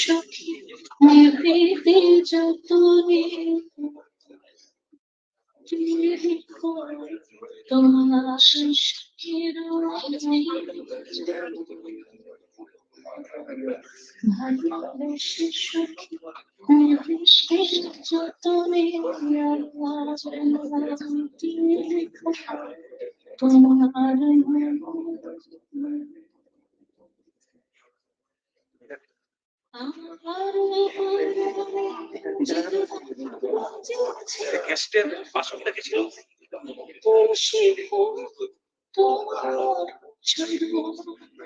সখী নিভৃতে যতনে তোমার সুখের ভালোবেসে সখী নিভৃতে যতনে তোমার গেস্টের বাসনটা কি ছিল?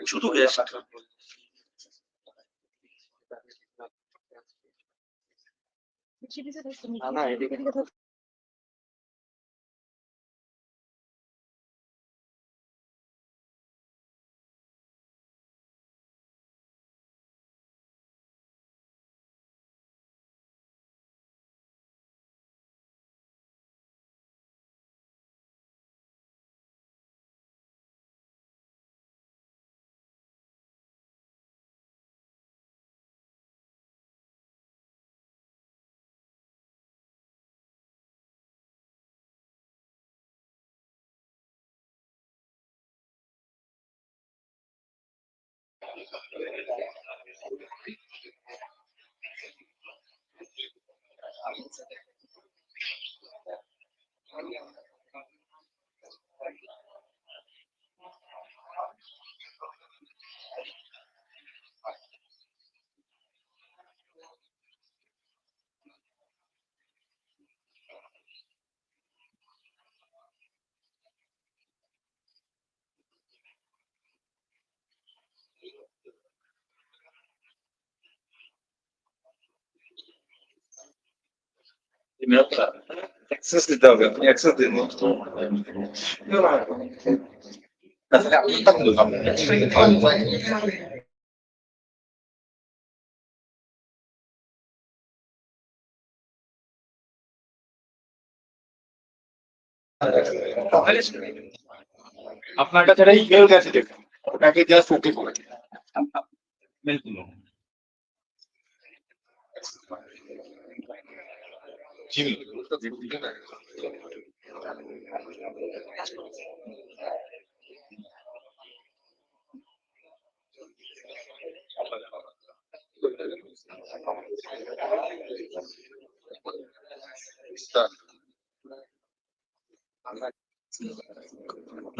শুধু গেস্ট। না এদিকে অ্যাক্সেস দিতে হবে, আপনি অ্যাক্সেস দিন। তাহলে আপনারটা বলুন। আপনার কাছে একটা ইমেল গেছে দেখুন, ওটাকে জাস্ট ওকে করে দিন। মেল তুলো।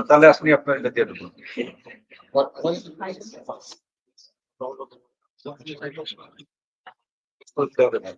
তাহলে আপনি আপনার এটা দিয়ে দেবো। করতে হবে না।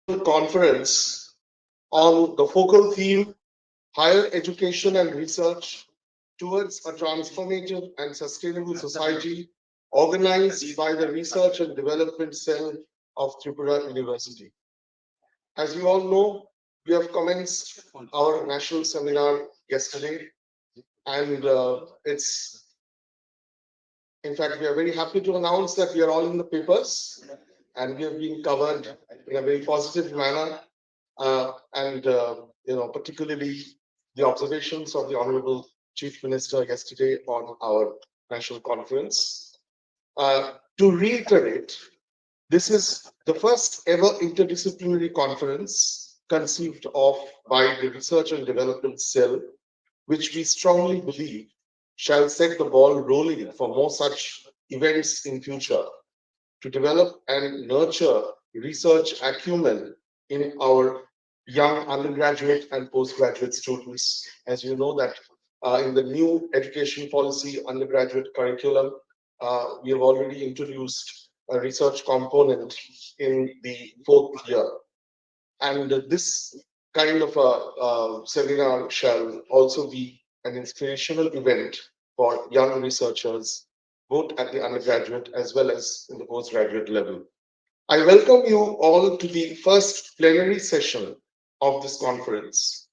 conference on the focal theme Higher Education and Research Towards a Transformative and Sustainable Society, organized by the Research and Development Cell of Tripura University. As you all know, we have commenced our national seminar yesterday, and in fact, we are very happy to announce that we are all in the papers and we have been covered in a very positive manner. Particularly the observations of the Honorable Chief Minister yesterday on our national conference. To reiterate, this is the first ever interdisciplinary conference conceived of by the Research and Development Cell, which we strongly believe shall set the ball rolling for more such events in future to develop and nurture research acumen in our young undergraduate and postgraduate students. As you know that in the new education policy undergraduate curriculum, we have already introduced a research component in the fourth year. And this kind of a seminar shall also be an inspirational event for young researchers, both at the undergraduate as well as in the postgraduate level. I welcome you all to the first plenary session of this conference,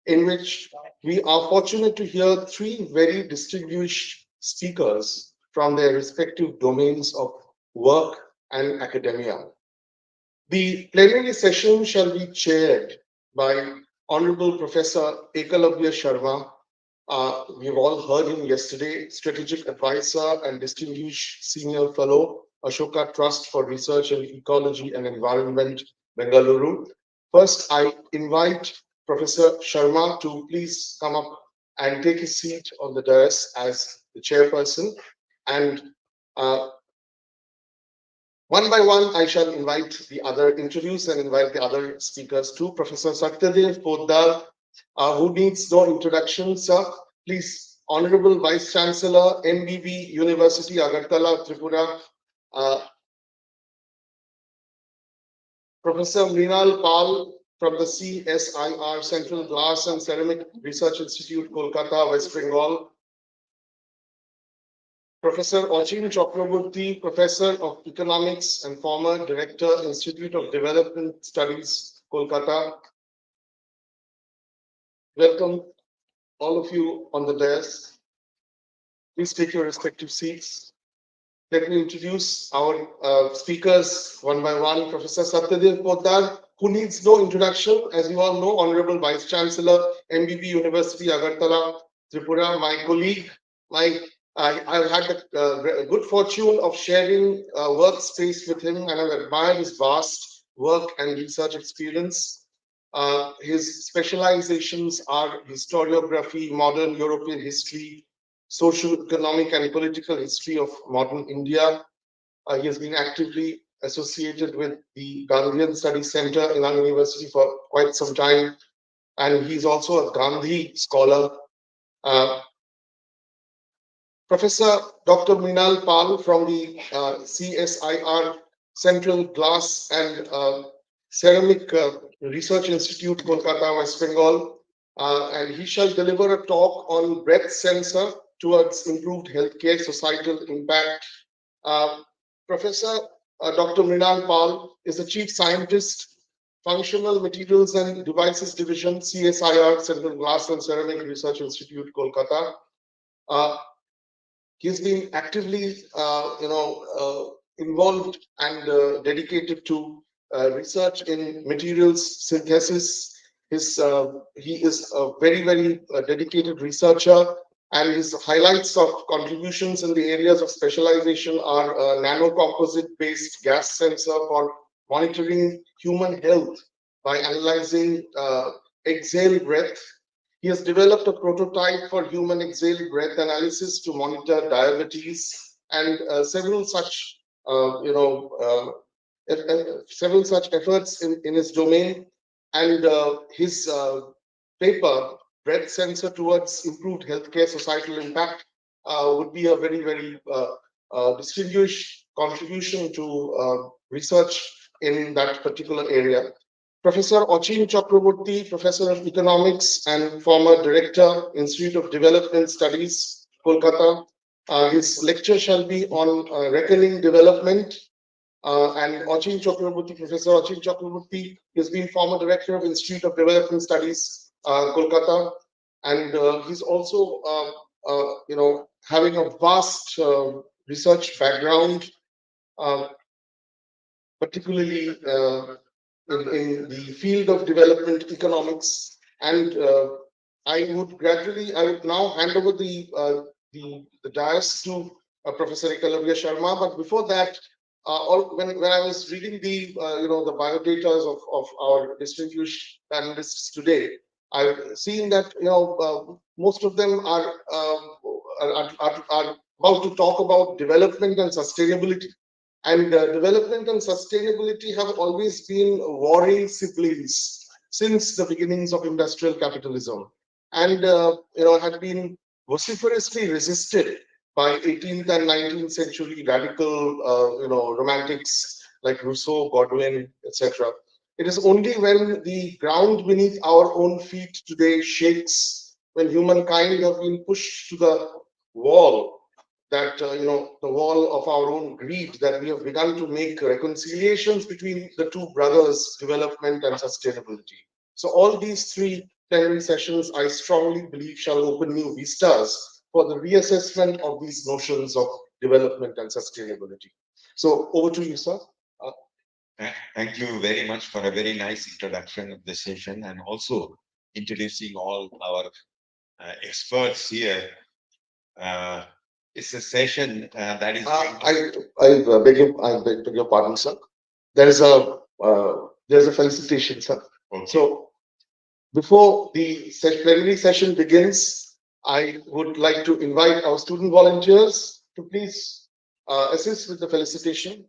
in which we are fortunate to hear three very distinguished speakers from their respective domains of work and academia. The plenary session shall be chaired by Honorable Professor Ekalavya Sharma. We've all heard him yesterday, Strategic Advisor and Distinguished Senior Fellow, Ashoka Trust for Research in Ecology and Environment, Bengaluru. First, I invite Professor Sharma to please come up and take his seat on the dais as the chairperson. And one by one, I shall introduce and invite the other speakers too. Professor Satyadev Poddar, who needs no introduction, sir. Please, Honorable Vice Chancellor, MBB University, Agartala, Tripura. Professor Mrinal Pal from the CSIR, Central Glass and Ceramic Research Institute, Kolkata, West Bengal. Professor Achin Chakraborty, Professor of Economics and former Director, Institute of Development Studies, Kolkata. Welcome, all of you on the dais. Please take your respective seats. Let me introduce our speakers one by one. Professor Satyadev Poddar, who needs no introduction, as you all know, Honorable Vice Chancellor, MBB University, Agartala, Tripura, my colleague, I've had the good fortune of sharing workspace with him, and I've admired his vast work and research experience. His specializations are historiography, modern European history, social, economic, and political history of modern India. He has been actively associated with the Gandhian Studies Center in our university for quite some time, and he's also a Gandhi scholar. Professor Dr. Mrinal Pal from the CSIR Central Glass and Ceramic Research Institute, Kolkata, West Bengal, and he shall deliver a talk on breath sensor towards improved healthcare societal impact. Professor Dr. Mrinal Pal is the Chief Scientist, Functional Materials and Devices Division, CSIR, Central Glass and Ceramic Research Institute, Kolkata. He's been actively, involved and dedicated to research in materials synthesis. He is a very, very dedicated researcher, and his highlights of contributions in the areas of specialization are a nanocomposite-based gas sensor for monitoring human health by analyzing exhale breath. He has developed a prototype for human exhale breath analysis to monitor diabetes, and several such efforts in his domain. And his paper, Breath Sensor Towards Improved Healthcare Societal Impact, would be a very, very distinguished contribution to research in that particular area. Professor Achin Chakraborty, Professor of Economics and former Director, Institute of Development Studies, Kolkata. His lecture shall be on reckoning development. And Achin Chakraborty, Professor Achin Chakraborty, has been former Director of Institute of Development Studies, Kolkata, and he's also, having a vast research background, uh, particularly in the field of development economics. And I would now hand over the dais to Professor Ekalavya Sharma. But before that, when I was reading the biodata of our distinguished panelists today, I've seen that most of them are about to talk about development and sustainability. And development and sustainability have always been warring siblings since the beginnings of industrial capitalism, and had been vociferously resisted by 18th and 19th century radical, romantics like Rousseau, Godwin, etc. It is only when the ground beneath our own feet today shakes, when humankind have been pushed to the wall, that the wall of our own greed, that we have begun to make reconciliations between the two brothers, development and sustainability. So all these three plenary sessions, I strongly believe, shall open new vistas for the reassessment of these notions of development and sustainability. So over to you, sir. Thank you very much for a very nice introduction of the session, and also introducing all our experts here. It's a session that is. I beg your pardon, sir. There's a felicitation, sir. Okay. So before the plenary session begins, I would like to invite our student volunteers to please assist with the felicitation.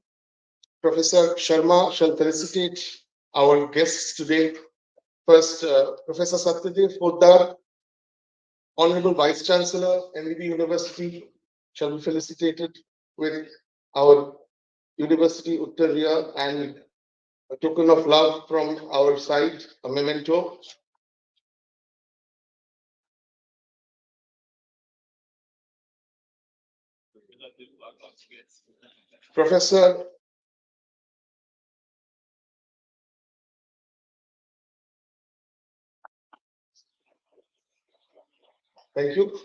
Professor Sharma shall felicitate our guests today. First, Professor Satyadev Poddar, Honorable Vice Chancellor, NVB University, shall be felicitated with our University Uttariya and a token of love from our side, a memento. Professor Thank you.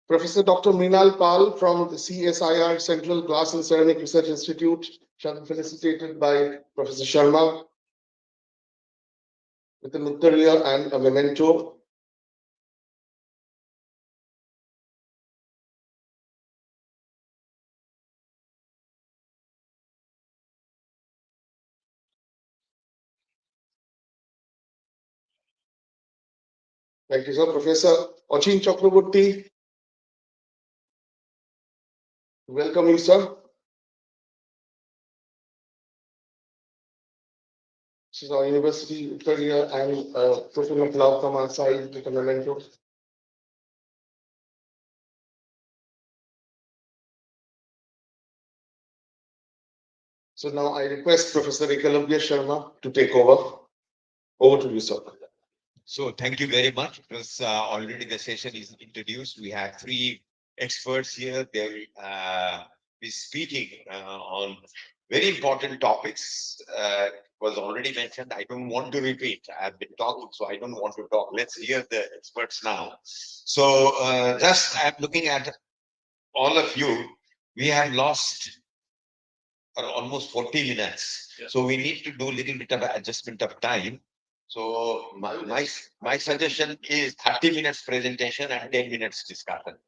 Professor Dr. Mrinal Pal from the CSIR Central Glass and Ceramic Research Institute shall be felicitated by Professor Sharma with an Uttariya and a memento. Thank you, sir. Professor Achin Chakraborty, welcome you, sir. This is our University Uttariya and token of love from our side with a memento. So now I request Professor Ekalavya Sharma to take over. Over to you, sir. So thank you very much. Because already the session is introduced. We have three experts here. They will be speaking on very important topics. Was already mentioned. I don't want to repeat. I've been talking, so I don't want to talk. Let's hear the experts now. So just I'm looking at all of you. We have lost almost 40 minutes. Yeah. So we need to do a little bit of adjustment of time. So my suggestion is 30 minutes presentation and 10 minutes discussion.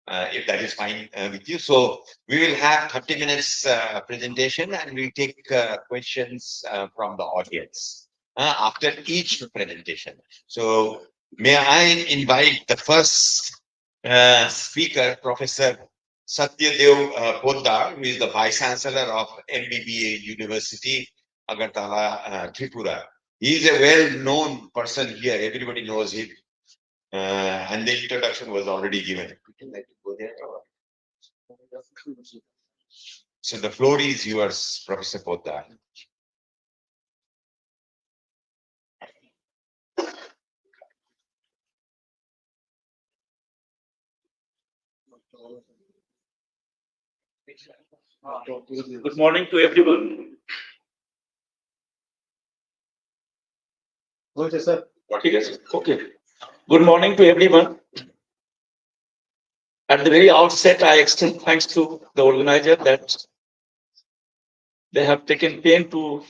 If that is fine with you. So we will have 30 minutes presentation, and we'll take questions from the audience after each presentation. So may I invite the first speaker, Professor Satyadev Poddar, who is the Vice Chancellor of MBBA University, Agartala, Tripura. He is a well-known person here. Everybody knows him. And the introduction was already given. So the floor is yours, Professor Poddar. Good morning to everyone. Okay, sir. Yes, okay. Good morning to everyone. At the very outset, I extend thanks to the organizer that they have taken pain to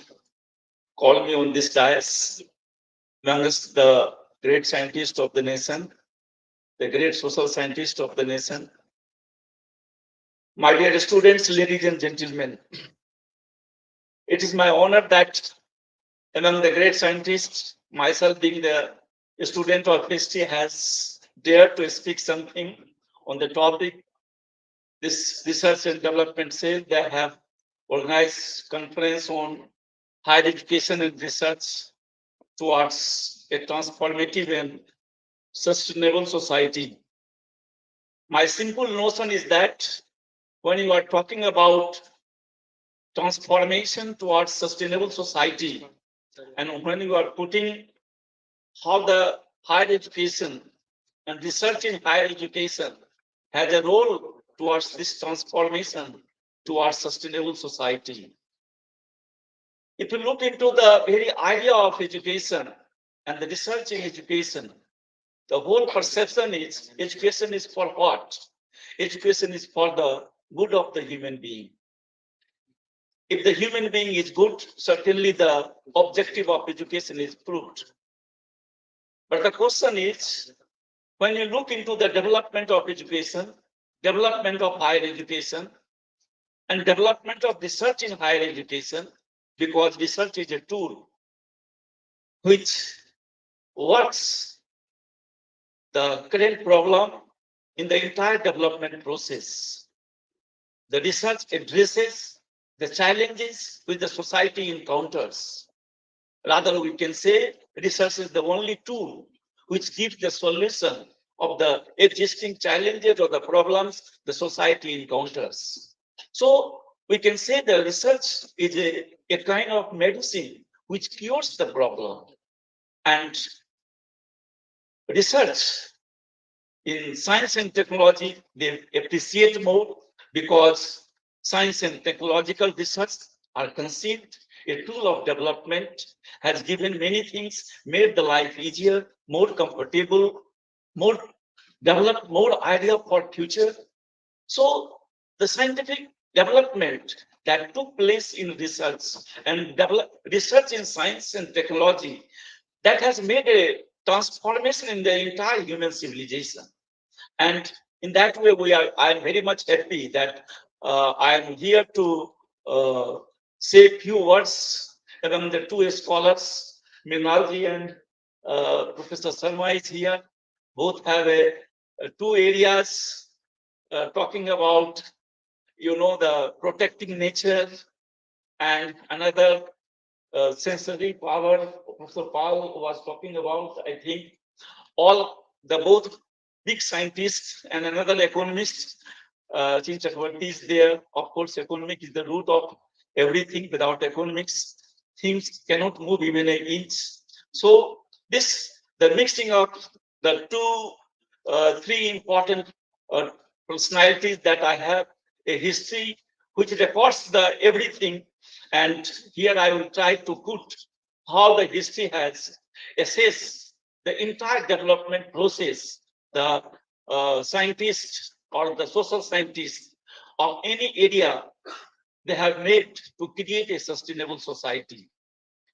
call me on this dais amongst the great scientists of the nation, the great social scientists of the nation. My dear students, ladies and gentlemen, it is my honor that among the great scientists, myself being the student of history, has dared to speak something on the topic. This research and development cell, they have organized conference on higher education and research towards a transformative and sustainable society. My simple notion is that when you are talking about transformation towards sustainable society, and when you are putting how the higher education and research in higher education has a role towards this transformation towards sustainable society. If you look into the very idea of education and the research in education, the whole perception is education is for what? Education is for the good of the human being. If the human being is good, certainly the objective of education is proved. But the question is, when you look into the development of education, development of higher education, and development of research in higher education, because research is a tool which works the current problem in the entire development process. The research addresses the challenges which the society encounters. Rather, we can say research is the only tool which gives the solution of the existing challenges or the problems the society encounters. So we can say the research is a kind of medicine which cures the problem. And research in science and technology, they appreciate more because science and technological research are conceived a tool of development, has given many things, made the life easier, more comfortable, more developed, more idea for future. So the scientific development that took place in research and research in science and technology, that has made a transformation in the entire human civilization. And in that way, I am very much happy that I am here to say a few words among the two scholars, Mrinalji and Professor Sharma is here. Both have two areas talking about, the protecting nature, and another sensory power. Professor Paul was talking about, I think, all the both big scientists and another economist, since Chakravarti is there. Of course, economic is the root of everything. Without economics, things cannot move even an inch. So the mixing of the three important personalities that I have, a history which records the everything, and here I will try to put how the history has assessed the entire development process. The scientists or the social scientists of any area, they have made to create a sustainable society.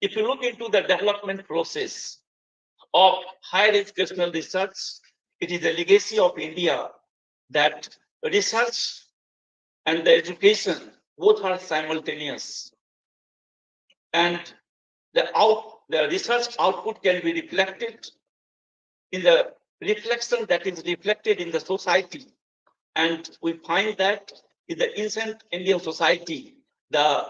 If you look into the development process of higher educational research, it is a legacy of India that research and the education both are simultaneous. And the research output can be reflected in the reflection that is reflected in the society. And we find that in the ancient Indian society, the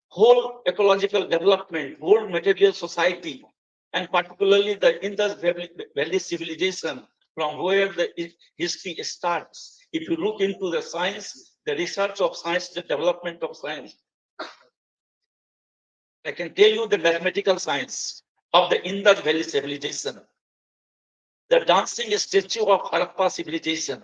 whole ecological development, whole material society, and particularly the Indus Valley civilization, from where the history starts. If you look into the science, the research of science, the development of science, I can tell you the mathematical science of the Indus Valley civilization, the dancing statue of Harappa civilization,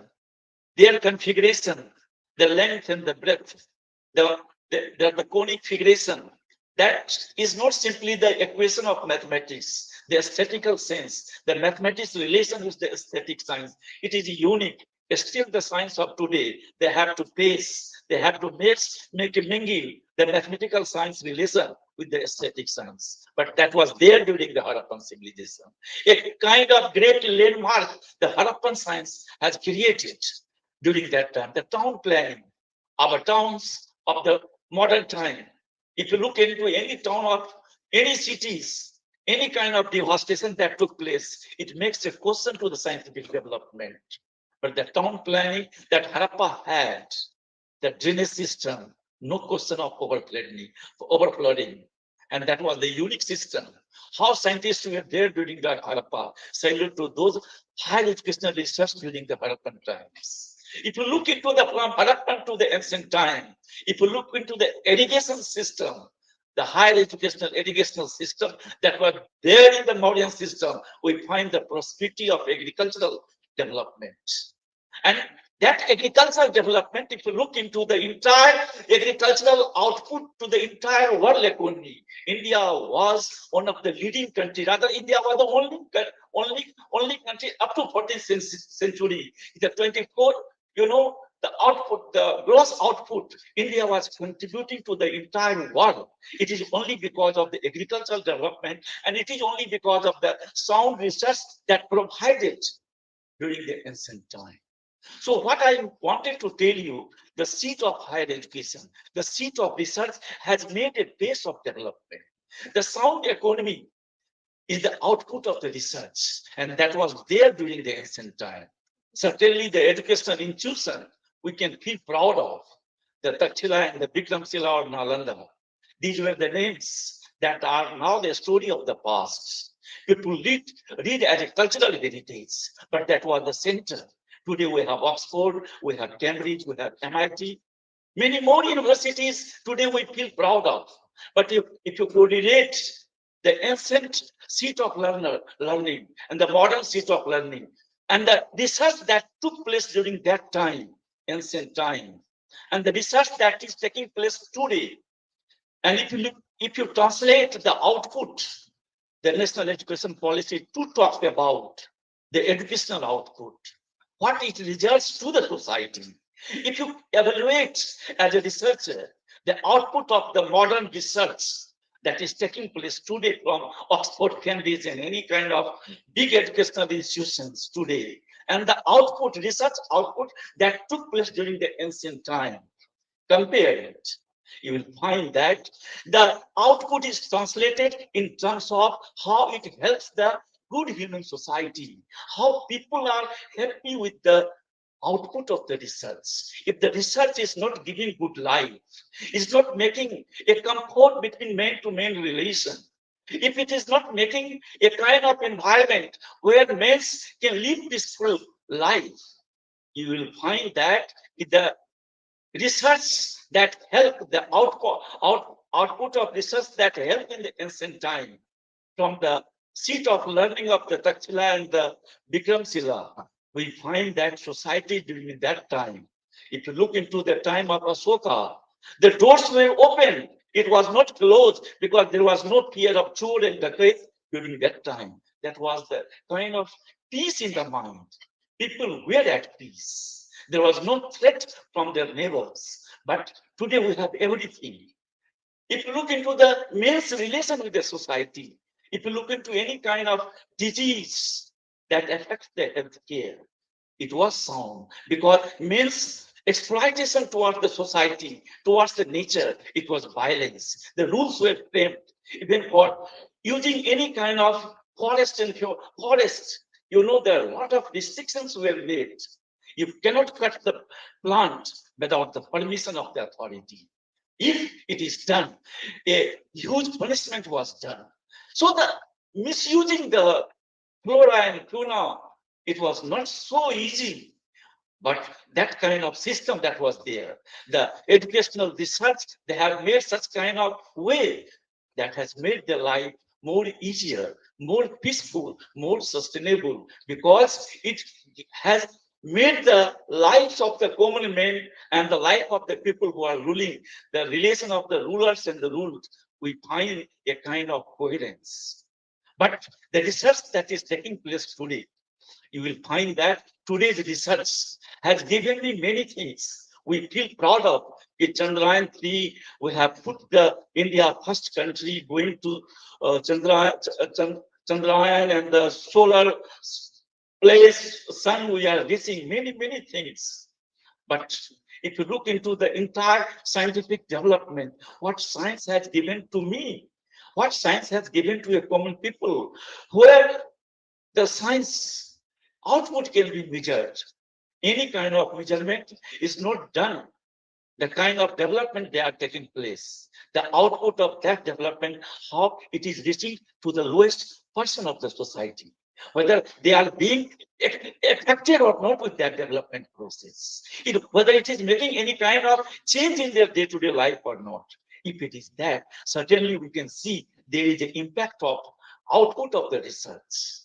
their configuration, the length and the breadth, the conic figuration, that is not simply the equation of mathematics, the aesthetical sense, the mathematics relation with the aesthetic science. It is unique. Still, the science of today, they have to pace, they have to make a mingle the mathematical science relation with the aesthetic science. But that was there during the Harappan civilization. A kind of great landmark the Harappan science has created during that time. The town planning, our towns of the modern time. If you look into any town of any cities, any kind of devastation that took place, it makes a question to the scientific development. But the town planning that Harappa had, the drainage system, no question of overflooding. And that was the unique system. How scientists were there during the Harappa, salute to those higher educational research during the Harappan times. If you look into the from Harappan to the ancient time, if you look into the irrigation system, the higher educational system that was there in the modern system, we find the prosperity of agricultural development. And that agricultural development, if you look into the entire agricultural output to the entire world economy, India was one of the leading countries. Rather, India was the only country up to 14th century. The 24th, the output, the gross output, India was contributing to the entire world. It is only because of the agricultural development, and it is only because of the sound research that provided during the ancient time. So what I wanted to tell you, the seat of higher education, the seat of research has made a base of development. The sound economy is the output of the research, and that was there during the ancient time. Certainly the educational institution we can feel proud of, the Takshila and the Bikramshila or Nalanda. These were the names that are now the story of the past. People read as a cultural heritage, but that was the center. Today we have Oxford, we have Cambridge, we have MIT. Many more universities today we feel proud of. But if you correlate the ancient seat of learning and the modern seat of learning, and the research that took place during that time, ancient time, and the research that is taking place today, and if you translate the output, the national education policy to talk about the educational output, what it results to the society. If you evaluate as a researcher the output of the modern research that is taking place today from Oxford, Cambridge, and any kind of big educational institutions today, and the output, research output that took place during the ancient time, compare it. You will find that the output is translated in terms of how it helps the good human society, how people are happy with the output of the research. If the research is not giving good life, it's not making a comfort between man to man relation, if it is not making a kind of environment where men can live peaceful life, you will find that the research that help the output of research that help in the ancient time from the seat of learning of the Takshila and the Bikramshila, we find that society during that time, if you look into the time of Asoka, the doors were open. It was not closed because there was no fear of chore and dacoit during that time. That was the kind of peace in the mind. People were at peace. There was no threat from their neighbors. But today we have everything. If you look into the man's relation with the society, if you look into any kind of disease that affects the health care, it was sound because men's exploitation towards the society, towards the nature, it was violence. The rules were framed even for using any kind of forest and forest. There are a lot of restrictions were made. You cannot cut the plant without the permission of the authority. If it is done, a huge punishment was done. So the misusing the flora and fauna, it was not so easy. But that kind of system that was there, the educational research, they have made such kind of way that has made their life more easier, more peaceful, more sustainable, because it has made the lives of the common men and the life of the people who are ruling, the relation of the rulers and the ruled, we find a kind of coherence. But the research that is taking place today, you will find that today's research has given me many things we feel proud of. In Chandrayaan 3, we have put the India first country going to Chandrayaan and the solar place, sun, we are reaching many, many things. But if you look into the entire scientific development, what science has given to me, what science has given to a common people, where the science output can be measured. Any kind of measurement is not done. The kind of development they are taking place, the output of that development, how it is reaching to the lowest person of the society, whether they are being affected or not with that development process, whether it is making any kind of change in their day-to-day life or not. If it is that, certainly we can see there is an impact of output of the research.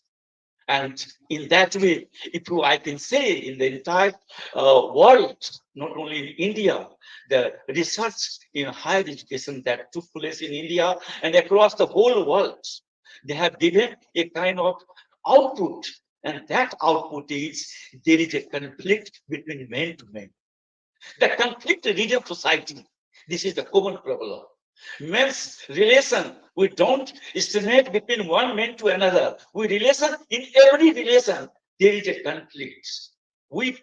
And in that way, I can say in the entire world, not only in India, the research in higher education that took place in India and across the whole world, they have given a kind of output. And that output is there is a conflict between men to men. The conflict region society, this is the common problem. Men's relation, we don't estimate between one man to another. We relation, in every relation, there is a conflict. We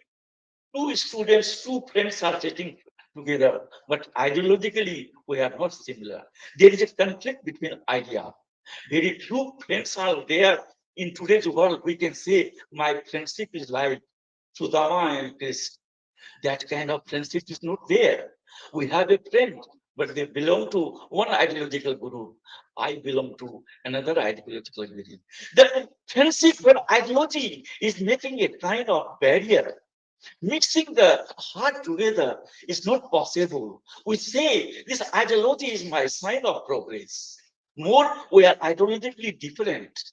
two students, two friends are sitting together, but ideologically we are not similar. There is a conflict between idea. Very few friends are there in today's world. We can say my friendship is like Sudama and Chris. That kind of friendship is not there. We have a friend, but they belong to one ideological group. I belong to another ideological group. The friendship where ideology is making a kind of barrier. Mixing the heart together is not possible. We say this ideology is my sign of progress. More, we are ideologically different,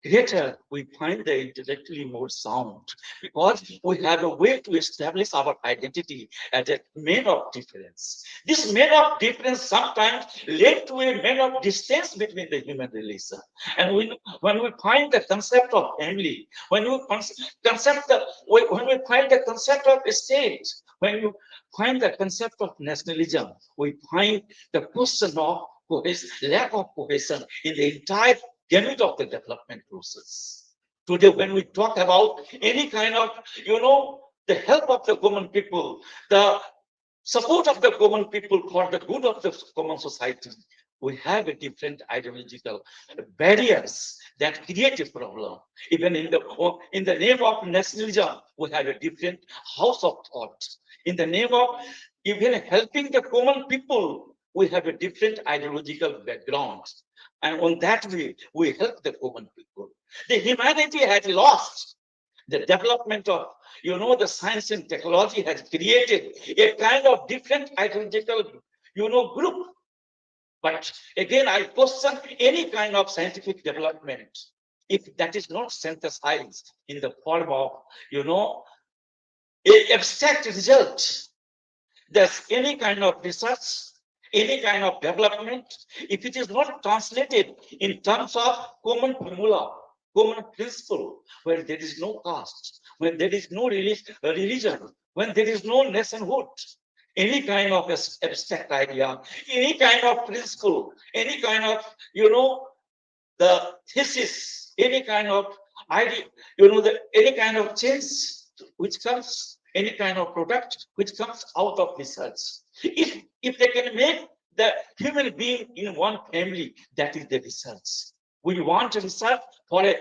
greater we find the intellectually more sound, because we have a way to establish our identity as a man of difference. This man of difference sometimes led to a man of distance between the human relation. And when we find the concept of family, when we when we find the concept of state, when you find the concept of nationalism, we find the question of lack of cohesion in the entire gamut of the development process. Today, when we talk about any kind of, the help of the common people, the support of the common people for the good of the common society, we have a different ideological barriers that create a problem. Even in the name of nationalism, we have a different house of thought. In the name of even helping the common people, we have a different ideological background. And on that way, we help the common people. The humanity has lost the development of, the science and technology has created a kind of different ideological, group. But again, I question any kind of scientific development if that is not synthesized in the form of, a abstract result. There's any kind of research, any kind of development, if it is not translated in terms of common formula, common principle, where there is no caste, when there is no religion, when there is no nationhood, any kind of abstract idea, any kind of principle, any kind of, the thesis, any kind of idea, any kind of change which comes, any kind of product which comes out of research. If they can make the human being in one family, that is the research. We want research for a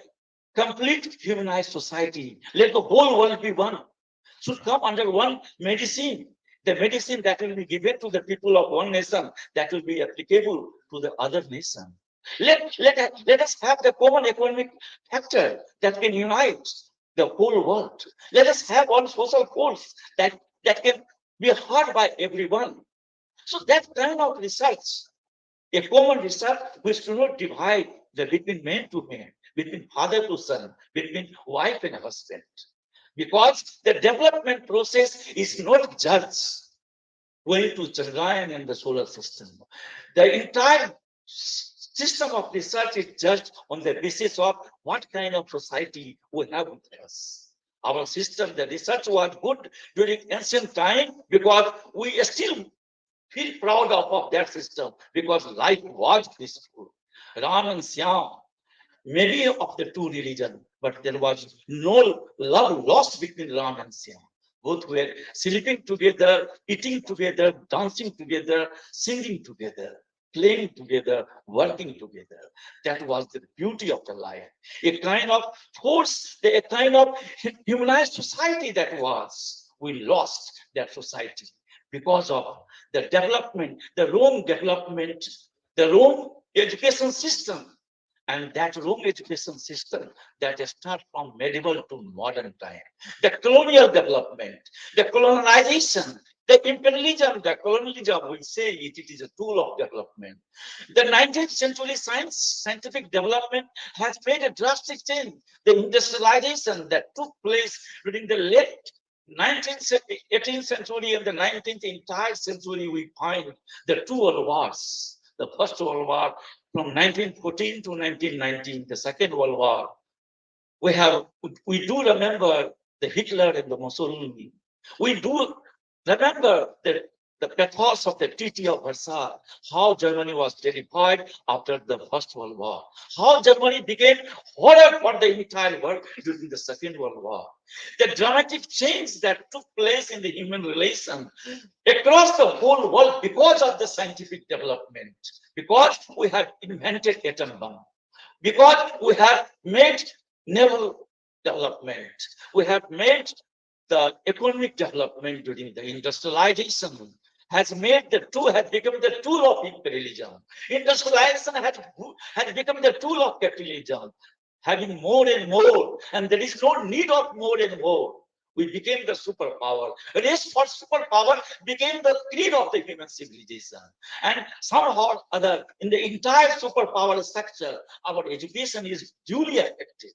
complete humanized society. Let the whole world be one. Should come under one medicine. The medicine that will be given to the people of one nation, that will be applicable to the other nation. Let us have the common economic factor that can unite the whole world. Let us have one social force that can be heard by everyone. So that kind of research, a common research which do not divide between man to man, between father to son, between wife and husband, because the development process is not just going to Chandrayaan and the solar system. The entire system of research is judged on the basis of what kind of society we have with us. Our system, the research was good during ancient time because we still feel proud of that system because life was peaceful. Ram and Syam, maybe of the two religions, but there was no love lost between Ram and Syam. Both were sleeping together, eating together, dancing together, singing together, playing together, working together. That was the beauty of the life. A kind of force, a kind of humanized society that was. We lost that society because of the development, the wrong development, the wrong education system, and that wrong education system that starts from medieval to modern time. The colonial development, the colonization, the imperialism, the colonialism, we say it is a tool of development. The 19th century scientific development has made a drastic change. The industrialization that took place during the late 19th, 18th century and the 19th entire century, we find the two world wars. The First World War from 1914 to 1919, the Second World War. We do remember the Hitler and the Mussolini. We do remember the pathos of the Treaty of Versailles, how Germany was terrified after the First World War, how Germany became horror for the entire world during the Second World War. The dramatic change that took place in the human relation across the whole world because of the scientific development, because we have invented atom bomb, because we have made naval development, we have made the economic development during the industrialization has made the tool, has become the tool of imperialism. Industrialization has become the tool of capitalism, having more and more, and there is no need of more and more. We became the superpower. Race for superpower became the creed of the human civilization. And somehow or other, in the entire superpower structure, our education is duly affected.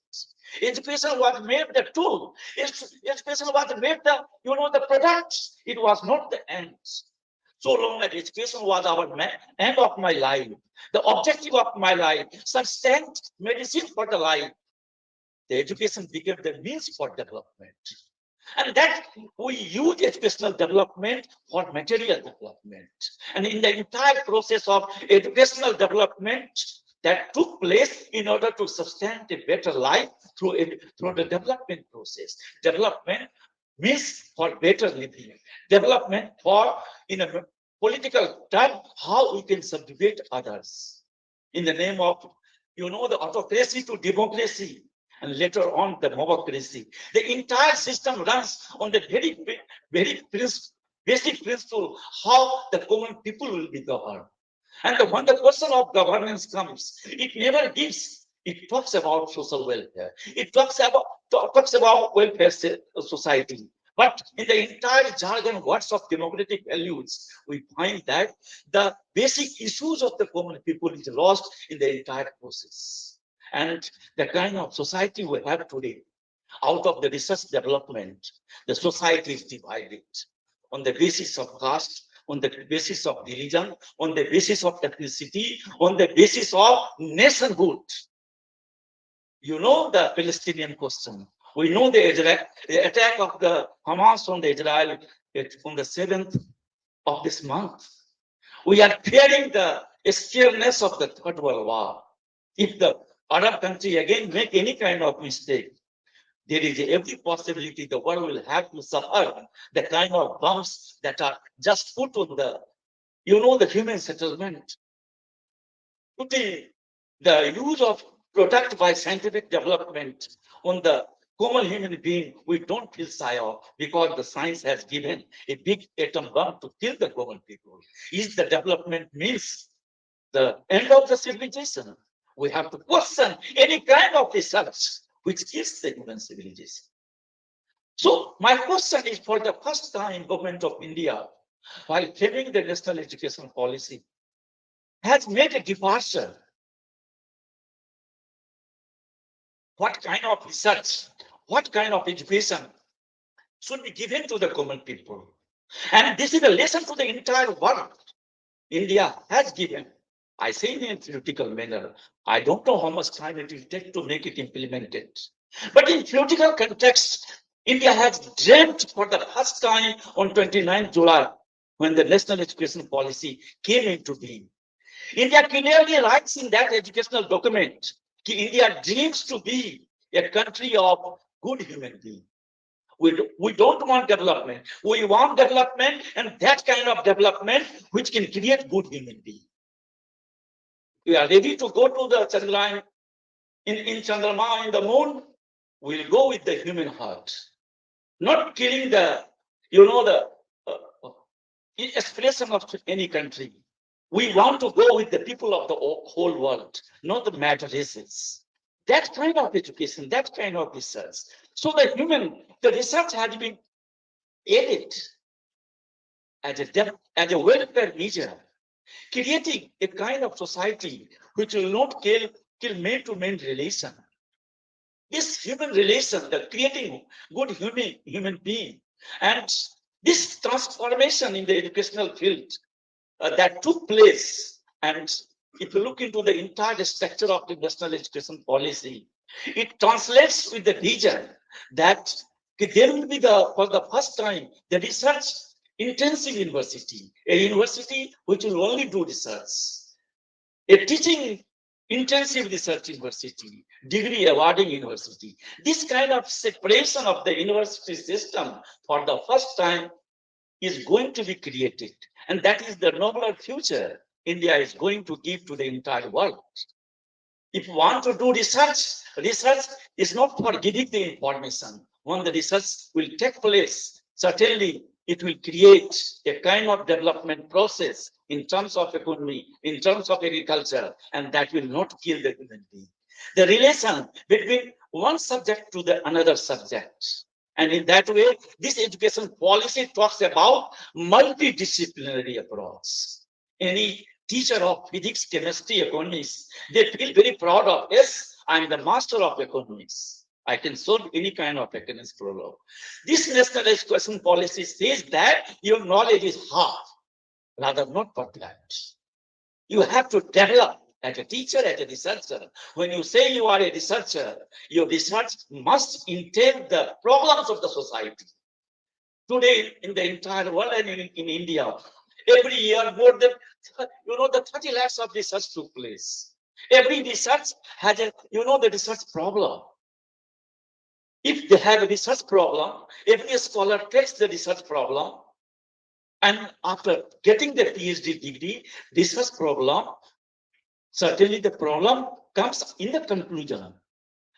Education was made the tool. Education was made the products. It was not the ends. So long as education was our end of my life, the objective of my life, sustained medicine for the life, the education became the means for development. And that we use educational development for material development. And in the entire process of educational development that took place in order to sustain a better life through the development process. Development means for better living. Development for, in a political term, how we can subjugate others. In the name of, the autocracy to democracy, and later on the democracy. The entire system runs on the very basic principle how the common people will be governed. And when the question of governance comes, it never gives. It talks about social welfare. It talks about welfare society. But in the entire jargon words of democratic values, we find that the basic issues of the common people is lost in the entire process. And the kind of society we have today, out of the research development, the society is divided on the basis of caste, on the basis of religion, on the basis of ethnicity, on the basis of nationhood. You know the Palestinian question. We know the attack of the Hamas on the Israel on the 7th of this month. We are fearing the scareness of the Third World War. If the Arab country again make any kind of mistake, there is every possibility the world will have to suffer the kind of bombs that are just put on the human settlement. Putting the use of product by scientific development on the common human being, we don't feel shy of because the science has given a big atom bomb to kill the common people. Is the development means the end of the civilization? We have to question any kind of research which kills the human civilization. So my question is, for the first time, government of India, while framing the national education policy, has made a departure. What kind of research, what kind of education should be given to the common people. And this is a lesson to the entire world. India has given. I say in a theoretical manner. I don't know how much time it will take to make it implemented. But in theoretical context, India has dreamt for the first time on 29th July when the national education policy came into being. India clearly writes in that educational document that India dreams to be a country of good human beings. We don't want development. We want development and that kind of development which can create good human beings. We are ready to go to the Chandrayaan in Chandrama in the moon. We'll go with the human heart, not killing the, the expression of any country. We want to go with the people of the whole world, not the matter races. That kind of education, that kind of research. So the research has been aided as a welfare measure, creating a kind of society which will not kill man-to-man relation. This human relation, the creating good human being, and this transformation in the educational field that took place. And if you look into the entire structure of the national education policy, it translates with the vision that there will be for the first time the research intensive university, a university which will only do research, a teaching intensive research university, degree awarding university. This kind of separation of the university system for the first time is going to be created. And that is the nobler future India is going to give to the entire world. If you want to do research, research is not for giving the information. When the research will take place, certainly it will create a kind of development process in terms of economy, in terms of agriculture, and that will not kill the human being. The relation between one subject to the another subject. And in that way, this education policy talks about multidisciplinary approach. Any teacher of physics, chemistry, economics, they feel very proud of, yes, I'm the master of economics. I can solve any kind of economics problem. This national education policy says that your knowledge is half, rather not but that. You have to develop as a teacher, as a researcher. When you say you are a researcher, your research must entail the problems of the society. Today, in the entire world and in India, every year more than the 30 lakhs of research took place. Every research has the research problem. If they have a research problem, every scholar takes the research problem, and after getting the PhD degree, research problem, certainly the problem comes in the conclusion.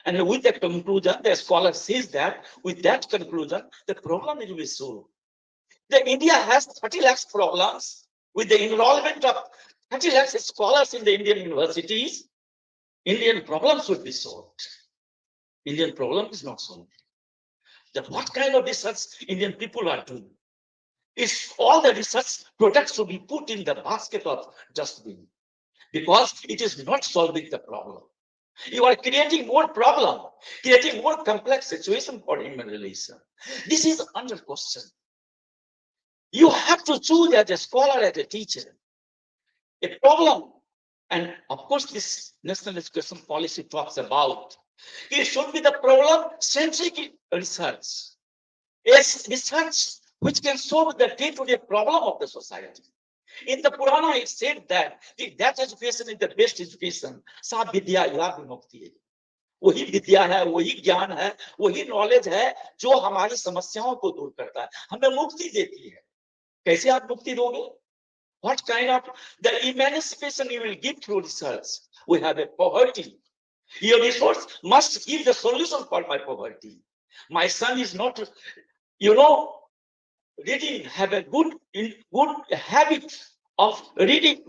And with the conclusion, the scholar says that with that conclusion, the problem will be solved. The India has 30 lakhs problems. With the enrollment of 30 lakhs scholars in the Indian universities, Indian problems would be solved. Indian problem is not solved. What kind of research Indian people are doing? Is all the research products to be put in the basket of dustbin, because it is not solving the problem. You are creating more problem, creating more complex situation for human relation. This is under question. You have to choose as a scholar, as a teacher, a problem. And of course, this national education policy talks about it should be the problem-centric research. It's research which can solve the day-to-day problem of the society. In the Purana, it said that that education is the best education. Sa vidya ya vimukti. वही विद्या है, वही ज्ञान है, वही knowledge है जो हमारी समस्याओं को दूर करता है, हमें मुक्ति देती है. कैसे आप मुक्ति दोगे? What kind of the emancipation you will give through research? We have a poverty. Your resource must give the solution for my poverty. My son is not, reading, have a good habit of reading,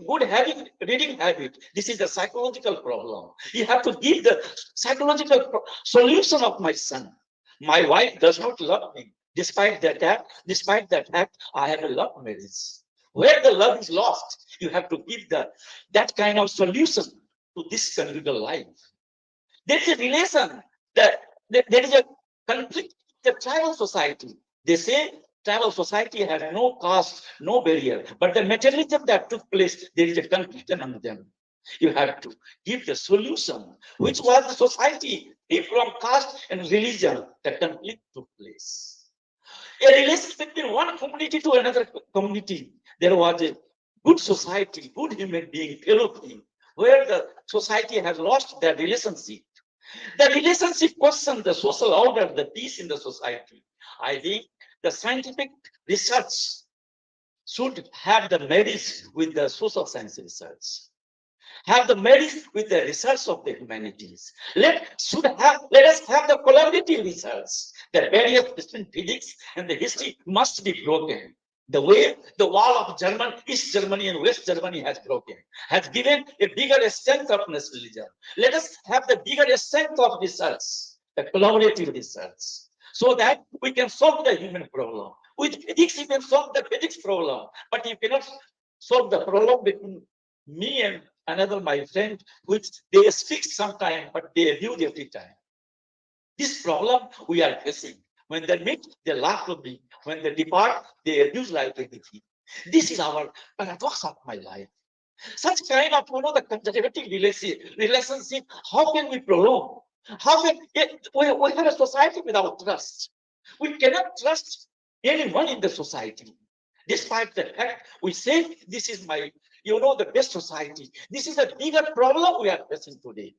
reading habit. This is a psychological problem. You have to give the psychological solution of my son. My wife does not love me. Despite that fact, I have a love marriage. Where the love is lost, you have to give that kind of solution to this conjugal life. There is a relation that there is a conflict in the tribal society. They say tribal society has no caste, no barrier, but the materialism that took place, there is a conflict among them. You have to give the solution, which was the society free from caste and religion. The conflict took place. A relation between one community to another community. There was a good society, good human being, fellow being, where the society has lost their relationship. The relationship question the social order, the peace in the society. I think the scientific research should have the marriage with the social science research, have the marriage with the research of the humanities. Let us have the collaborative research. The barrier between physics and the history must be broken. The way the wall of East Germany and West Germany has broken, has given a bigger strength of nationalism. Let us have the bigger strength of research, the collaborative research, so that we can solve the human problem. With physics, you can solve the physics problem, but you cannot solve the problem between me and another my friend, which they speak sometime, but they abuse every time. This problem we are facing. When they meet, they laugh to me. When they depart, they abuse like anything. This is our paradox of my life. Such kind of the conservative relationship, how can we prolong? How can we have a society without trust? We cannot trust anyone in the society. Despite the fact we say this is my, the best society. This is a bigger problem we are facing today.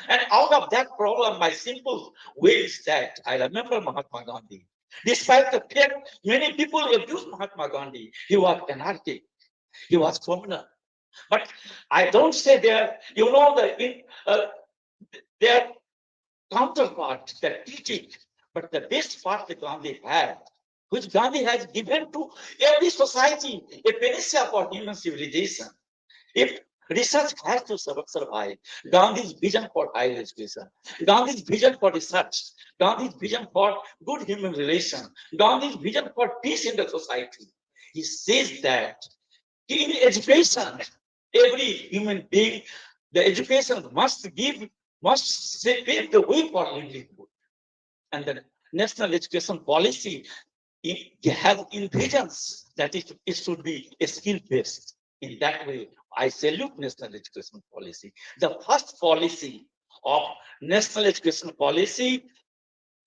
And out of that problem, my simple way is that I remember Mahatma Gandhi. Despite the fact many people abuse Mahatma Gandhi, he was anarchic, he was communal. But I don't say their counterpart, the critic, but the best part that Gandhi had, which Gandhi has given to every society, a panacea for human civilization. If research has to survive, Gandhi's vision for higher education, Gandhi's vision for research, Gandhi's vision for good human relation, Gandhi's vision for peace in the society. He says that in education, every human being, the education must pave the way for livelihood. And the national education policy has envisions that it should be skill-based. In that way, I salute national education policy. The first policy of national education policy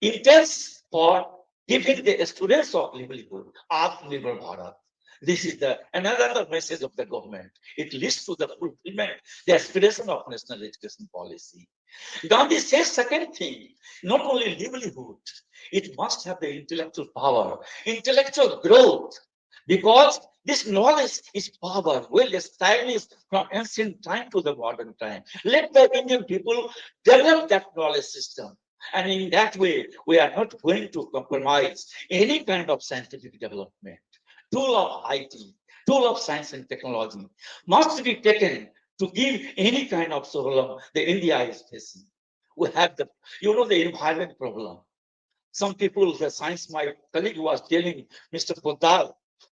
intends for giving the students of livelihood, Atmanirbhar Bharat. This is another message of the government. It leads to the fulfillment, the aspiration of national education policy. Gandhi says second thing, not only livelihood, it must have the intellectual power, intellectual growth, because this knowledge is power, well established from ancient time to the modern time. Let the Indian people develop that knowledge system. And in that way, we are not going to compromise any kind of scientific development. Tool of IT, tool of science and technology must be taken to give any kind of problem that India is facing. We have the environment problem. Some people, the science, my colleague was telling Mr. Poddar,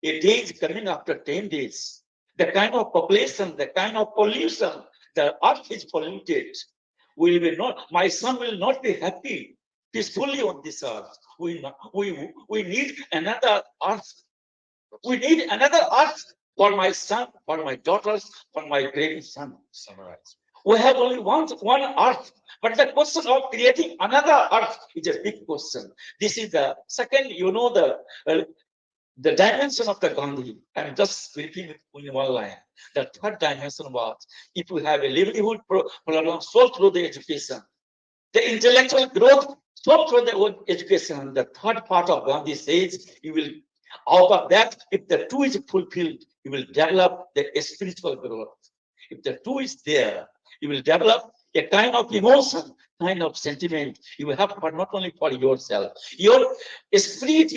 a day is coming after 10 days. The kind of population, the kind of pollution, the earth is polluted. My son will not be happy peacefully on this earth. We need another earth. We need another earth for my son, for my daughters, for my grandson. Summarize. We have only one earth, but the question of creating another earth is a big question. This is the second, the dimension of the Gandhi. I'm just speaking it in one line. The third dimension was if we have a livelihood problem solved through the education, the intellectual growth solved through the education. The third part of Gandhi says you will, out of that, if the two is fulfilled, you will develop the spiritual growth. If the two is there, you will develop a kind of emotion, kind of sentiment. You will have not only for yourself, your spirit,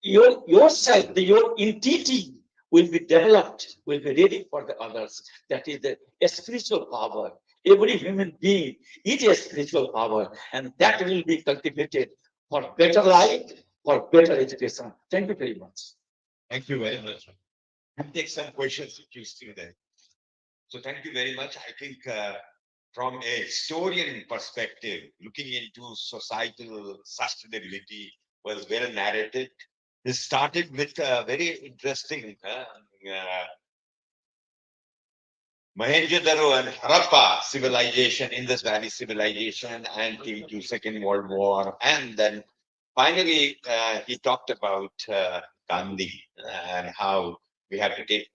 yourself, your entity will be developed, will be ready for the others. That is the spiritual power. Every human being is a spiritual power, and that will be cultivated for better life, for better education. Thank you very much. Thank you very much. I'll take some questions if you still there. So thank you very much. I think from a historian perspective, looking into societal sustainability was well narrated. It started with a very interesting Mohenjo-daro and Harappa civilization, Indus Valley civilization, and came to Second World War, and then finally he talked about Gandhi and how we have to take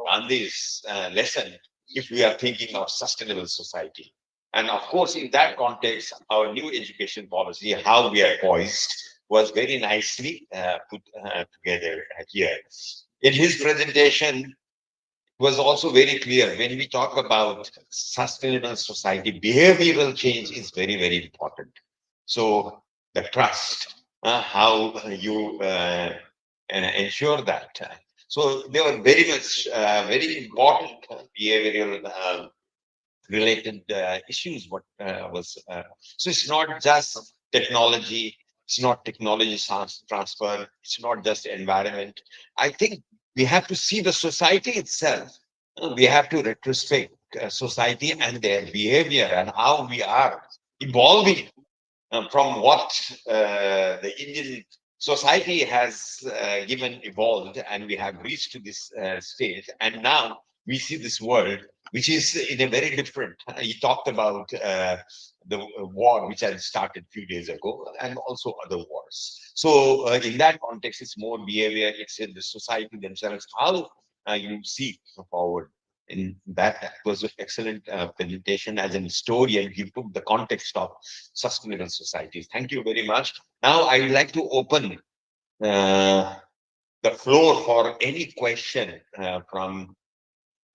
Gandhi's lesson if we are thinking of sustainable society. And of course, in that context, our new education policy, how we are poised, was very nicely put together here. In his presentation, was also very clear when we talk about sustainable society, behavioral change is very, very important. So the trust, how you ensure that. So they were very much very important behavioral related issues. What was so it's not just technology. It's not technology transfer. It's not just environment. I think we have to see the society itself. We have to retrospect society and their behavior and how we are evolving from what the Indian society has given evolved, and we have reached to this stage. And now we see this world, which is in a very different. He talked about the war which had started a few days ago, and also other wars. So in that context, it's more behavior. It's in the society themselves. How you see forward in that. That was an excellent presentation. As an historian, you put the context of sustainable societies. Thank you very much. Now I would like to open the floor for any question from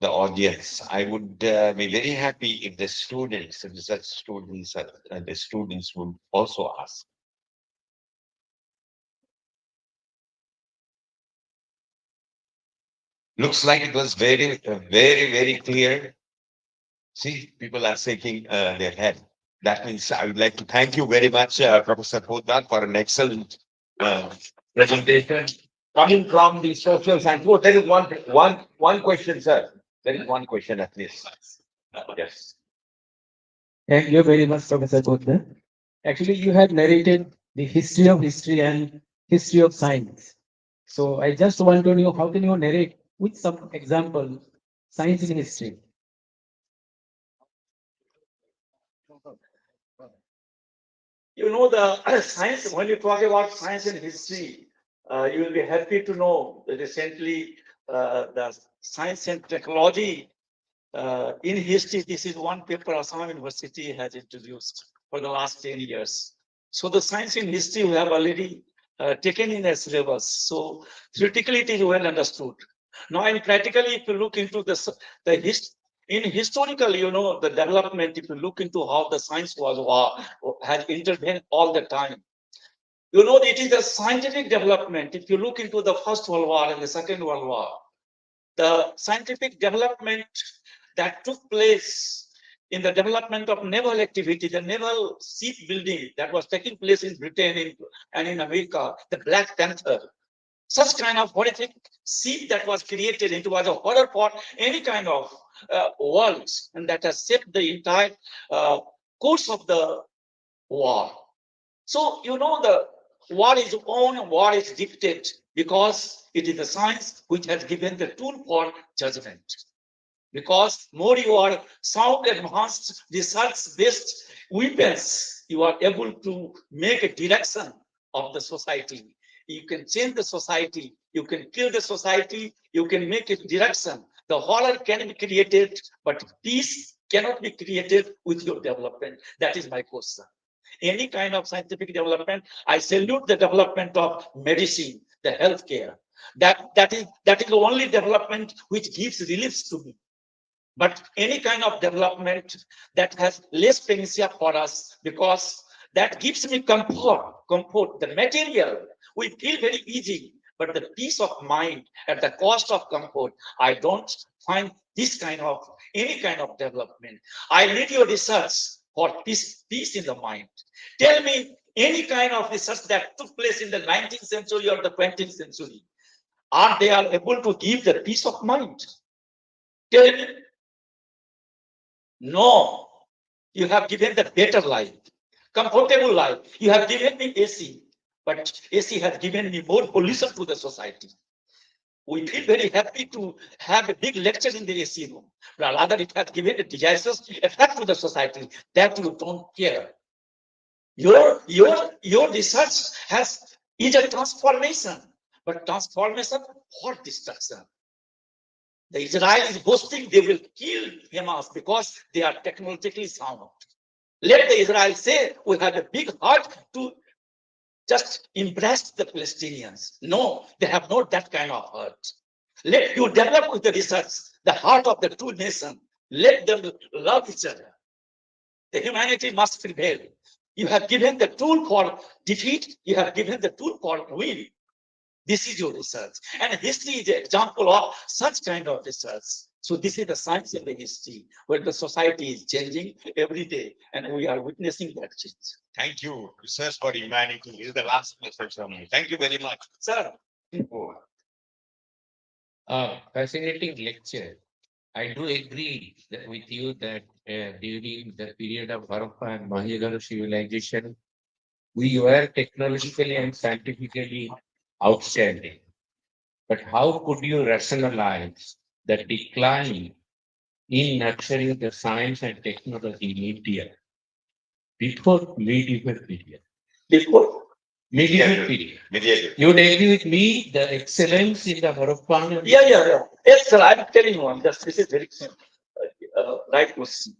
the audience. I would be very happy if the students, if such students, the students would also ask. Looks like it was very clear. See, people are shaking their head. That means I would like to thank you very much, Professor Poddar, for an excellent uh, presentation. Coming from the social science. Oh, there is one question, sir. There is one question at least. Yes. Thank you very much, Professor Bhutra. Actually, you had narrated the history of history and history of science. So I just want to know how can you narrate with some example science in history? You know, the science, when you talk about science and history, you will be happy to know that recently the science and technology in history, this is one paper Assam University has introduced for the last 10 years. So the science in history we have already taken in a syllabus. So theoretically it is well understood. Now, in practically, if you look into the history, in historical, you know, the development, if you look into how the science has intervened all the time, you know, it is the scientific development. If you look into the First World War and the Second World War, the scientific development that took place in the development of naval activity, the naval shipbuilding that was taking place in Britain and in America, the Black Panther, such kind of horrific seed that was created into was a horror for any kind of worlds, and that has shaped the entire course of the war. So, you know, the war is own, war is dictated because it is the science which has given the tool for judgment. Because more you are sound advanced research based weapons, you are able to make a direction of the society. You can change the society, you can kill the society, you can make a direction. The horror can be created, but peace cannot be created with your development. That is my question. Any kind of scientific development, I salute the development of medicine, the healthcare. That is the only development which gives relief to me. But any kind of development that has less panacea for us, because that gives me comfort, the material we feel very easy, but the peace of mind at the cost of comfort, I don't find this kind of any kind of development. I need your research for peace in the mind. Tell me any kind of research that took place in the 19th century or the 20th century. Are they are able to give the peace of mind? Tell me. No, you have given the better life, comfortable life. You have given me AC. but AC has given me more pollution to the society. We feel very happy to have a big lecture in the AC room, but rather it has given a disastrous effect to the society that you don't care. Your research is a transformation, but transformation for destruction. The Israel is boasting they will kill Hamas because they are technologically sound. Let the Israel say we have a big heart to just embrace the Palestinians. No, they have not that kind of heart. Let you develop with the research the heart of the two nations. Let them love each other. The humanity must prevail. You have given the tool for defeat. You have given the tool for win. This is your research. And history is an example of such kind of research. So this is the science in the history where the society is changing every day and we are witnessing that change. Thank you. Research for Humanity is the last message from me. Thank you very much. Sir, Fascinating lecture. I do agree with you that during the period of Harappa and Mohenjo-daro civilization, we were technologically and scientifically outstanding. But how could you rationalize the decline in nurturing the science and technology in India before medieval period? before Medieval period. Medieval. You would agree with me the excellence in the Harappan and yeah. Yes, sir, I'm telling you, this is very right question.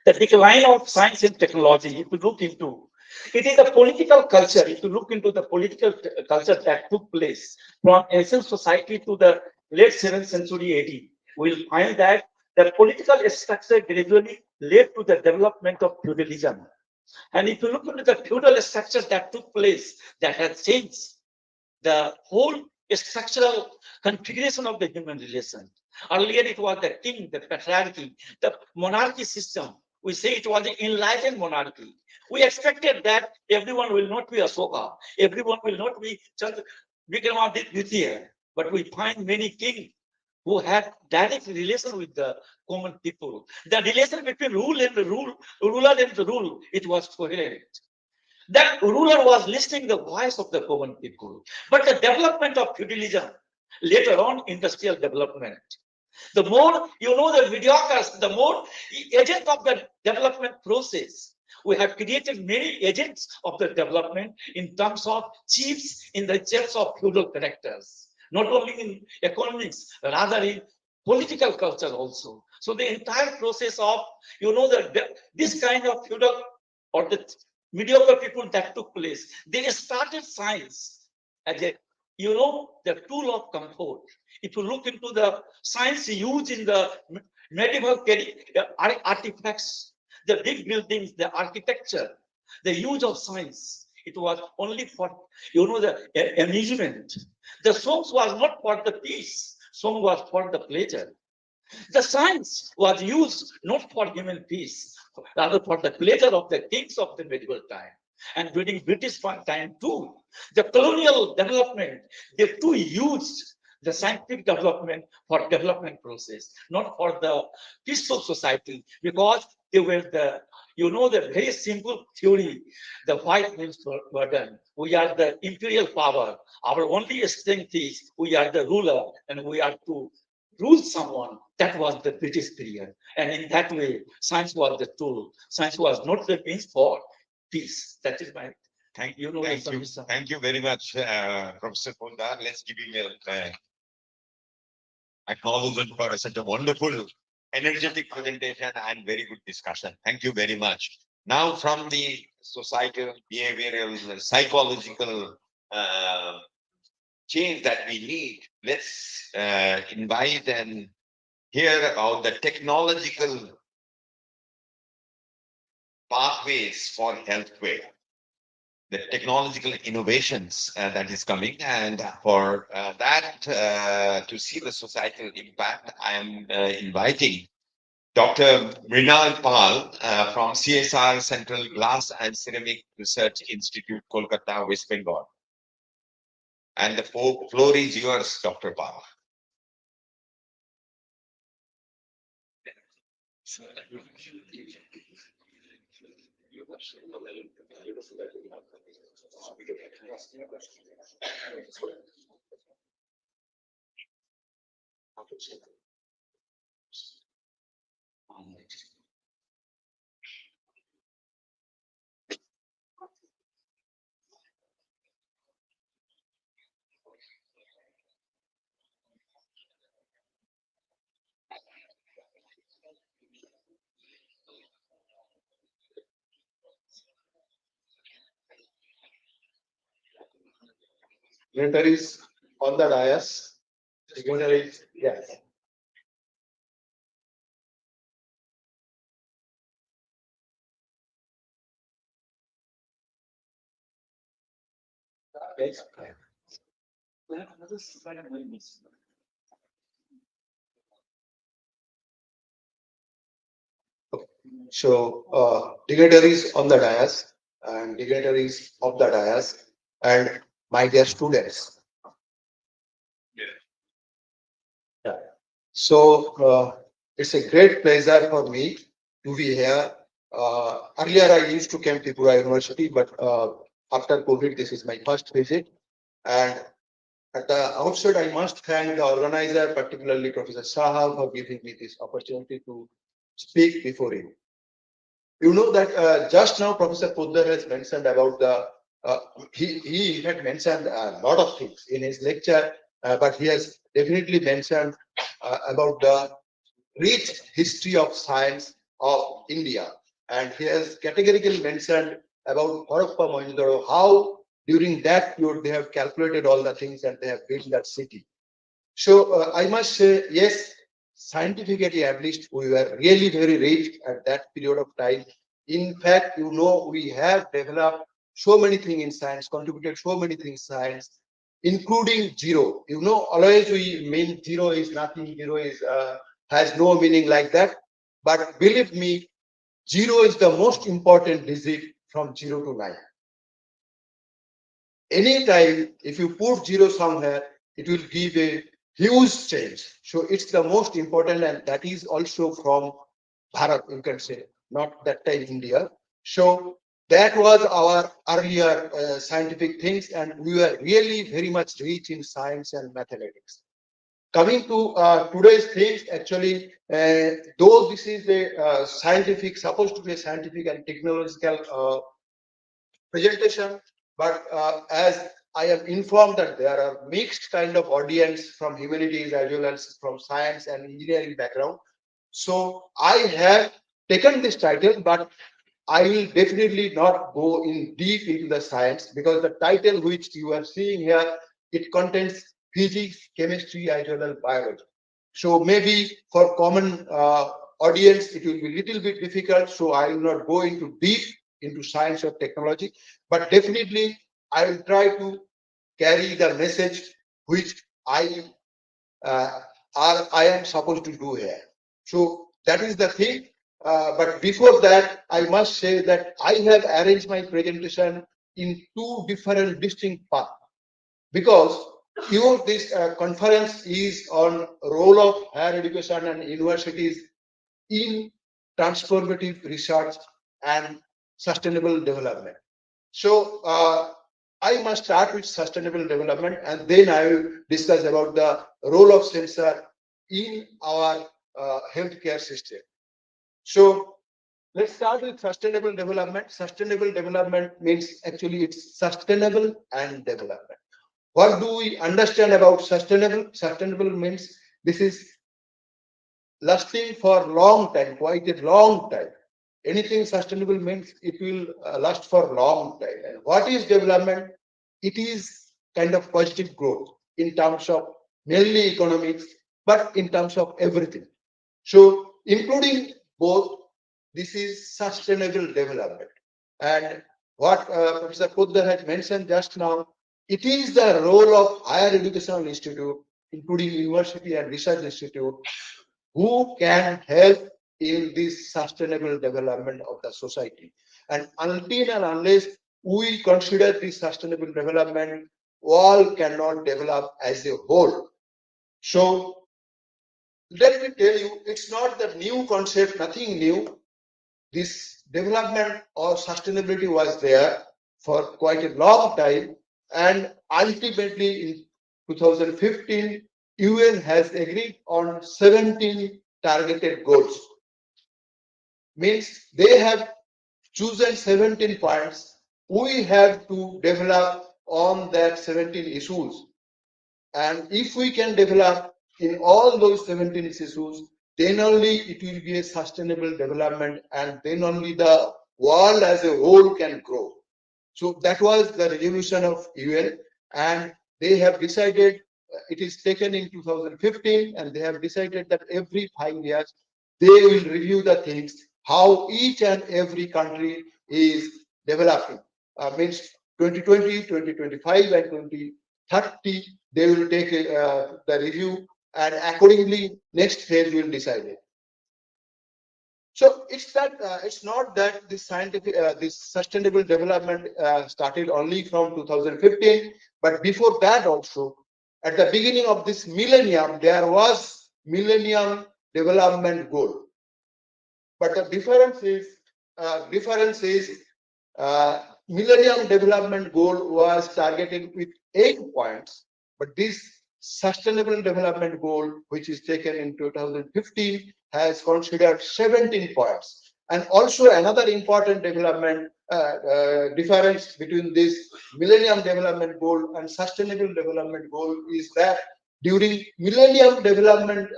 The decline of science and technology, if you look into, it is a political culture. If you look into the political culture that took place from ancient society to the late 7th century AD, we'll find that the political structure gradually led to the development of feudalism. And if you look into the feudal structure that took place, that has changed the whole structural configuration of the human relation. Earlier, it was the king, the patriarchy, the monarchy system. We say it was the enlightened monarchy. We expected that everyone will not be Ashoka, everyone will not be Vikramaditya, but we find many kings who had direct relation with the common people. The relation between ruler and the rule, it was coherent. That ruler was listening the voice of the common people. But the development of feudalism, later on industrial development, the more you know the mediocres, the more agent of the development process. We have created many agents of the development in terms of chiefs in the chiefs of feudal characters, not only in economics, rather in political culture also. So the entire process of, this kind of feudal or the mediocre people that took place, they started science as a, the tool of comfort. If you look into the science used in the medieval artifacts, the big buildings, the architecture, the use of science, it was only for, the amusement. The songs was not for the peace, song was for the pleasure. The science was used not for human peace, rather for the pleasure of the kings of the medieval time. And during British time too, the colonial development, they too used the scientific development for development process, not for the peaceful society, because they were the, the very simple theory, the white man's burden. We are the imperial power. Our only strength is we are the ruler and we are to rule someone. That was the British period. And in that way, science was the tool. Science was not the means for peace. That is my Thank you. Thank you very much, Professor Pondar. Let's give him a acknowledgement for such a wonderful, energetic presentation and very good discussion. Thank you very much. Now, from the societal, behavioral, psychological change that we need, let's invite and hear about the technological pathways for healthcare, the technological innovations that is coming, and for that to see the societal impact, I am inviting Dr. Mrinal Pal from CSR Central Glass and Ceramic Research Institute, Kolkata, West Bengal. And the floor is yours, Dr. Pal. Dignitaries on the dais. Dignitaries, yes. Yes. So, dignitaries on the dais and dignitaries of the dais and my dear students. Yeah. So, it's a great pleasure for me to be here. Earlier, I used to come to Tripura University, but after COVID, this is my first visit. And at the outset, I must thank the organizer, particularly Professor Saha, for giving me this opportunity to speak before you. You know that just now Professor Poddar has mentioned about the, he had mentioned a lot of things in his lecture, but he has definitely mentioned about the rich history of science of India. And he has categorically mentioned about Harappa Mohenjo-daro, how during that period they have calculated all the things and they have built that city. So I must say, yes, scientifically at least we were really very rich at that period of time. In fact, you know, we have developed so many things in science, contributed so many things in science, including zero. You know, always we mean zero is nothing, zero is has no meaning like that. But believe me, zero is the most important digit from 0 to 9. Anytime, if you put zero somewhere, it will give a huge change. So it's the most important, and that is also from Bharat, you can say, not that time India. So that was our earlier scientific things, and we were really very much rich in science and mathematics. Coming to today's things, actually, though this is a scientific, supposed to be a scientific and technological presentation, but as I am informed that there are mixed kind of audience from humanities as well as from science and engineering background. So I have taken this title, but I will definitely not go in deep into the science because the title which you are seeing here, it contains physics, chemistry, as well as biology. So maybe for common audience, it will be little bit difficult. So I will not go into deep into science or technology, but definitely I will try to carry the message which uh, I am supposed to do here. So that is the thing. But before that, I must say that I have arranged my presentation in two different distinct parts because this conference is on role of higher education and universities in transformative research and sustainable development. So I must start with sustainable development and then I will discuss about the role of sensor in our healthcare system. So let's start with sustainable development. Sustainable development means actually it's sustainable and development. What do we understand about sustainable? Sustainable means this is lasting for long time, quite a long time. Anything sustainable means it will last for long time. And what is development? It is kind of positive growth in terms of mainly economics, but in terms of everything. So including both, this is sustainable development. And what Professor Poddar had mentioned just now, it is the role of higher educational institute, including university and research institute, who can help in this sustainable development of the society. And until and unless we consider this sustainable development, all cannot develop as a whole. So let me tell you, it's not the new concept, nothing new. This development or sustainability was there for quite a long time. And ultimately in 2015, UN has agreed on 17 targeted goals. Means they have chosen 17 points. We have to develop on that 17 issues. And if we can develop in all those 17 issues, then only it will be a sustainable development, and then only the world as a whole can grow. So that was the resolution of UN, and they have decided, it is taken in 2015, and they have decided that every 5 years they will review the things, how each and every country is developing. Means 2020, 2025, and 2030, they will take the review, and accordingly next phase will decide it. So it's not that this this sustainable development started only from 2015, but before that also, at the beginning of this millennium, there was Millennium Development Goal. But the difference is Millennium Development Goal was targeted with 8 points, but this Sustainable Development Goal, which is taken in 2015, has considered 17 points. And also another important development difference between this Millennium Development Goal and Sustainable Development Goal is that during Millennium Development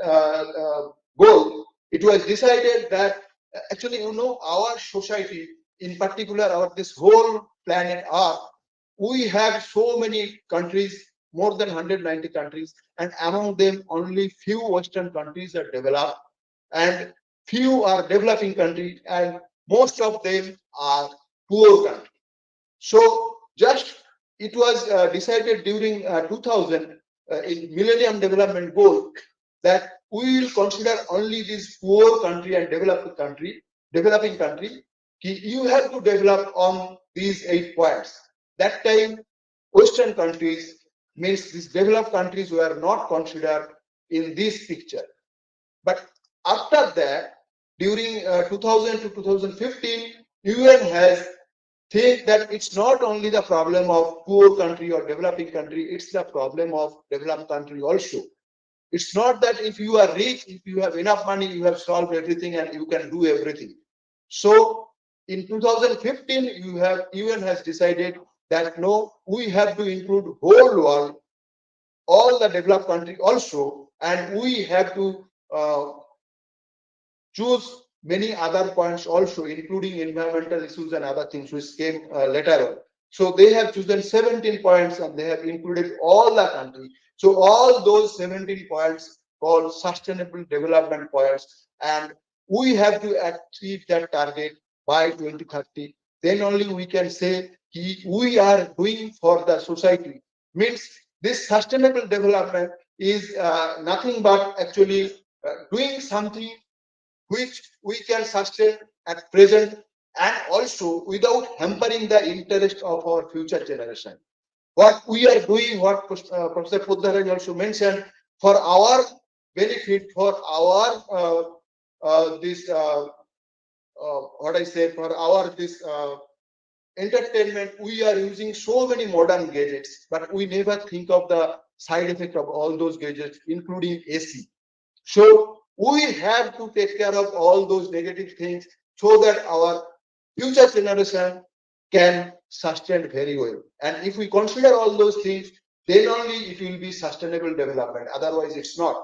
Goal, it was decided that actually, our society, in particular, our this whole planet Earth, we have so many countries, more than 190 countries, and among them only few Western countries are developed, and few are developing countries, and most of them are poor countries. So just it was decided during 2000 in Millennium Development Goal that we will consider only this poor country and developing country. You have to develop on these 8 points. That time, Western countries, means these developed countries, were not considered in this picture. But after that, during 2000 to 2015, UN has think that it's not only the problem of poor country or developing country, it's the problem of developed country also. It's not that if you are rich, if you have enough money, you have solved everything and you can do everything. So in 2015, UN has decided that no, we have to include whole world, all the developed country also, and we have to choose many other points also, including environmental issues and other things which came later on. So they have chosen 17 points and they have included all the country. So all those 17 points called sustainable development points, and we have to achieve that target by 2030. Then only we can say we are doing for the society. Means this sustainable development is nothing but actually doing something which we can sustain at present, and also without hampering the interest of our future generation. What we are doing, what Professor Poddar also mentioned, for our benefit, for our this what I say, for our this entertainment, we are using so many modern gadgets, but we never think of the side effect of all those gadgets, including AC. So we have to take care of all those negative things so that our future generation can sustain very well. And if we consider all those things, then only it will be sustainable development. Otherwise, it's not.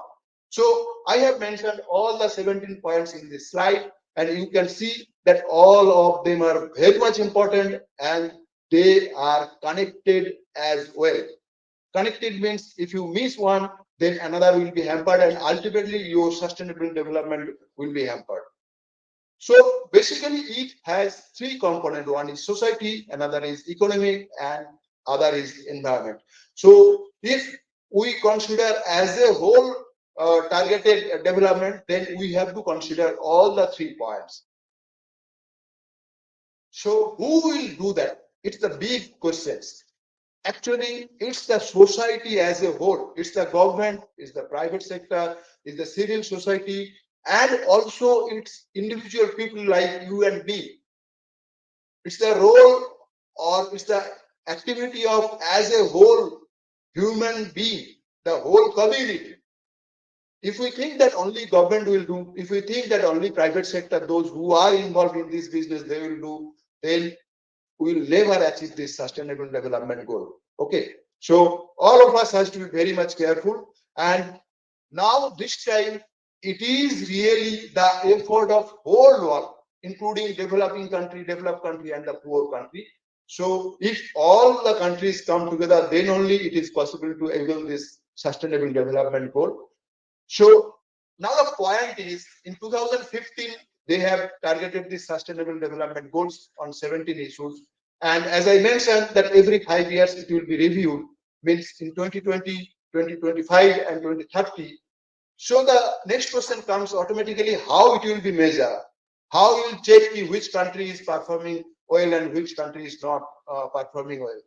So I have mentioned all the 17 points in this slide, and you can see that all of them are very much important and they are connected as well. Connected means if you miss one, then another will be hampered, and ultimately your sustainable development will be hampered. So basically it has three components. One is society, another is economic, and other is environment. So if we consider as a whole targeted development, then we have to consider all the 3 points. So who will do that? It's the big questions. Actually, it's the society as a whole. It's the government, it's the private sector, it's the civil society, and also it's individual people like you and me. It's the role, or it's the activity of as a whole human being, the whole community. If we think that only government will do, if we think that only private sector, those who are involved in this business, they will do, then we will never achieve this sustainable development goal. Okay. So all of us has to be very much careful. And now this time it is really the effort of whole world, including developing country, developed country, and the poor country. So if all the countries come together, then only it is possible to enable this sustainable development goal. So now the point is, in 2015, they have targeted the sustainable development goals on 17 issues. And as I mentioned, that every 5 years it will be reviewed, means in 2020, 2025, and 2030. So the next question comes automatically, how it will be measured? How you will check which country is performing well and which country is not performing well?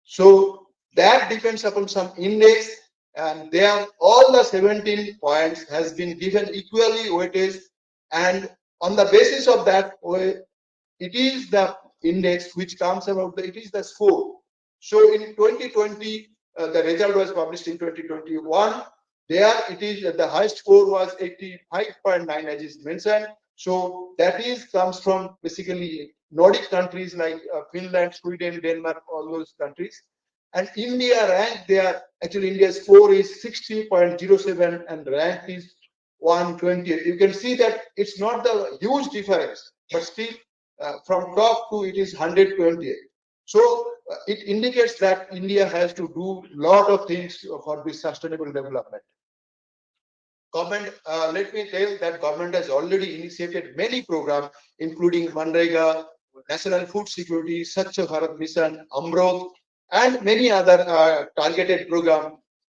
So that depends upon some index, and there all the 17 points has been given equally weightage, and on the basis of that, it is the index which comes about it is the score. So in 2020, the result was published in 2021. There it is the highest score was 85.9 as is mentioned. So that is comes from basically Nordic countries like Finland, Sweden, Denmark, all those countries. And India ranked there, actually India's score is 60.07 and rank is 120. You can see that it's not the huge difference, but still from top to it is 128. So it indicates that India has to do lot of things for this sustainable development. Government, let me tell that government has already initiated many programs, including Manrega, National Food Security, Swachh Bharat Mission, Amrut, and many other targeted programs,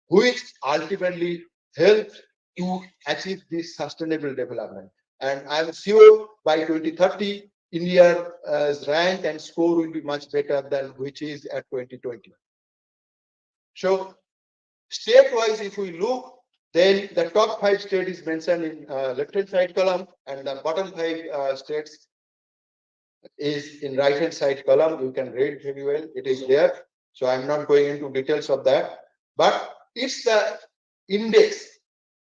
which ultimately help to achieve this sustainable development. And I'm sure by 2030, India's rank and score will be much better than which is at 2020. So state-wise, if we look, then the top 5 states is mentioned in left-hand side column, and the bottom 5 states is in right-hand side column. You can read very well. It is there. So I'm not going into details of that, but it's the index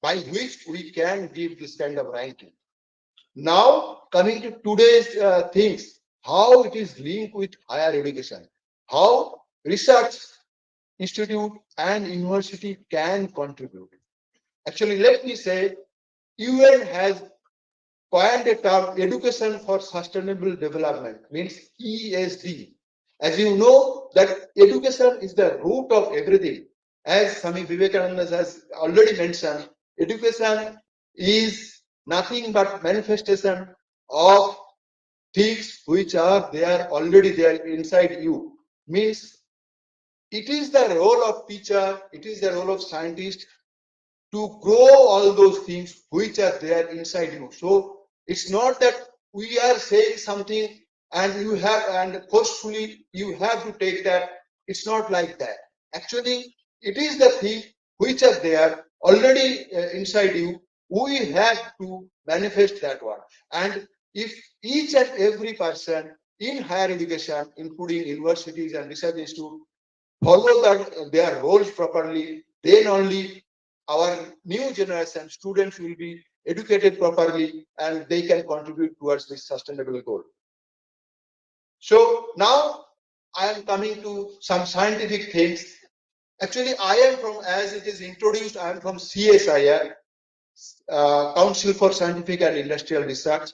by which we can give this kind of ranking. Now coming to today's things, how it is linked with higher education, how research institute and university can contribute. Actually, let me say, UN has coined a term education for sustainable development, means ESD. As you know, that education is the root of everything. As Swami Vivekananda has already mentioned, education is nothing but manifestation of things which are there already there inside you. Means it is the role of teacher, it is the role of scientist to grow all those things which are there inside you. So it's not that we are saying something and you have, and forcefully you have to take that. It's not like that. Actually, it is the thing which are there already inside you. We have to manifest that one. And if each and every person in higher education, including universities and research institutes, follow their roles properly, then only our new generation students will be educated properly and they can contribute towards this sustainable goal. So now I am coming to some scientific things. Actually, I am from, as it is introduced, I am from CSIR, Council for Scientific and Industrial Research.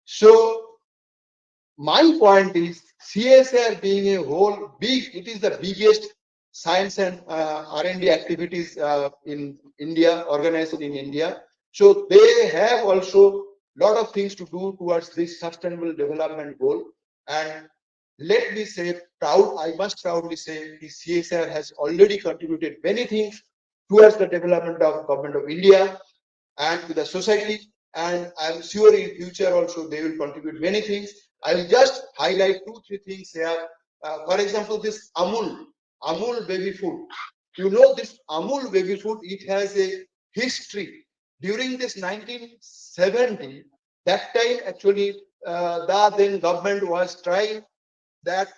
So my point is, CSIR being a whole big, it is the biggest science and R&D activities in India, organized in India. So they have also lot of things to do towards this sustainable development goal. And let me say, I must proudly say, the CSIR has already contributed many things towards the development of government of India and to the society. And I'm sure in future also they will contribute many things. I will just highlight 2-3 things here. For example, this Amul baby food. You know, this Amul baby food, it has a history. During this 1970, that time actually the then government was trying that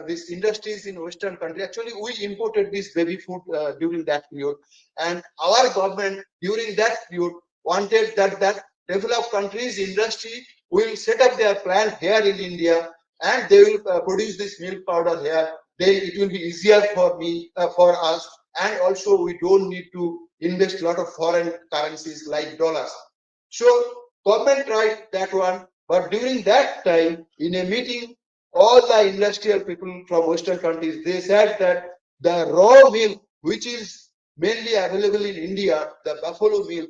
these industries in Western country, actually we imported this baby food during that period, and our government during that period wanted that developed countries industry will set up their plant here in India, and they will produce this milk powder here. Then it will be easier for us, and also we don't need to invest a lot of foreign currencies like dollars. So government tried that one, but during that time, in a meeting, all the industrial people from Western countries, they said that the raw milk, which is mainly available in India, the buffalo milk,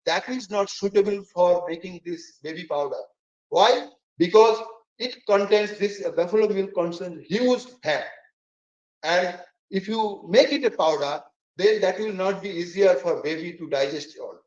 that is not suitable for making this baby powder. Why? Because it contains this buffalo milk contains huge fat, and if you make it a powder, then that will not be easier for baby to digest all.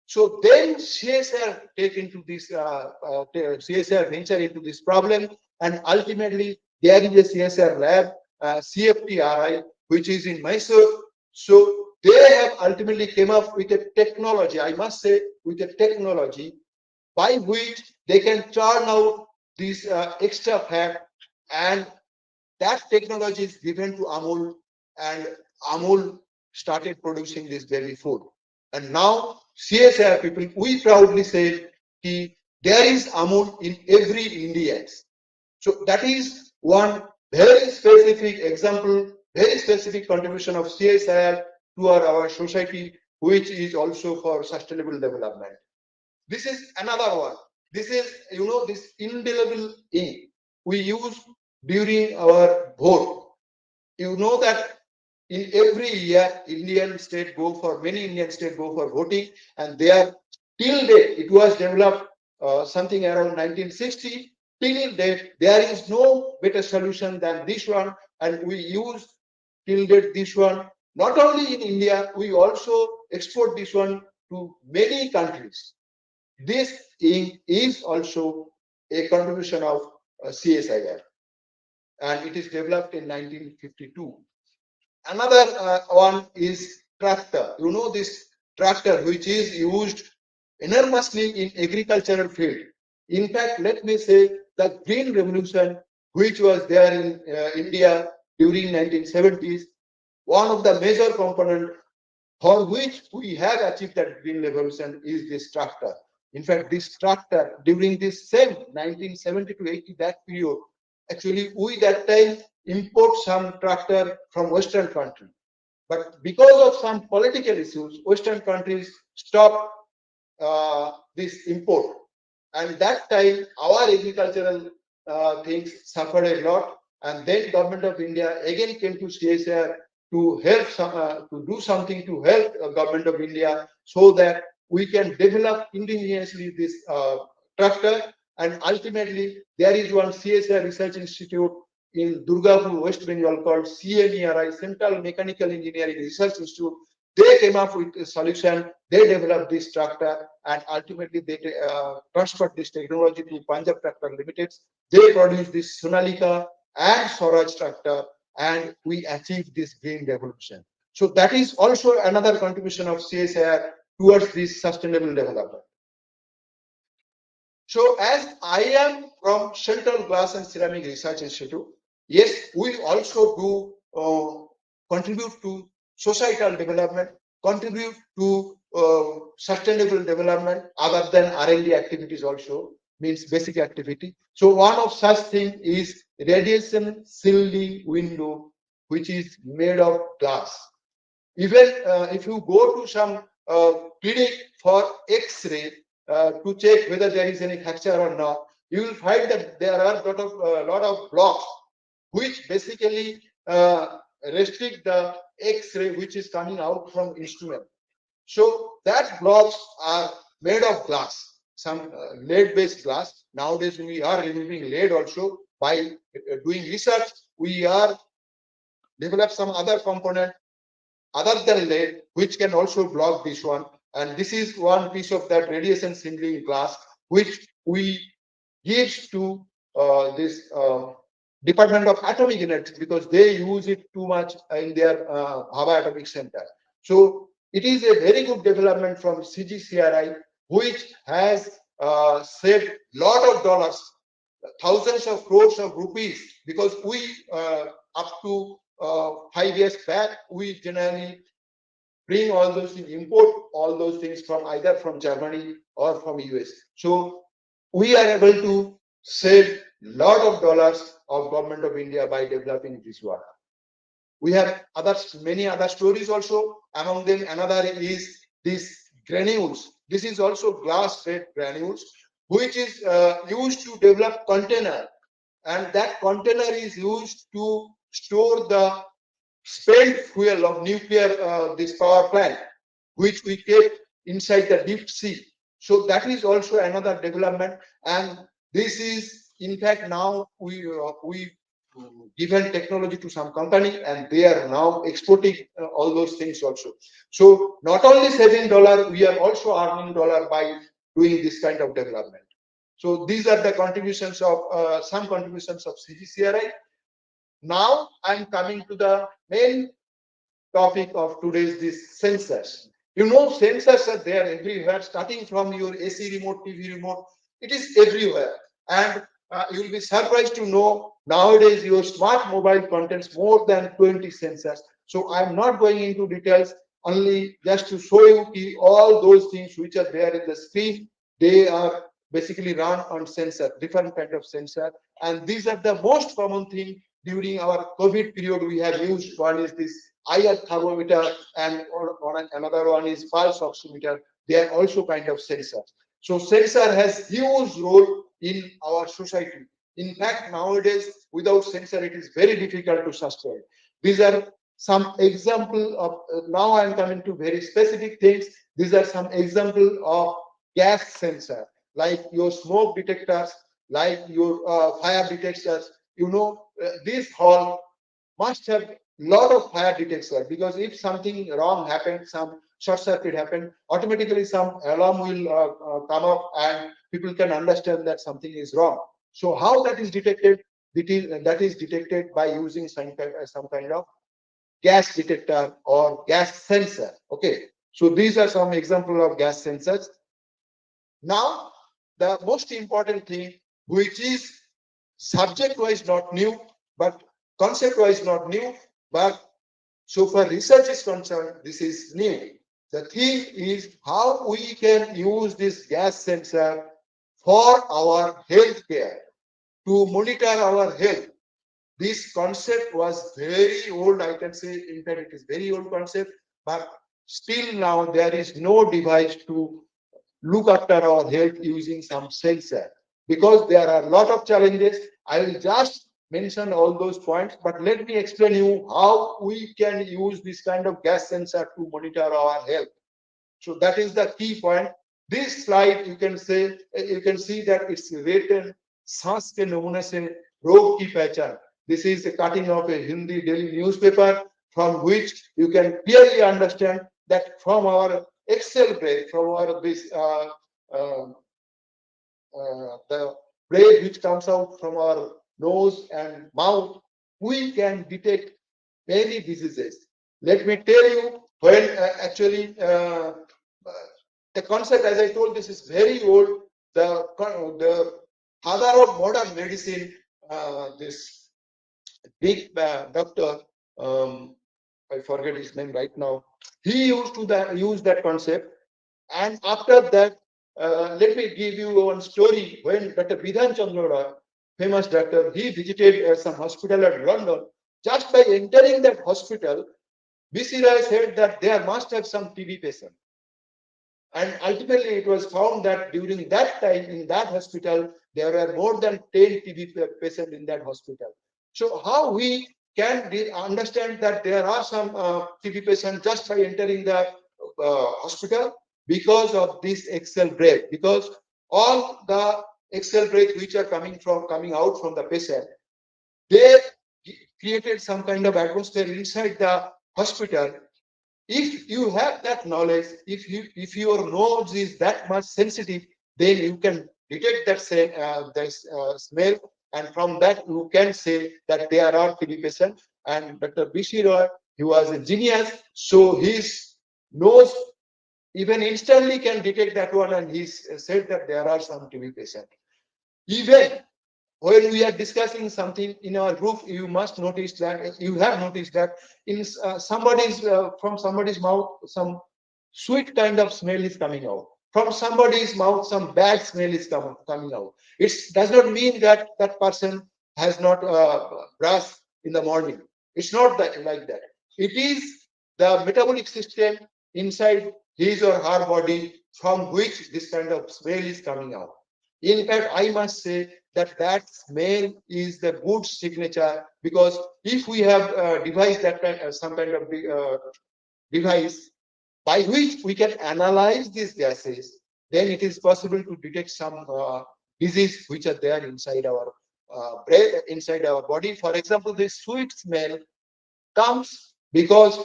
So then CSR take into this CSR venture into this problem, and ultimately there is a CSR lab, CFTRI, which is in Mysore. So they have ultimately came up with a technology, I must say, with a technology by which they can churn out this extra fat, and that technology is given to Amul, and Amul started producing this baby food. And now CSR people, we proudly say that there is Amul in every Indian. So that is one very specific example, very specific contribution of CSR to our society, which is also for sustainable development. This is another one. This is, this indelible ink we use during our vote. You know that in every year, many Indian states go for voting, and there, till date, it was developed something around 1960. Till date, there is no better solution than this one, and we use till date this one. Not only in India, we also export this one to many countries. This is also a contribution of CSIR, and it is developed in 1952. Another one is tractor. You know this tractor, which is used enormously in agricultural field. In fact, let me say the Green Revolution, which was there in India during 1970s, one of the major component for which we have achieved that green revolution is this tractor. In fact, this tractor during this same 1970 to 80, that period, actually we that time import some tractor from Western country. But because of some political issues, Western countries stopped this import. And that time our agricultural things suffered a lot. And then government of India again came to CSR to help to do something to help government of India so that we can develop indigenously this tractor. And ultimately there is one CSR research institute in Durgapur, West Bengal called CMERI, Central Mechanical Engineering Research Institute. They came up with a solution. They developed this tractor, and ultimately they transferred this technology to Punjab Tractor Limited. They produced this Sonalika and Swaraj tractor, and we achieved this green revolution. So that is also another contribution of CSIR towards this sustainable development. So as I am from Central Glass and Ceramic Research Institute, yes, we also do contribute to societal development, contribute to sustainable development other than R&D activities also, means basic activity. So one of such thing is radiation shielding window, which is made of glass. Even if you go to some clinic for X-ray to check whether there is any fracture or not, you will find that there are a lot of blocks which basically restrict the X-ray which is coming out from instrument. So that blocks are made of glass, some lead-based glass. Nowadays we are removing lead also. By doing research, we are develop some other component other than lead, which can also block this one. And this is one piece of that radiation shielding glass, which we give to this Department of Atomic Energy because they use it too much in their Hava Atomic Center. So it is a very good development from CGCRI, which has saved lot of dollars thousands of crores of rupees, because we up to 5 years back, we generally bring all those things, import all those things from either from Germany or from US. So we are able to save lot of dollars of government of India by developing this water. We have many other stories also. Among them, another is this granules. This is also glass-fed granules, which is used to develop container, and that container is used to store the spent fuel of nuclear this power plant, which we kept inside the deep sea. So that is also another development, and this is in fact now we given technology to some company, and they are now exporting all those things also. So not only saving dollar, we are also earning dollar by doing this kind of development. So these are the contributions of some contributions of CGCRI. Now I'm coming to the main topic of today's this sensors. You know, sensors are there everywhere, starting from your AC remote, TV remote. It is everywhere, and you will be surprised to know nowadays your smart mobile contains more than 20 sensors. So I'm not going into details, only just to show you all those things which are there in the screen. They are basically run on sensor, different kind of sensor, and these are the most common thing during our COVID period we have used. One is this IR thermometer, and another one is pulse oximeter. They are also kind of sensors. So sensor has huge role in our society. In fact, nowadays without sensor it is very difficult to sustain. These are some example of now I am coming to very specific things. These are some example of gas sensor, like your smoke detectors, like your fire detectors. You know, this hall must have lot of fire detector, because if something wrong happened, some short circuit happened, automatically some alarm will come up and people can understand that something is wrong. So how that is detected? That is detected by using some kind of gas detector or gas sensor. Okay, so these are some example of gas sensors. Now the most important thing, which is subject wise not new, but concept wise not new, but so far research is concerned, this is new. The thing is how we can use this gas sensor for our health care, to monitor our health. This concept was very old, I can say. In fact, it is very old concept, but still now there is no device to look after our health using some sensor, because there are a lot of challenges. I will just mention all those points, but let me explain you how we can use this kind of gas sensor to monitor our health. So that is the key point. This slide you can say, you can see that it's written सांस के नमूने से रोग की पहचान. This is a cutting of a Hindi daily newspaper, from which you can clearly understand that from our exhale breath, from our uh, the breath which comes out from our nose and mouth, we can detect many diseases. Let me tell you, when the concept, as I told, this is very old. The father of modern medicine, this big doctor, I forget his name right now. He used to use that concept, and after that, let me give you one story. When Dr. Bidhan Chandra Roy, famous doctor, he visited some hospital at London. Just by entering that hospital, BC Roy said that there must have some TB patient. And ultimately, it was found that during that time in that hospital, there were more than 10 TB patients in that hospital. So how we can understand that there are some TB patients just by entering the hospital? Because of this exhale breath, because all the exhale breath which are coming out from the patient, they created some kind of atmosphere inside the hospital. If you have that knowledge, if your nose is that much sensitive, then you can detect that smell, and from that you can say that there are TB patients. And Dr. B.C. Roy, he was a genius, so his nose even instantly can detect that one, and he said that there are some TB patients. Even when we are discussing something in our group, you must notice that you have noticed that in somebody's from somebody's mouth, some sweet kind of smell is coming out. From somebody's mouth, some bad smell is coming out. It does not mean that that person has not brushed in the morning. It's not that like that. It is the metabolic system inside his or her body from which this kind of smell is coming out. In fact, I must say that that smell is the good signature, because if we have devised that some kind of device by which we can analyze these gases, then it is possible to detect some disease which are there inside our brain, inside our body. For example, this sweet smell comes because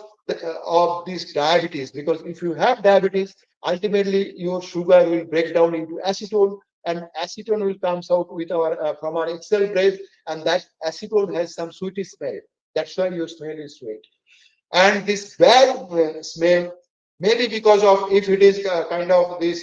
of this diabetes. Because if you have diabetes, ultimately your sugar will break down into acetone, and acetone will comes out with our from our excel breath, and that acetone has some sweet smell. That's why your smell is sweet. And this bad smell, maybe because of, if it is kind of this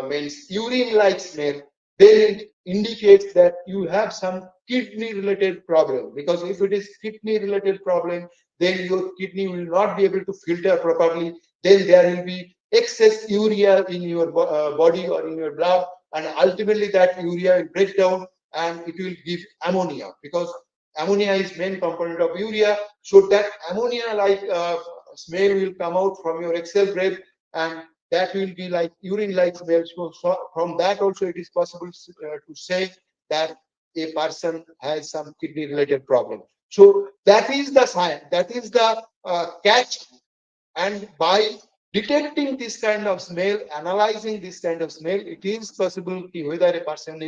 means urine like smell, then it indicates that you have some kidney related problem. Because if it is kidney related problem, then your kidney will not be able to filter properly, then there will be excess urea in your body or in your blood, and ultimately that urea will break down and it will give ammonia, because ammonia is main component of urea. So that ammonia like smell will come out from your excel breath, and that will be like urine like smell. So from that also it is possible to say that a person has some kidney related problem. So that is the science, that is the catch. And by detecting this kind of smell, analyzing this kind of smell, it is possible whether a person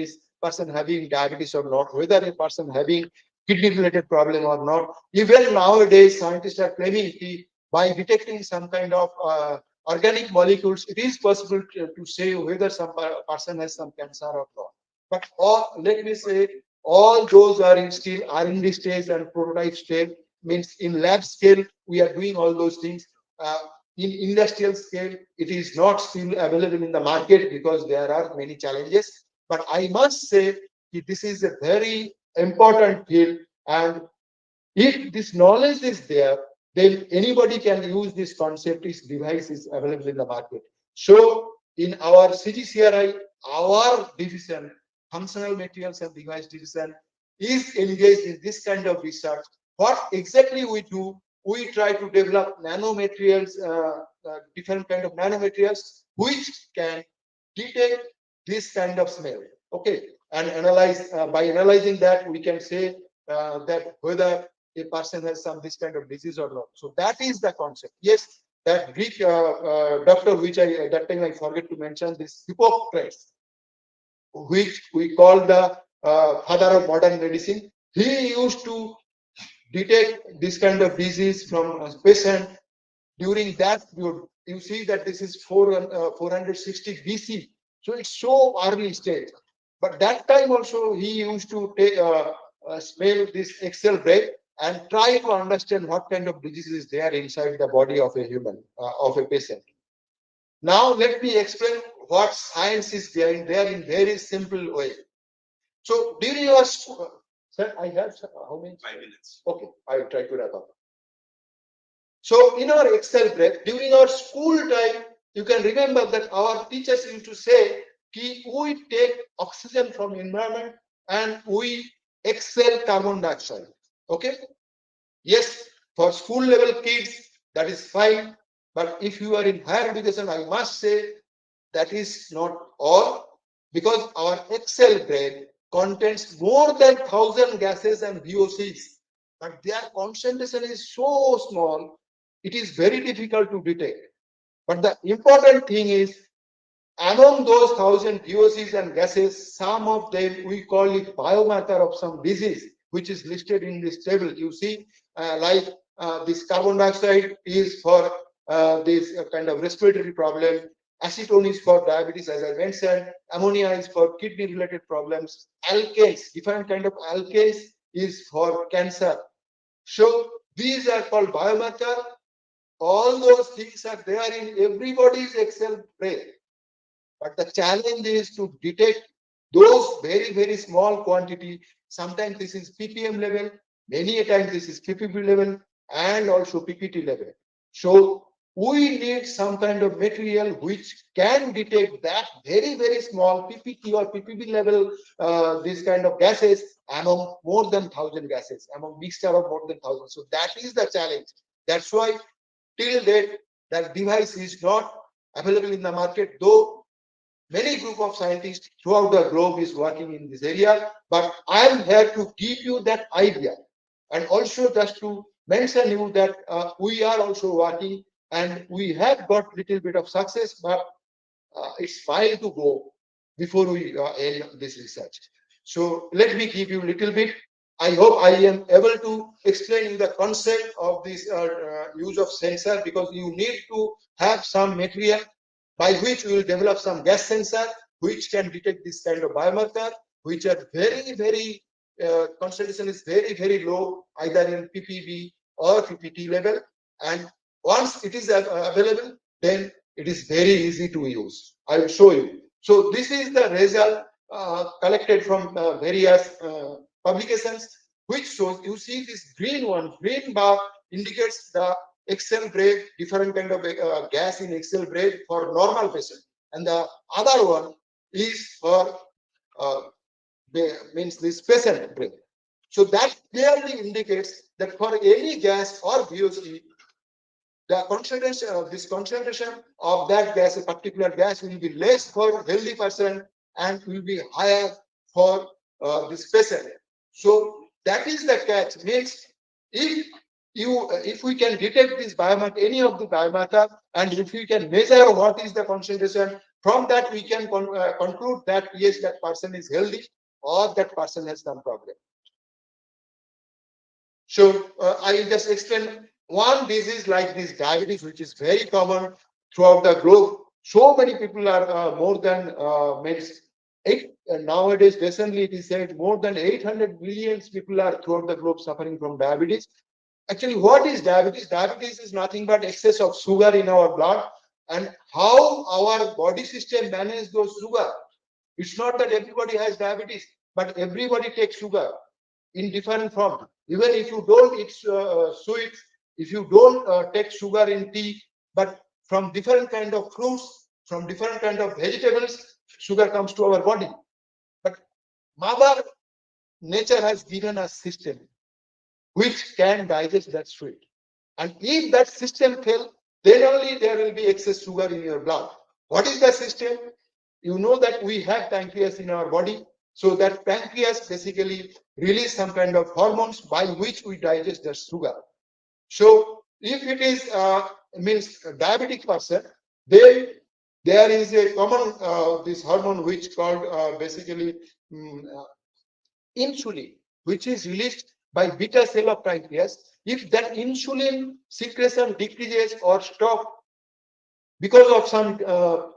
having diabetes or not, whether a person having kidney related problem or not. Even nowadays, scientists are claiming by detecting some kind of organic molecules, it is possible to say whether some person has some cancer or not. But all, let me say, all those are in still R&D stage and prototype stage. Means in lab scale, we are doing all those things. In industrial scale, it is not still available in the market because there are many challenges. But I must say this is a very important field, and if this knowledge is there, then anybody can use this concept. This device is available in the market. So in our CGCRI, our division, functional materials and device division, is engaged in this kind of research. What exactly we do, we try to develop nanomaterials, different kind of nanomaterials, which can detect this kind of smell. Okay, and analyze by analyzing that, we can say that whether a person has some this kind of disease or not. So that is the concept. Yes, that Greek doctor, which I at that time I forget to mention, this Hippocrates, which we call the father of modern medicine. He used to detect this kind of disease from a patient during that period. You see that this is 460 BC. So it's so early stage. But that time also he used to take smell this Excel breath and try to understand what kind of disease is there inside the body of a human, of a patient. Now let me explain what science is there in very simple way. So during your school, sir, I have how many? 5 minutes. Okay, I will try to wrap up. So in our Excel break, during our school time, you can remember that our teachers used to say, we take oxygen from environment and we exhale carbon dioxide. Okay? Yes, for school level kids, that is fine. But if you are in higher education, I must say that is not all, because our Excel grade contains more than 1,000 gases and VOCs, but their concentration is so small, it is very difficult to detect. But the important thing is, among those 1,000 VOCs and gases, some of them we call it biomarker of some disease, which is listed in this table. You see, like this carbon dioxide is for this kind of respiratory problem. Acetone is for diabetes, as I mentioned. Ammonia is for kidney-related problems. Alkanes, different kind of alkanes, is for cancer. So these are called biomarker. All those things are there in everybody's Excel break. But the challenge is to detect those very small quantity. Sometimes this is ppm level, many a times this is ppb level, and also ppt level. So we need some kind of material which can detect that very small ppt or ppb level, this kind of gases among more than 1,000 gases, among mixture of more than 1,000. So that is the challenge. That's why till date that device is not available in the market, though many group of scientists throughout the globe is working in this area. But I am here to give you that idea, and also just to mention you that we are also working, and we have got little bit of success, but it's fine to go before we end this research. So let me give you a little bit. I hope I am able to explain you the concept of this use of sensor, because you need to have some material by which we will develop some gas sensor which can detect this kind of biomarker, which are very concentration is very low, either in ppb or ppt level. And once it is available, then it is very easy to use. I will show you. So this is the result collected from various publications, which shows, you see this green one, green bar indicates the excel brake, different kind of gas in excel brake for normal patient, and the other one is for uh, means this patient brake. So that clearly indicates that for any gas or VOC, the concentration of this concentration of that gas, a particular gas, will be less for healthy person and will be higher for this patient. So that is the catch. Means if if we can detect this biomarker, any of the biomarker, and if we can measure what is the concentration, from that we can conclude that yes, that person is healthy or that person has some problem. So I will just explain one disease like this diabetes, which is very common throughout the globe. So many people are more than means nowadays. Recently, it is said more than 800 million people are throughout the globe suffering from diabetes. Actually, what is diabetes? Diabetes is nothing but excess of sugar in our blood, and how our body system manages those sugar. It's not that everybody has diabetes, but everybody takes sugar in different form. Even if you don't eat sweets, if you don't take sugar in tea, but from different kind of fruits, from different kind of vegetables, sugar comes to our body. But Mother Nature has given us system which can digest that sweet. And if that system fails, then only there will be excess sugar in your blood. What is the system? You know that we have pancreas in our body. So that pancreas basically release some kind of hormones by which we digest the sugar. So if it is means a diabetic person, then there is a common this hormone which called basically insulin, which is released by beta cell of pancreas. If that insulin secretion decreases or stop because of some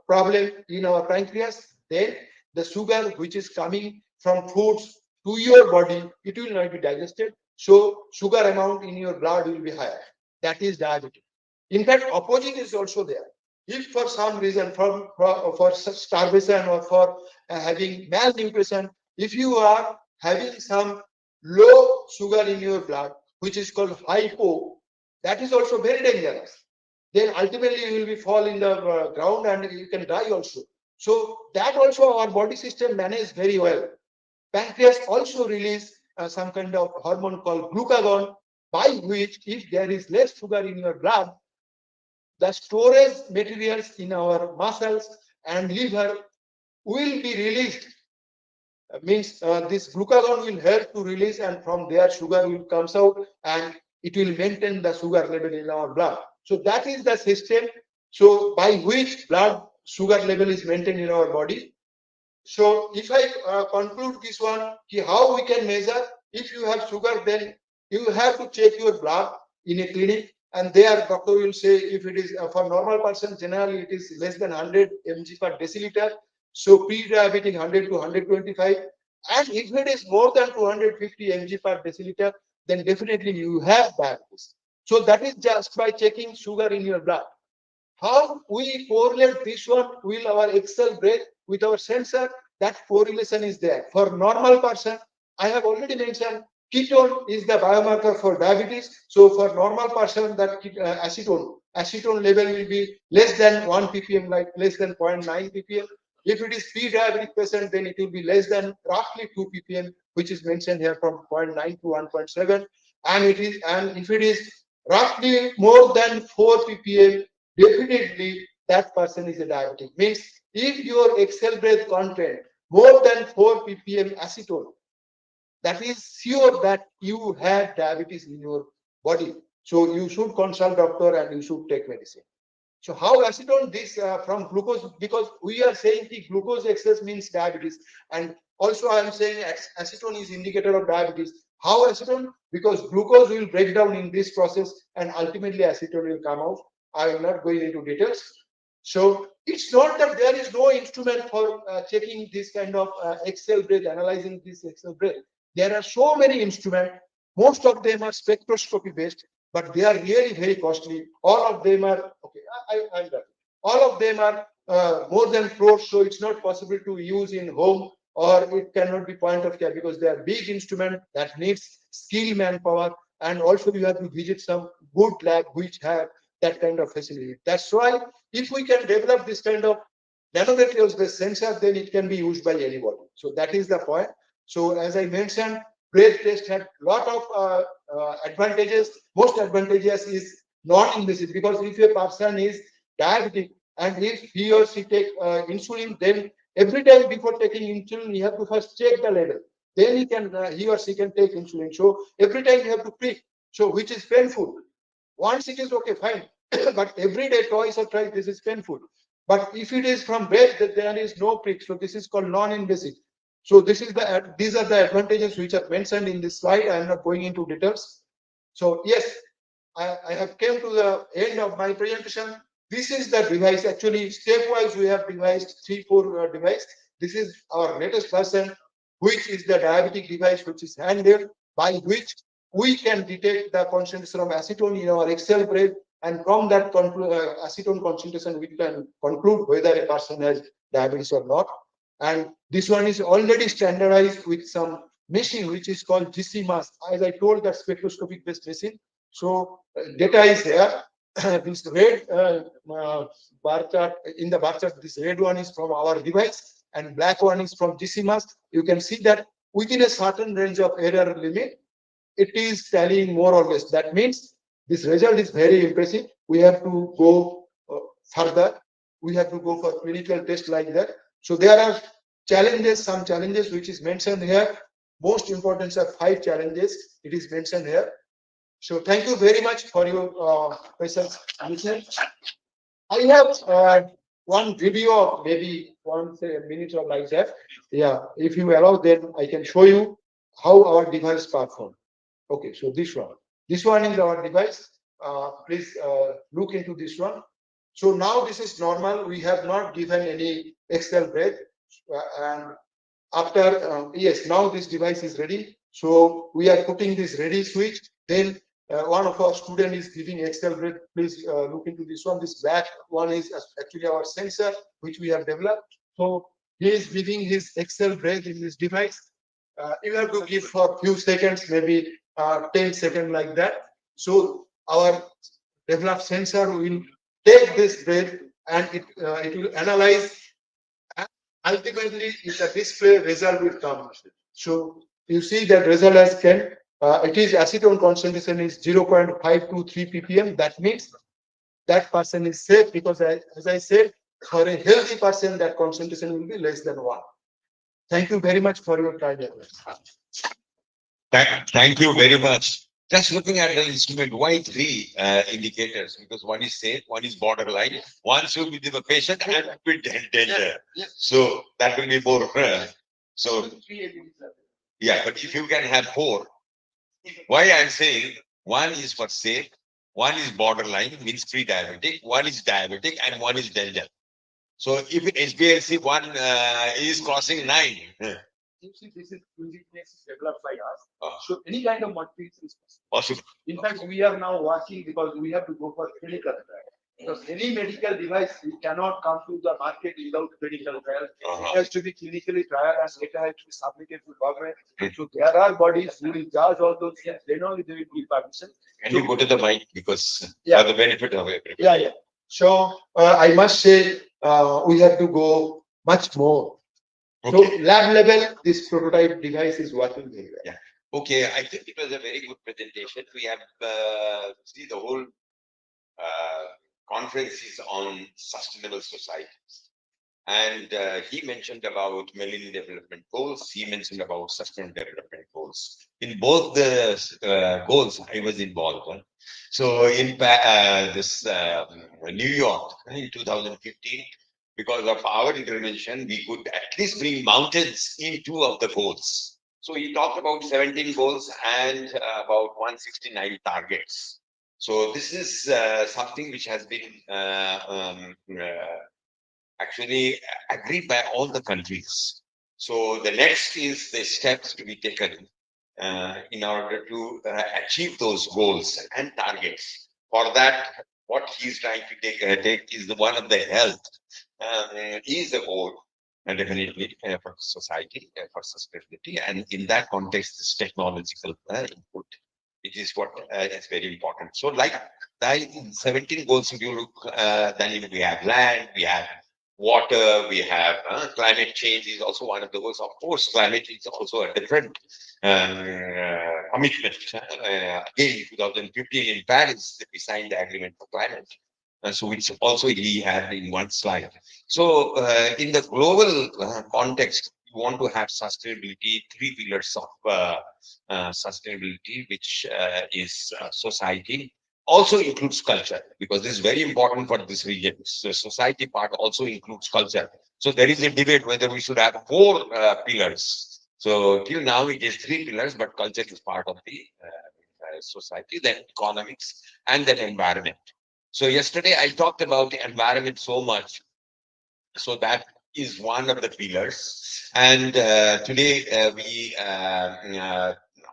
problem in our pancreas, then the sugar which is coming from foods to your body, it will not be digested. So sugar amount in your blood will be higher. That is diabetes. In fact, opposite is also there. If for some reason, for starvation or for having malnutrition, if you are having some low sugar in your blood, which is called hypo, that is also very dangerous. Then ultimately you will be fall in the ground and you can die also. So that also our body system manages very well. Pancreas also release some kind of hormone called glucagon, by which if there is less sugar in your blood, the storage materials in our muscles and liver will be released. Means this glucagon will help to release, and from there sugar will comes out and it will maintain the sugar level in our blood. So that is the system, so by which blood sugar level is maintained in our body. So if I conclude this one, how we can measure if you have sugar, then you have to check your blood in a clinic, and there doctor will say if it is for normal person, generally it is less than 100 mg per deciliter. So pre-diabetic 100 to 125, and if it is more than 250 mg per deciliter, then definitely you have diabetes. So that is just by checking sugar in your blood. How we correlate this one with our Excel break with our sensor? that correlation is there. For normal person, I have already mentioned ketone is the biomarker for diabetes. So for normal person, that acetone level will be less than 1 ppm, like less than 0.9 ppm. If it is pre-diabetic patient, then it will be less than roughly 2 ppm, which is mentioned here from 0.9 to 1.7. And if it is roughly more than 4 ppm, definitely that person is a diabetic. Means if your exhale breath content more than 4 ppm acetone, that is sure that you have diabetes in your body. So you should consult doctor and you should take medicine. So how acetone this from glucose, because we are saying the glucose excess means diabetes, and also I am saying acetone is indicator of diabetes. How acetone? Because glucose will break down in this process and ultimately acetone will come out. I am not going into details. So it's not that there is no instrument for checking this kind of Excel breath, analyzing this Excel breath. There are so many instruments. Most of them are spectroscopy based, but they are really very costly. All of them are okay. I'm done. All of them are more than crores, so it's not possible to use in home, or it cannot be point of care because they are big instrument that needs skilled manpower, and also you have to visit some good lab which have that kind of facility. That's why if we can develop this kind of nanomaterials based sensor, then it can be used by anybody. So that is the point. So as I mentioned, breath test had lot of advantages. Most advantageous is non-invasive, because if a person is diabetic and if he or she take insulin, then every time before taking insulin, you have to first check the level. Then he or she can take insulin. So every time you have to prick, so which is painful. Once it is okay, fine. But every day, twice or thrice, this is painful. But if it is from breath, there is no prick. So this is called non-invasive. So these are the advantages which are mentioned in this slide. I am not going into details. So yes, I have came to the end of my presentation. This is the device. Actually, stepwise we have devised 3-4 device. This is our latest version, which is the diabetic device, which is handheld, by which we can detect the concentration of acetone in our Excel breath, and from that acetone concentration, we can conclude whether a person has diabetes or not. And this one is already standardized with some machine which is called GC mask. As I told, that spectroscopic based machine. So data is there. This red bar chart, in the bar chart, this red one is from our device and black one is from GC mask. You can see that within a certain range of error limit, it is tallying more or less. That means this result is very impressive. We have to go further. We have to go for clinical test like that. So there are challenges, some challenges which is mentioned here. Most important are 5 challenges. It is mentioned here. So thank you very much for your questions. I have one video of maybe 1 minute or like that. Yeah, if you allow, then I can show you how our device perform. Okay, so this one. This one is our device. Please look into this one. So now this is normal. We have not given any external breath. And after, yes, now this device is ready. So we are putting this ready switch. Then one of our student is giving external breath. Please look into this one. This black one is actually our sensor, which we have developed. So he is giving his external breath in this device. You have to give for a few seconds, maybe 10 seconds like that. So our developed sensor will take this breath and it will analyze, and ultimately the display result will come. So you see that result has came. It is acetone concentration is 0.523 ppm. That means that person is safe, because as I said, for a healthy person, that concentration will be less than 1. Thank you very much for your time. Thank you very much. Just looking at the instrument, why 3 indicators? Because one is safe, one is borderline, one should be the patient and with danger. So that will be more. So yeah, but if you can have 4, why I'm saying one is for safe, one is borderline, means pre-diabetic, one is diabetic, and one is danger. So if HbA1c one is crossing 9. You see, this is uniqueness developed by us. So any kind of modification is possible. Possible. In fact, we are now watching because we have to go for clinical trial. Because any medical device it cannot come to the market without medical trial. Uh-huh. It has to be clinically tried and it has to be submitted to government. So there are bodies who will judge all those things. Then only they will give permission. Can you go to the mic because Yeah. for the benefit of everybody. Yeah, yeah. So I must say we have to go much more. So Okay. lab level, this prototype device is working very well. Yeah. Okay, I think it was a very good presentation. We have see the whole conference is on sustainable societies. And he mentioned about Millennium Development Goals. He mentioned about Sustainable Development Goals. In both the goals, I was involved. So in this New York in 2015, because of our intervention, we could at least bring mountains in two of the goals. So he talked about 17 goals and about 169 targets. So this is something which has been actually agreed by all the countries. So the next is the steps to be taken in order to achieve those goals and targets. For that, what he's trying to take is the one of the health is the goal. And definitely for society, for sustainability, and in that context, this technological input, it is what is very important. So, like the 17 goals, if you look, then we have land, we have water, we have climate change is also one of the goals. Of course, climate is also a different commitment. Again, in 2015 in Paris, we signed the agreement for climate. So which also he had in one slide. So in the global context, you want to have sustainability, three pillars of sustainability, which is society, also includes culture, because this is very important for this region. So society part also includes culture. So there is a debate whether we should have four pillars. So till now it is three pillars, but culture is part of the society, then economics, and then environment. So yesterday I talked about the environment so much. So that is one of the pillars. And today we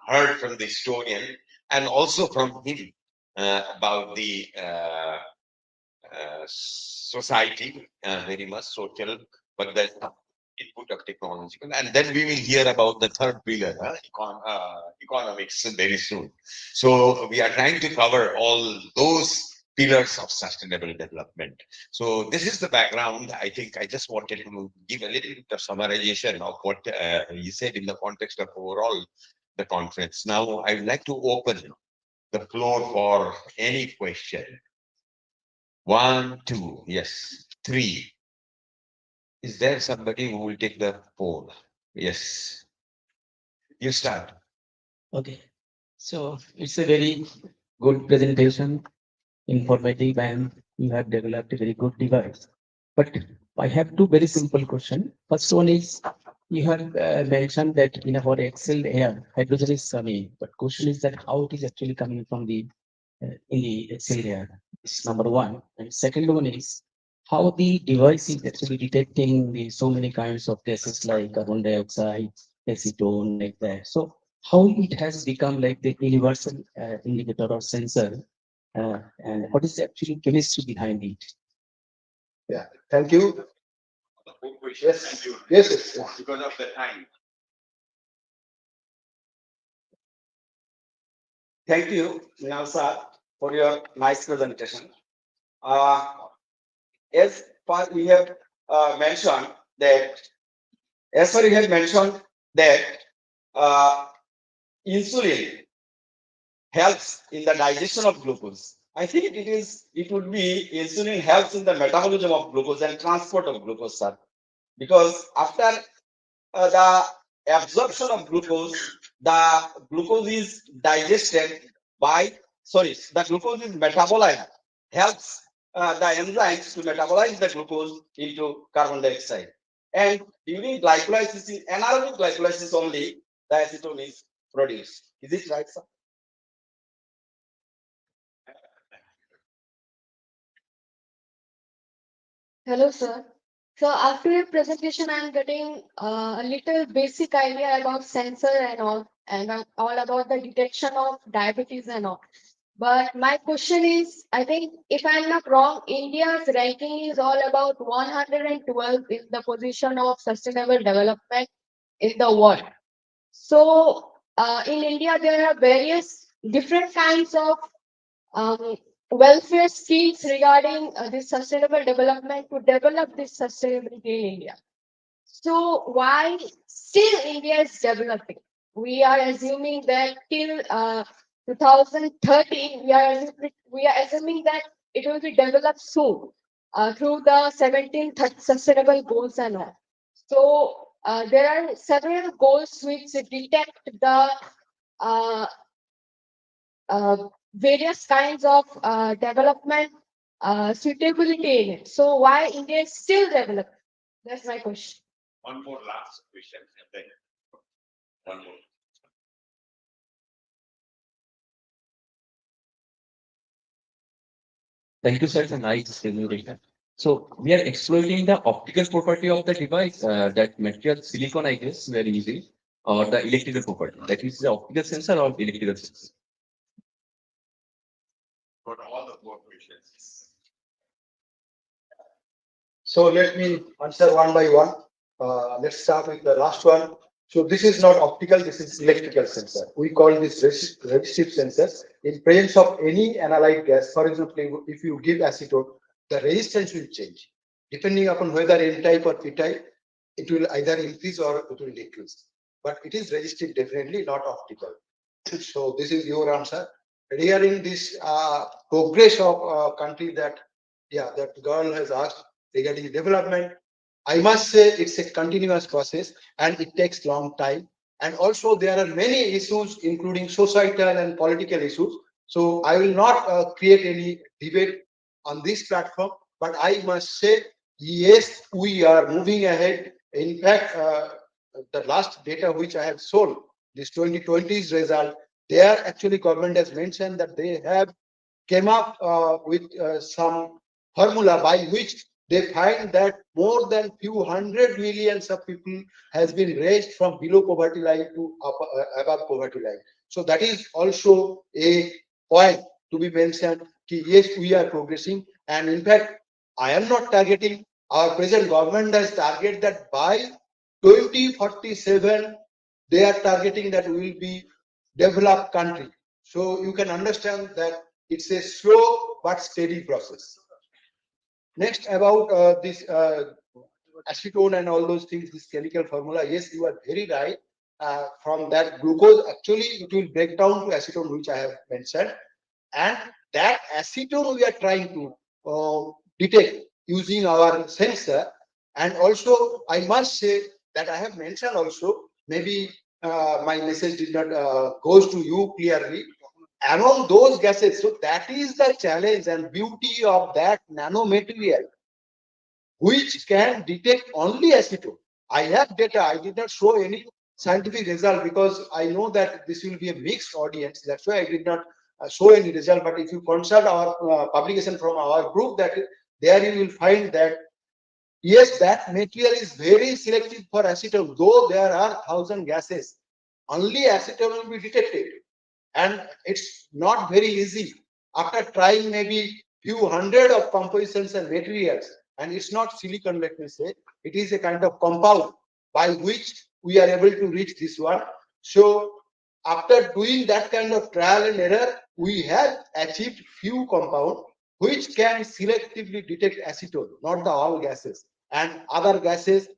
heard from the historian and also from him about the society, very much social, but the input of technological. And then we will hear about the third pillar, economics, very soon. So we are trying to cover all those pillars of sustainable development. So this is the background. I think I just wanted to give a little bit of summarization of what you said in the context of overall the conference. Now I would like to open the floor for any question. One, two, yes, three. Is there somebody who will take the poll? Yes. You start. Okay. So it's a very good presentation, informative, and you have developed a very good device. But I have two very simple questions. First one is you have mentioned that in our exhaled air, hydrogen is coming, but question is that how it is actually coming from the in the exhaled air. This is number one. And second one is how the device is actually detecting the so many kinds of gases like carbon dioxide, acetone, like that. So how it has become like the universal indicator or sensor, and what is actually chemistry behind it? Yeah. Thank you. Yes. Yes. Yes. Yes. Yes. Because of the time. Thank you, Nalsa, for your nice presentation. Uh, as far we have mentioned that, as far you have mentioned that uh, insulin helps in the digestion of glucose. I think it would be insulin helps in the metabolism of glucose and transport of glucose, sir. Because after the absorption of glucose, the glucose is digested by, sorry, the glucose is metabolized, helps the enzymes to metabolize the glucose into carbon dioxide. And during glycolysis, anaerobic glycolysis only, the acetone is produced. Is it right, sir? Hello, sir. So after your presentation, I'm getting a little basic idea about sensor and all about the detection of diabetes and all. But my question is, I think if I'm not wrong, India's ranking is all about 112 in the position of sustainable development in the world. So in India, there are various different kinds of um, welfare schemes regarding this sustainable development to develop this sustainability in India. So why still India is developing? We are assuming that till 2030, we are assuming that it will be developed soon through the 17 sustainable goals and all. So there are several goals which detect the uh, uh, various kinds of development suitability in it. So why India is still developing? That's my question. One more last question, and then one more. Thank you, sir. It's a nice stimulation. So we are exploiting the optical property of the device, that material silicon, I guess, very easy, or the electrical property. That is the optical sensor or electrical sensor. For all the four questions. So let me answer one by one. Let's start with the last one. So this is not optical, this is electrical sensor. We call this resistive sensors. In presence of any analyte gas, for example, if you give acetone, the resistance will change. Depending upon whether N type or P type, it will either increase or it will decrease. But it is resistive, definitely not optical. So this is your answer. Regarding this progress of country that, yeah, that girl has asked regarding development, I must say it's a continuous process and it takes long time. And also there are many issues, including societal and political issues. So I will not create any debate on this platform, but I must say, yes, we are moving ahead. In fact, the last data which I have shown, this 2020's result, there actually government has mentioned that they have came up with some formula by which they find that more than few hundred millions of people has been raised from below poverty line to above poverty line. So that is also a point to be mentioned. Yes, we are progressing, and in fact, I am not targeting. Our present government has targeted that by 2047 they are targeting that we will be developed country. So you can understand that it's a slow but steady process. Next, about this acetone and all those things, this chemical formula. Yes, you are very right. From that glucose, actually, it will break down to acetone, which I have mentioned, and that acetone we are trying to detect using our sensor. And also, I must say that I have mentioned also, maybe my message did not goes to you clearly. Among those gases, so that is the challenge and beauty of that nanomaterial, which can detect only acetone. I have data. I did not show any scientific result because I know that this will be a mixed audience. That's why I did not show any result. But if you consult our publication from our group, that there you will find that yes, that material is very selective for acetone. Though there are 1,000 gases, only acetone will be detected, and it's not very easy. After trying maybe few hundred of compositions and materials, and it's not silicon, let me say, it is a kind of compound by which we are able to reach this one. So after doing that kind of trial and error, we have achieved few compounds which can selectively detect acetone, not the all gases. And other gases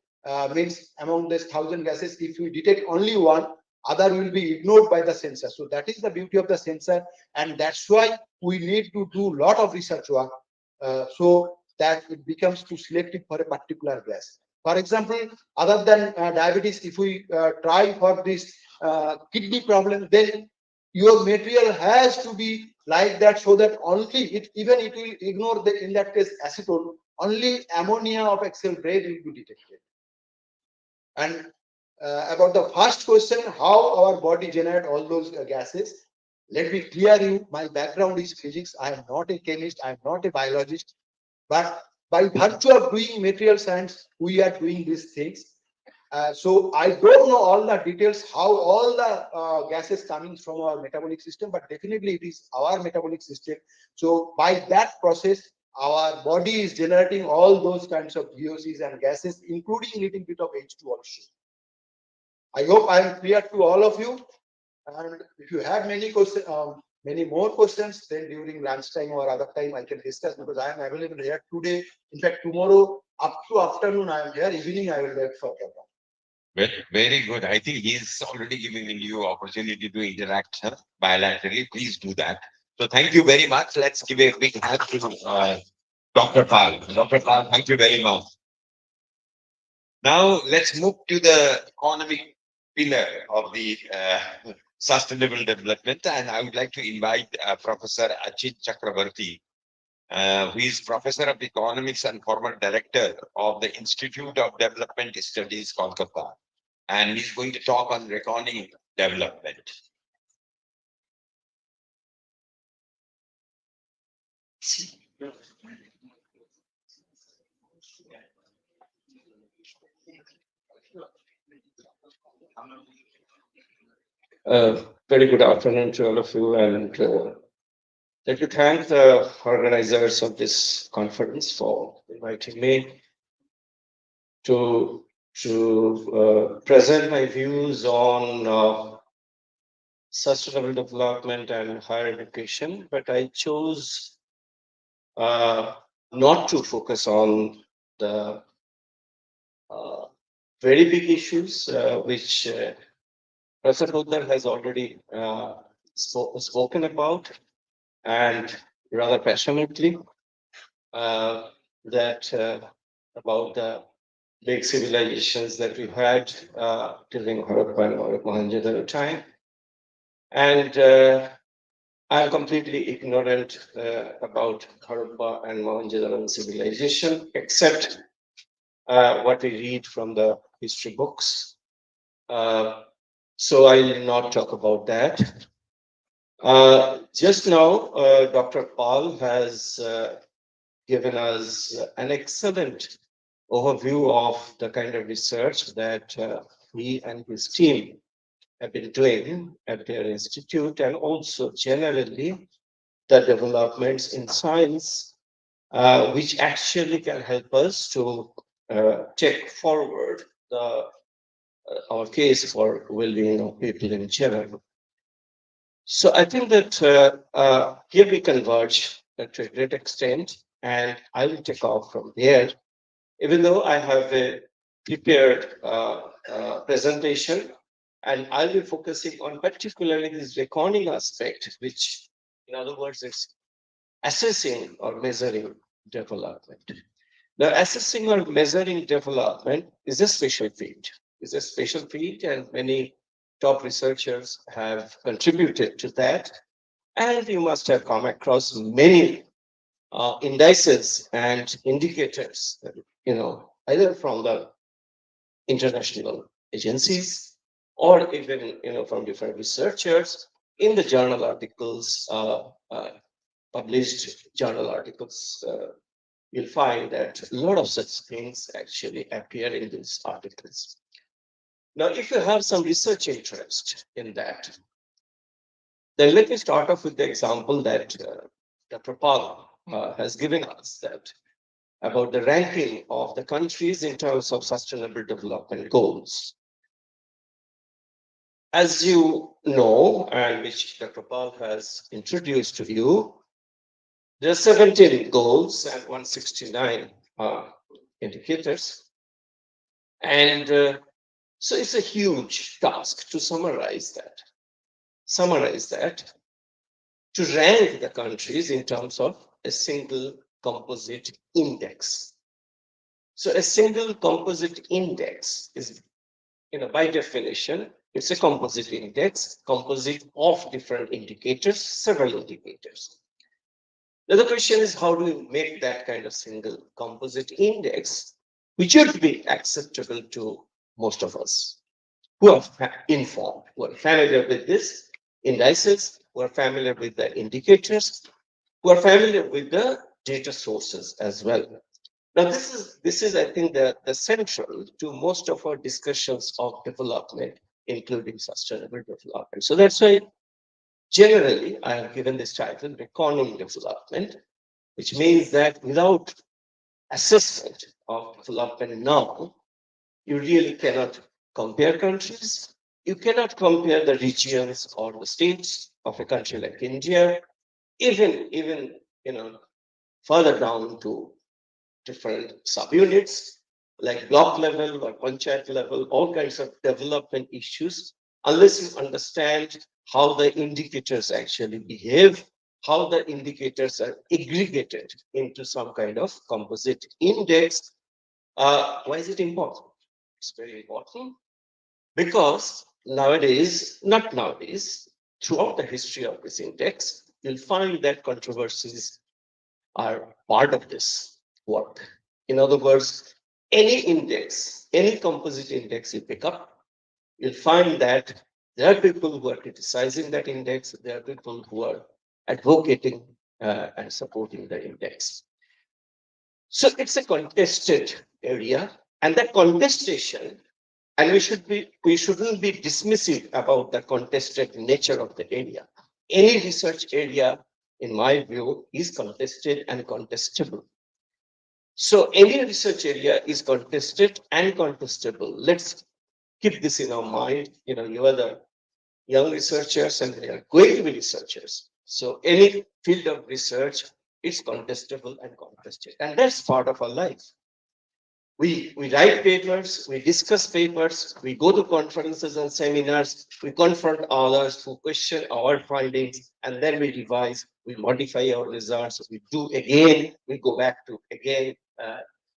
means among these 1,000 gases, if we detect only one, other will be ignored by the sensor. So that is the beauty of the sensor, and that's why we need to do a lot of research work so that it becomes too selective for a particular gas. For example, other than diabetes, if we try for this kidney problem, then your material has to be like that, so that only it, even it will ignore the, in that case, acetone, only ammonia of excel grade will be detected. And about the first question, how our body generate all those gases, let me clear you, my background is physics. I am not a chemist, I am not a biologist, but by virtue of doing material science, we are doing these things. So I don't know all the details, how all the gases coming from our metabolic system, but definitely it is our metabolic system. So by that process, our body is generating all those kinds of VOCs and gases, including a little bit of H2 also. I hope I am clear to all of you. And if you have many questions, many more questions, then during lunchtime or other time I can discuss, because I am available here today. In fact, tomorrow up to afternoon I am here. Evening I will wait for program. Very good. I think he's already giving you opportunity to interact bilaterally. Please do that. So thank you very much. Let's give a big hand to Dr. Pal. Dr. Pal, thank you very much. Now let's move to the economic pillar of the sustainable development, and I would like to invite Professor Achit Chakrabarti, who is Professor of Economics and former Director of the Institute of Development Studies, Kolkata, and he's going to talk on reckoning development. Very good afternoon to all of you, and let me thank the organizers of this conference for inviting me to present my views on sustainable development and higher education. But I chose not to focus on the very big issues which Professor Rudner has already spoken about, and rather passionately, that about the big civilizations that we had during Harappa and Mohenjo-daro time. And I'm completely ignorant about Harappa and Mohenjo-daro civilization, except what we read from the history books. So I will not talk about that. Just now, Dr. Paul has given us an excellent overview of the kind of research that he and his team have been doing at their institute, and also generally the developments in science, which actually can help us to take forward our case for well-being of people in general. So I think that here we converge to a great extent, and I will take off from there. Even though I have a prepared presentation, and I'll be focusing on particularly this reckoning aspect, which, in other words, is assessing or measuring development. Now, assessing or measuring development is a special field. It's a special field, and many top researchers have contributed to that. And you must have come across many indices and indicators, either from the international agencies or even, from different researchers in the journal articles, published journal articles. You'll find that a lot of such things actually appear in these articles. Now, if you have some research interest in that, then let me start off with the example that Dr. Paul has given us, that about the ranking of the countries in terms of sustainable development goals. As you know, and which Dr. Paul has introduced to you, there are 17 goals and 169 indicators. And so it's a huge task to summarize that, to rank the countries in terms of a single composite index. So a single composite index is, by definition, it's a composite index, composite of different indicators, several indicators. Now the question is, how do we make that kind of single composite index, which should be acceptable to most of us who are informed, who are familiar with this indices, who are familiar with the indicators, who are familiar with the data sources as well. Now, this is, I think, the central to most of our discussions of development, including sustainable development. So that's why generally I have given this title, Reckoning Development, which means that without assessment of development now, you really cannot compare countries. You cannot compare the regions or the states of a country like India, even further down to different subunits like block level or panchayat level, all kinds of development issues, unless you understand how the indicators actually behave, how the indicators are aggregated into some kind of composite index. Why is it important? It's very important because nowadays, not nowadays, throughout the history of this index, you'll find that controversies are part of this work. In other words, any index, any composite index you pick up, you'll find that there are people who are criticizing that index, there are people who are advocating and supporting the index. So it's a contested area, and that contestation, and we shouldn't be dismissive about the contested nature of the area. Any research area, in my view, is contested and contestable. So any research area is contested and contestable. Let's keep this in our mind. You are the young researchers and they are going to be researchers. So any field of research is contestable and contested. And that's part of our life. We write papers, we discuss papers, we go to conferences and seminars, we confront others who question our findings, and then we revise, we modify our results, we do again, we go back to again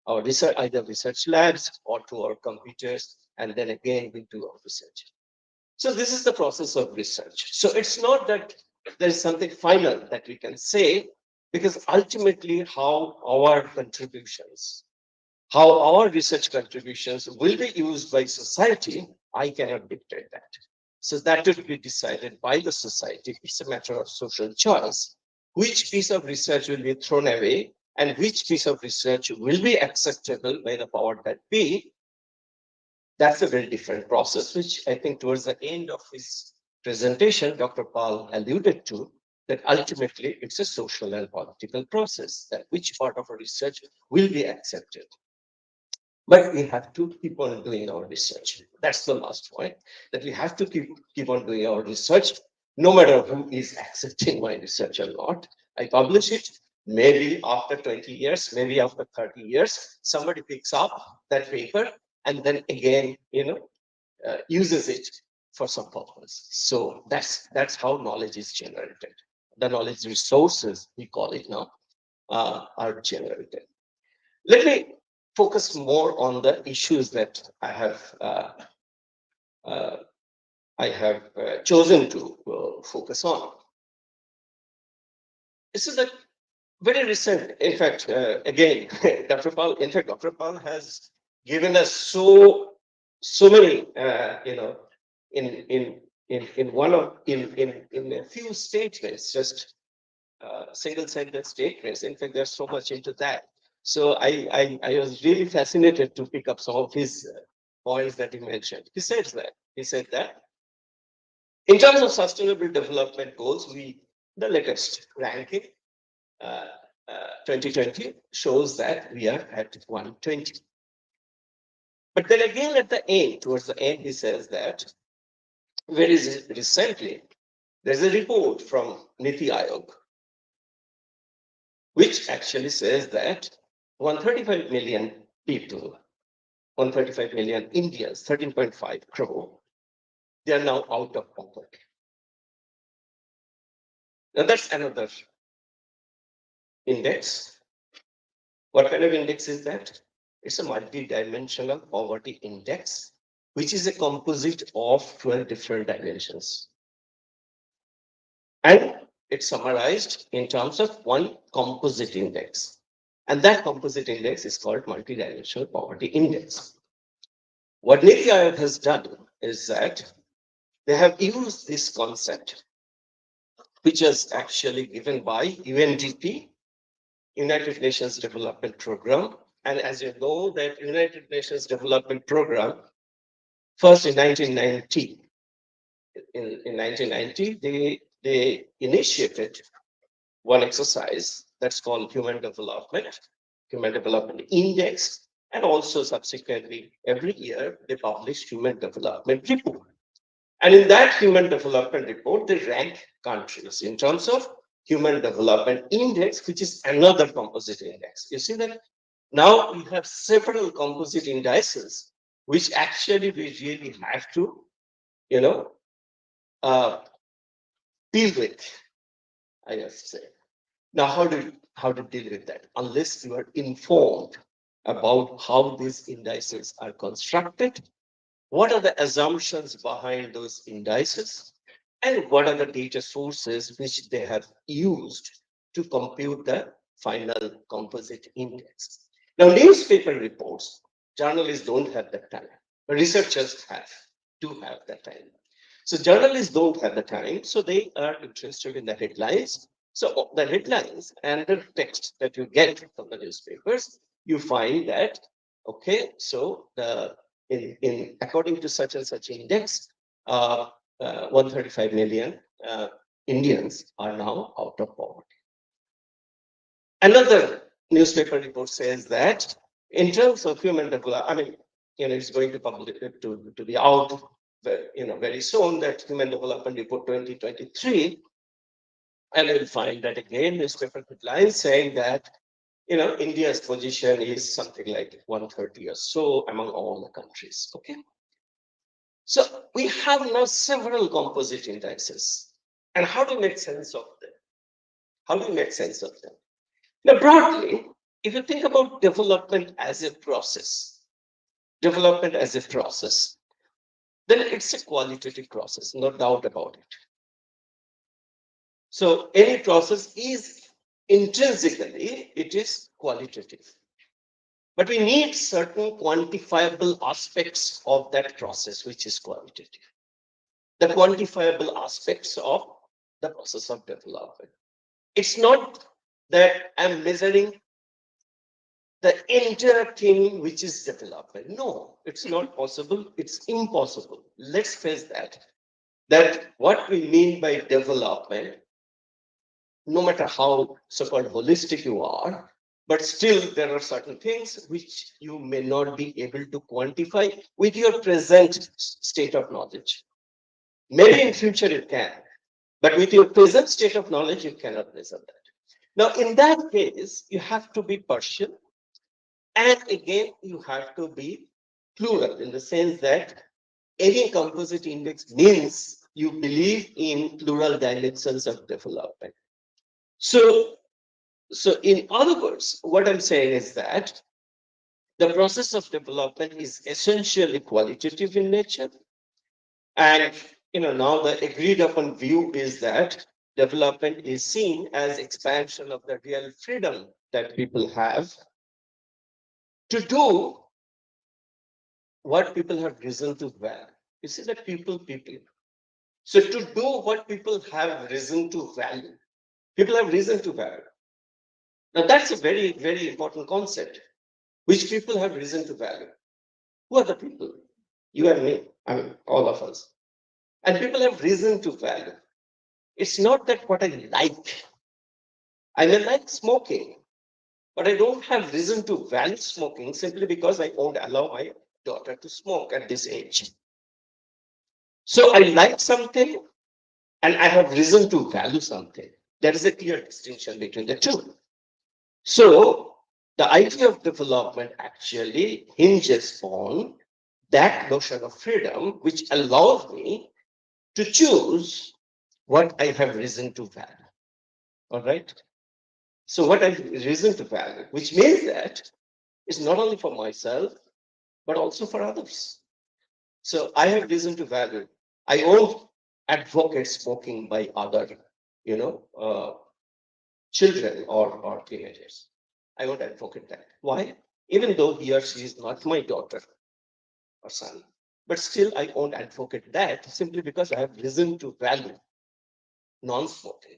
our research, either research labs or to our computers, and then again we do our research. So this is the process of research. So it's not that there is something final that we can say, because ultimately how our contributions, how our research contributions will be used by society, I cannot dictate that. So that will be decided by the society. It's a matter of social choice. Which piece of research will be thrown away and which piece of research will be acceptable by the power that be, that's a very different process, which I think towards the end of his presentation, Dr. Paul alluded to, that ultimately it's a social and political process, that which part of our research will be accepted. But we have to keep on doing our research. That's the last point, that we have to keep on doing our research, no matter who is accepting my research or not. I publish it, maybe after 20 years, maybe after 30 years, somebody picks up that paper and then again, uses it for some purpose. So that's how knowledge is generated. The knowledge resources, we call it now, are generated. Let me focus more on the issues that I have chosen to focus on. This is a very recent, in fact, again, Dr. Paul. In fact, Dr. Paul has given us so many, in a few statements, just single sentence statements. In fact, there's so much into that. So I was really fascinated to pick up some of his points that he mentioned. He said that in terms of sustainable development goals, the latest ranking 2020 shows that we are at 120. But then again, at the end, towards the end, he says that very recently, there's a report from Niti Aayog, which actually says that 135 million people, 135 million Indians, 13.5 crore, they are now out of poverty. Now that's another index. What kind of index is that? It's a multi-dimensional poverty index, which is a composite of 12 different dimensions. And it's summarized in terms of one composite index. And that composite index is called multi-dimensional poverty index. What Niti Aayog has done is that they have used this concept, which is actually given by UNDP, United Nations Development Program, and as you know, that United Nations Development Program, first in 1990, in 1990, they initiated one exercise that's called Human Development Index, and also subsequently every year they publish Human Development Report. And in that Human Development Report, they rank countries in terms of Human Development Index, which is another composite index. You see that now we have several composite indices, which actually we really have to, you know, uh, deal with, I must say. Now, how to deal with that? Unless you are informed about how these indices are constructed, what are the assumptions behind those indices, and what are the data sources which they have used to compute the final composite index. Now, newspaper reports, journalists don't have that time, but researchers do have that time. So journalists don't have the time, so they are interested in the headlines. So the headlines and the text that you get from the newspapers, you find that, okay, so in according to such and such index, 135 million Indians are now out of poverty. Another newspaper report says that in terms of human development, I mean, it's going to publish to be out, very soon, that Human Development Report 2023, and you'll find that again newspaper headlines saying that India's position is something like 130 or so among all the countries. Okay, so we have now several composite indices, and how to make sense of them? How do you make sense of them? Now, broadly, if you think about development as a process, then it's a qualitative process, no doubt about it. So any process is intrinsically, it is qualitative. But we need certain quantifiable aspects of that process, which is qualitative. The quantifiable aspects of the process of development. It's not that I'm measuring the entire thing which is development. No, it's not possible. It's impossible. Let's face that what we mean by development, no matter how so-called holistic you are, but still there are certain things which you may not be able to quantify with your present state of knowledge. Maybe in future you can, but with your present state of knowledge, you cannot measure that. Now, in that case, you have to be partial, and again, you have to be plural in the sense that any composite index means you believe in plural dimensions of development. So in other words, what I'm saying is that the process of development is essentially qualitative in nature. And now the agreed upon view is that development is seen as expansion of the real freedom that people have to do what people have risen to value. You see that people. So to do what people have risen to value, people have risen to value. Now that's a very, very important concept, which people have risen to value. Who are the people? You and me, I mean, all of us. And people have risen to value. It's not that what I like. I may like smoking, but I don't have reason to value smoking simply because I won't allow my daughter to smoke at this age. So I like something and I have reason to value something. There is a clear distinction between the two. So the idea of development actually hinges on that notion of freedom, which allows me to choose what I have reason to value. All right. So what I have reason to value, which means that it's not only for myself, but also for others. So I have reason to value. I won't advocate smoking by other, children or teenagers. I won't advocate that. Why? Even though he or she is not my daughter or son, but still I won't advocate that simply because I have reason to value non-smoking.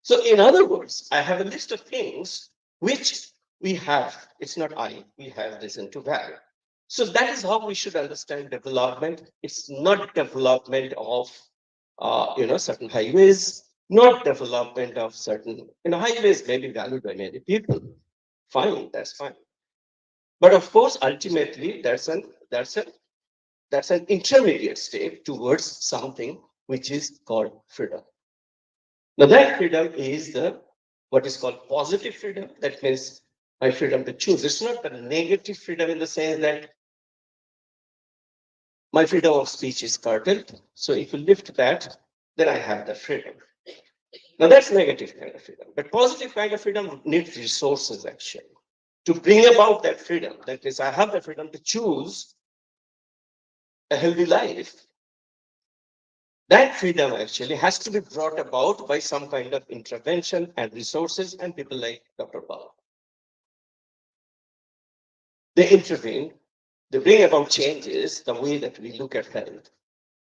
So in other words, I have a list of things which we have, it's not we have reason to value. So that is how we should understand development. It's not development of, certain highways, not development of certain, highways may be valued by many people. Fine, that's fine. But of course, ultimately, that's an intermediate step towards something which is called freedom. Now that freedom is the what is called positive freedom. That means my freedom to choose. It's not the negative freedom in the sense that my freedom of speech is curtailed. So if you lift that, then I have the freedom. Now that's negative kind of freedom. But positive kind of freedom needs resources actually to bring about that freedom. That is, I have the freedom to choose a healthy life. That freedom actually has to be brought about by some kind of intervention and resources, and people like Dr. Paul. They intervene, they bring about changes the way that we look at health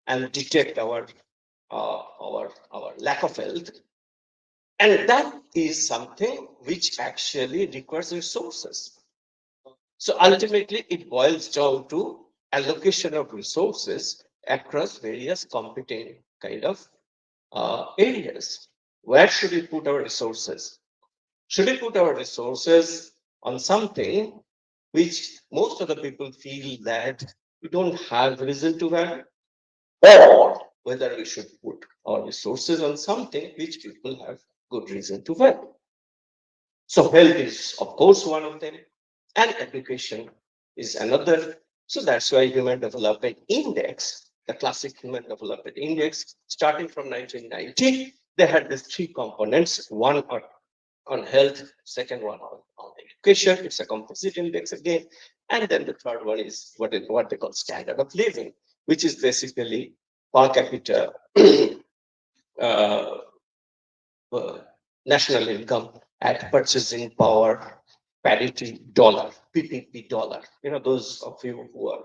and detect our lack of health. And that is something which actually requires resources. So ultimately, it boils down to allocation of resources across various competent kind of areas. Where should we put our resources? Should we put our resources on something which most of the people feel that we don't have reason to value? Or whether we should put our resources on something which people have good reason to value? So health is, of course, one of them, and education is another. So that's why Human Development Index, the classic Human Development Index, starting from 1990, they had these three components: one on health, second one on education. It's a composite index again, and then the third one is what they call standard of living, which is basically per capita uh, uh, national income at purchasing power parity dollar, PPP dollar. Those of you who are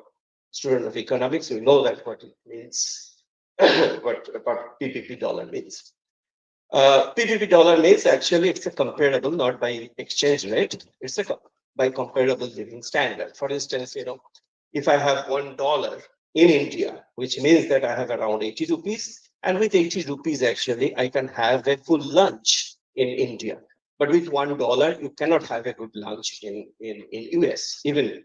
student of economics, you know that what it means, what PPP dollar means. PPP dollar means actually it's a comparable, not by exchange rate, it's by comparable living standard. For instance, if I have $1 in India, which means that I have around 80 rupees, and with 80 rupees, actually, I can have a full lunch in India. But with $1, you cannot have a good lunch in US, even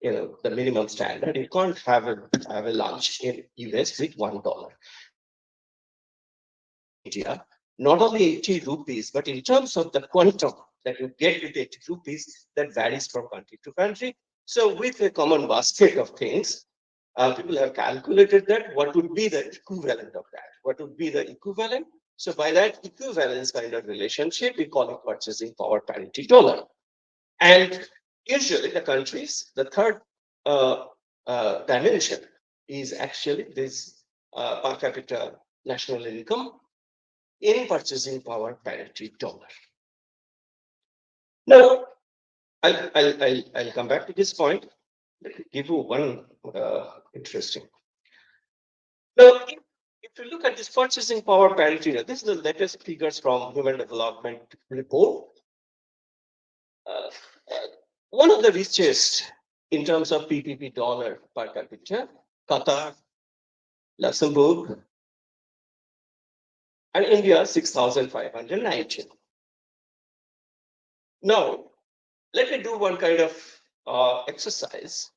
the minimum standard. You can't have a lunch in US with $1. India, not only 80 rupees, but in terms of the quantum that you get with 80 rupees, that varies from country to country. So with a common basket of things, people have calculated that what would be the equivalent of that? What would be the equivalent? So by that equivalence kind of relationship, we call it purchasing power parity dollar. And usually the countries, the third dimension is actually this per capita national income in purchasing power parity dollar. Now, I'll come back to this point. Let me give you one interesting. Now, if you look at this purchasing power parity, this is the latest figures from Human Development Report. One of the richest in terms of PPP dollar per capita, Qatar, Luxembourg, and India 6,519. Now, let me do one kind of exercise.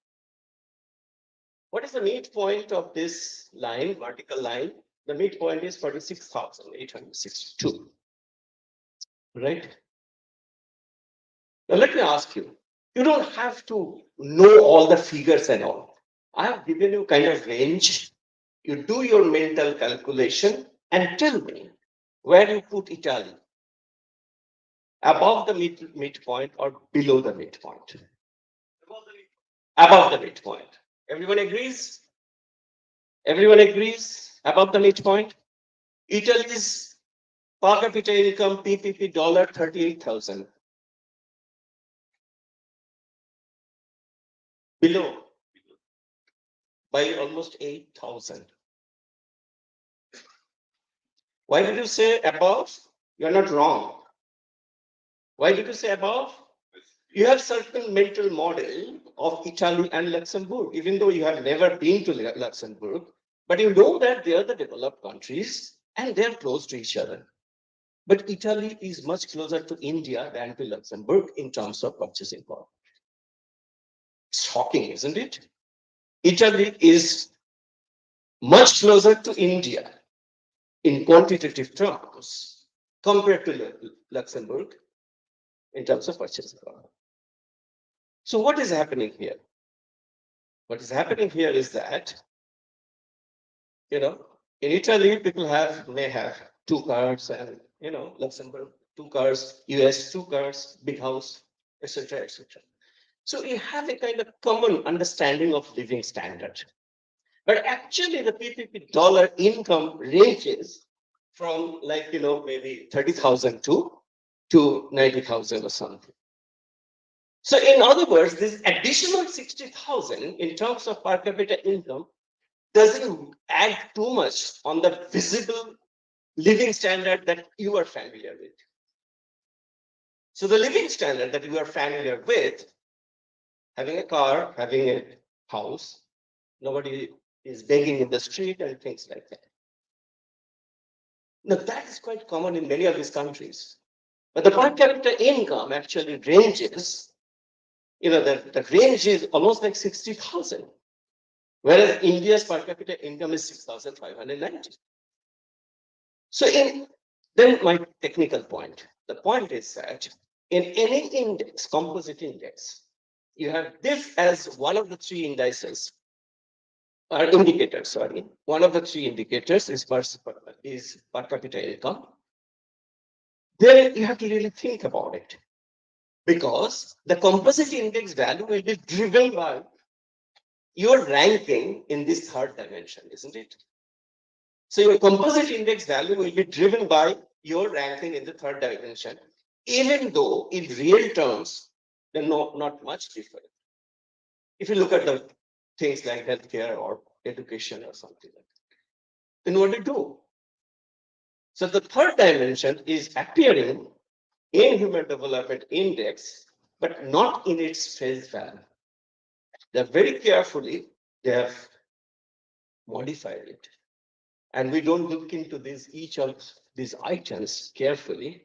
What is the midpoint of this line, vertical line? The midpoint is 46,862. Right? Now, let me ask you, you don't have to know all the figures and all. I have given you kind of range. You do your mental calculation and tell me where you put Italy. Above the midpoint or below the midpoint? Above the midpoint. Everyone agrees? Everyone agrees above the midpoint? Italy's per capita income PPP dollar 38,000. Below by almost 8,000. Why did you say above? You're not wrong. Why did you say above? you have certain mental model of Italy and Luxembourg, even though you have never been to Luxembourg, but you know that they are the developed countries and they're close to each other. But Italy is much closer to India than to Luxembourg in terms of purchasing power. Shocking, isn't it? Italy is much closer to India in quantitative terms compared to Luxembourg in terms of purchasing power. So what is happening here? What is happening here is that, in Italy, people may have 2 cars, and Luxembourg 2 cars, US 2 cars, big house, etc., etc. So you have a kind of common understanding of living standard. But actually, the PPP dollar income ranges from maybe 30,000 to 90,000 or something. So in other words, this additional 60,000 in terms of per capita income doesn't add too much on the visible living standard that you are familiar with. So the living standard that you are familiar with, having a car, having a house, nobody is begging in the street and things like that. Now that is quite common in many of these countries. But the per capita income actually ranges, the range is almost like 60,000. Whereas India's per capita income is 6,590. So then my technical point, the point is that in any index, composite index, you have this as one of the three indices or indicators, sorry. One of the three indicators is per capita income. Then you have to really think about it, because the composite index value will be driven by your ranking in this third dimension, isn't it? So your composite index value will be driven by your ranking in the third dimension, even though in real terms, they're not much different. If you look at the things like healthcare or education or something like that, then what do you do? So the third dimension is appearing in Human Development Index, but not in its face value. They're very carefully, they have modified it. And we don't look into each of these items carefully.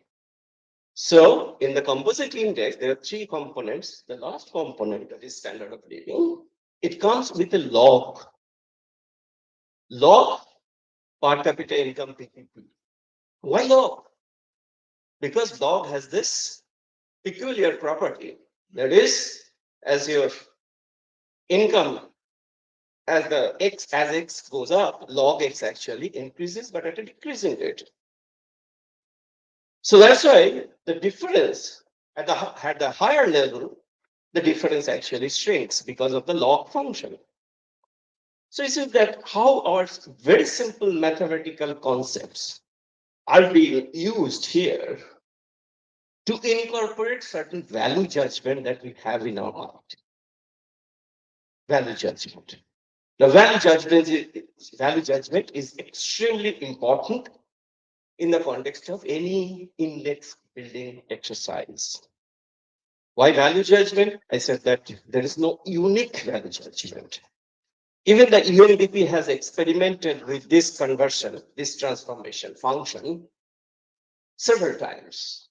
So in the composite index, there are three components. The last component, that is standard of living, it comes with a log. Log per capita income PPP. Why log? Because log has this peculiar property. That is, as your income, as x goes up, log x actually increases, but at a decreasing rate. So that's why the difference at the higher level, the difference actually shrinks because of the log function. So you see that how our very simple mathematical concepts are being used here to incorporate certain value judgment that we have in our mind. Value judgment. The value judgment is extremely important in the context of any index building exercise. Why value judgment? I said that there is no unique value judgment. Even the UNDP has experimented with this conversion, this transformation function several times.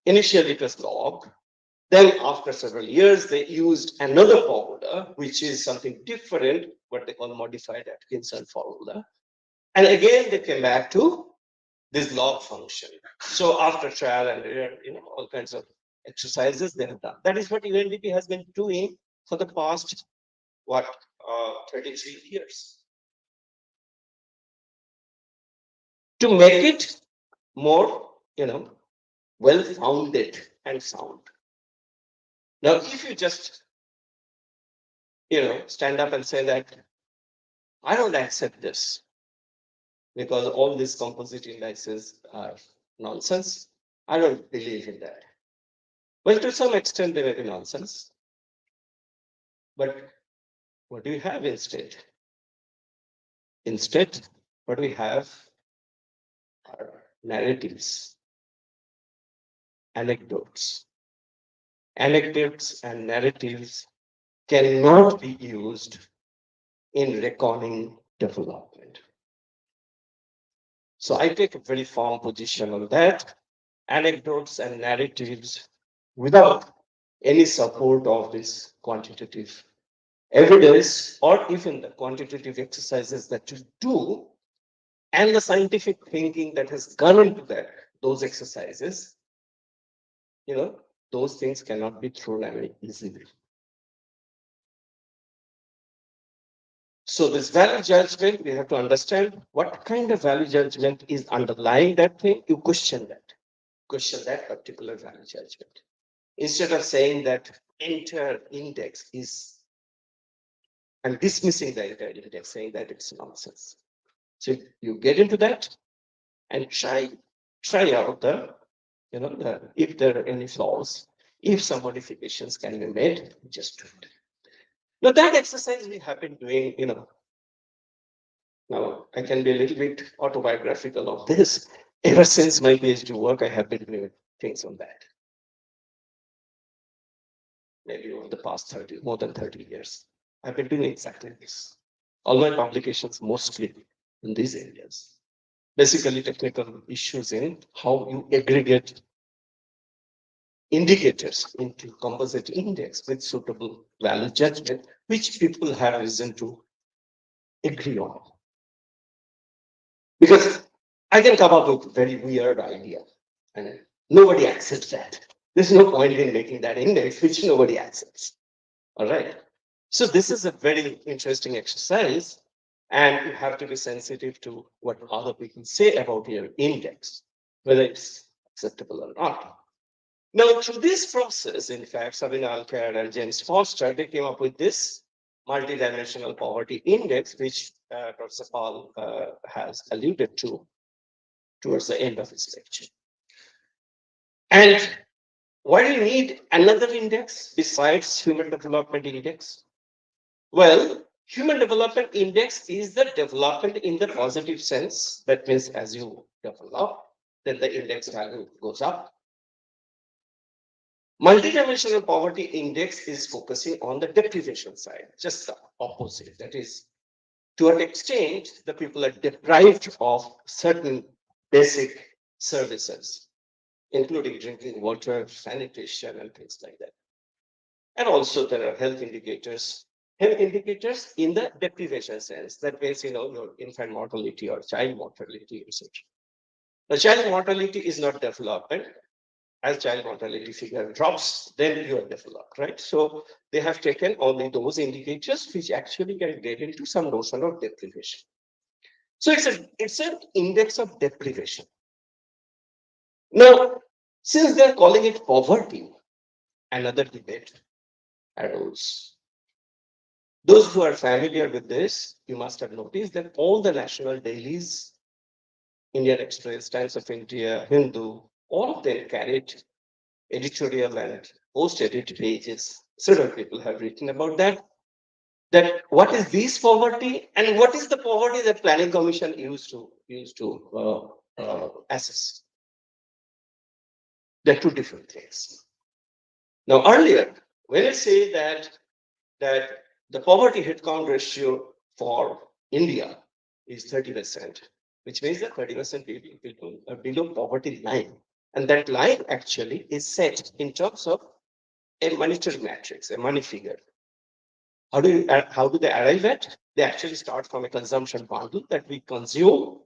Initially it was log. Then after several years, they used another formula, which is something different, what they call modified Atkinson formula. And again, they came back to this log function. So after trial and error, all kinds of exercises they have done. That is what UNDP has been doing for the past, 33 years. To make it more, well-founded and sound. Now, if you just, stand up and say that, I don't accept this because all these composite indices are nonsense. I don't believe in that. Well, to some extent, they may be nonsense. But what do you have instead? Instead, what we have are narratives, anecdotes, anecdotes and narratives cannot be used in reckoning development. So I take a very firm position on that. Anecdotes and narratives without any support of this quantitative evidence or even the quantitative exercises that you do and the scientific thinking that has gone into that, those exercises, those things cannot be thrown away easily. So this value judgment, we have to understand what kind of value judgment is underlying that thing. You question that particular value judgment. Instead of saying that entire index is, and dismissing the entire index, saying that it's nonsense. So you get into that and try out if there are any flaws, if some modifications can be made, just do it. Now that exercise we have been doing, now I can be a little bit autobiographical of this. Ever since my PhD work, I have been doing things on that. Maybe over the past more than 30 years. I've been doing exactly this. All my publications mostly in these areas. Basically technical issues in how you aggregate indicators into composite index with suitable value judgment, which people have reason to agree on. Because I can come up with a very weird idea and nobody accepts that. There's no point in making that index which nobody accepts. All right. So this is a very interesting exercise, and you have to be sensitive to what other people say about your index, whether it's acceptable or not. Now, through this process, in fact, Sabina Alcaid and James Foster, they came up with this multidimensional poverty index, which Professor Paul has alluded to towards the end of his lecture. And why do you need another index besides Human Development Index? Well, Human Development Index is the development in the positive sense. That means as you develop, then the index value goes up. Multidimensional poverty index is focusing on the deprivation side, just the opposite. That is, to an extent, the people are deprived of certain basic services, including drinking water, sanitation, and things like that. And also there are health indicators in the deprivation sense. That means, your infant mortality or child mortality, etc. The child mortality is not development. As child mortality figure drops, then you are developed, right? So they have taken only those indicators which actually can get into some notion of deprivation. So it's an index of deprivation. Now, since they're calling it poverty, another debate arose. Those who are familiar with this, you must have noticed that all the national dailies, Indian Express, Times of India, Hindu, all of them carried editorial and post-edit pages. Several people have written about that. That what is this poverty and what is the poverty that Planning Commission used to assess? They're two different things. Now earlier, when I say that the poverty headcount ratio for India is 30%, which means that 30% people are below poverty line. And that line actually is set in terms of a monetary matrix, a money figure. How do they arrive at? They actually start from a consumption bundle that we consume,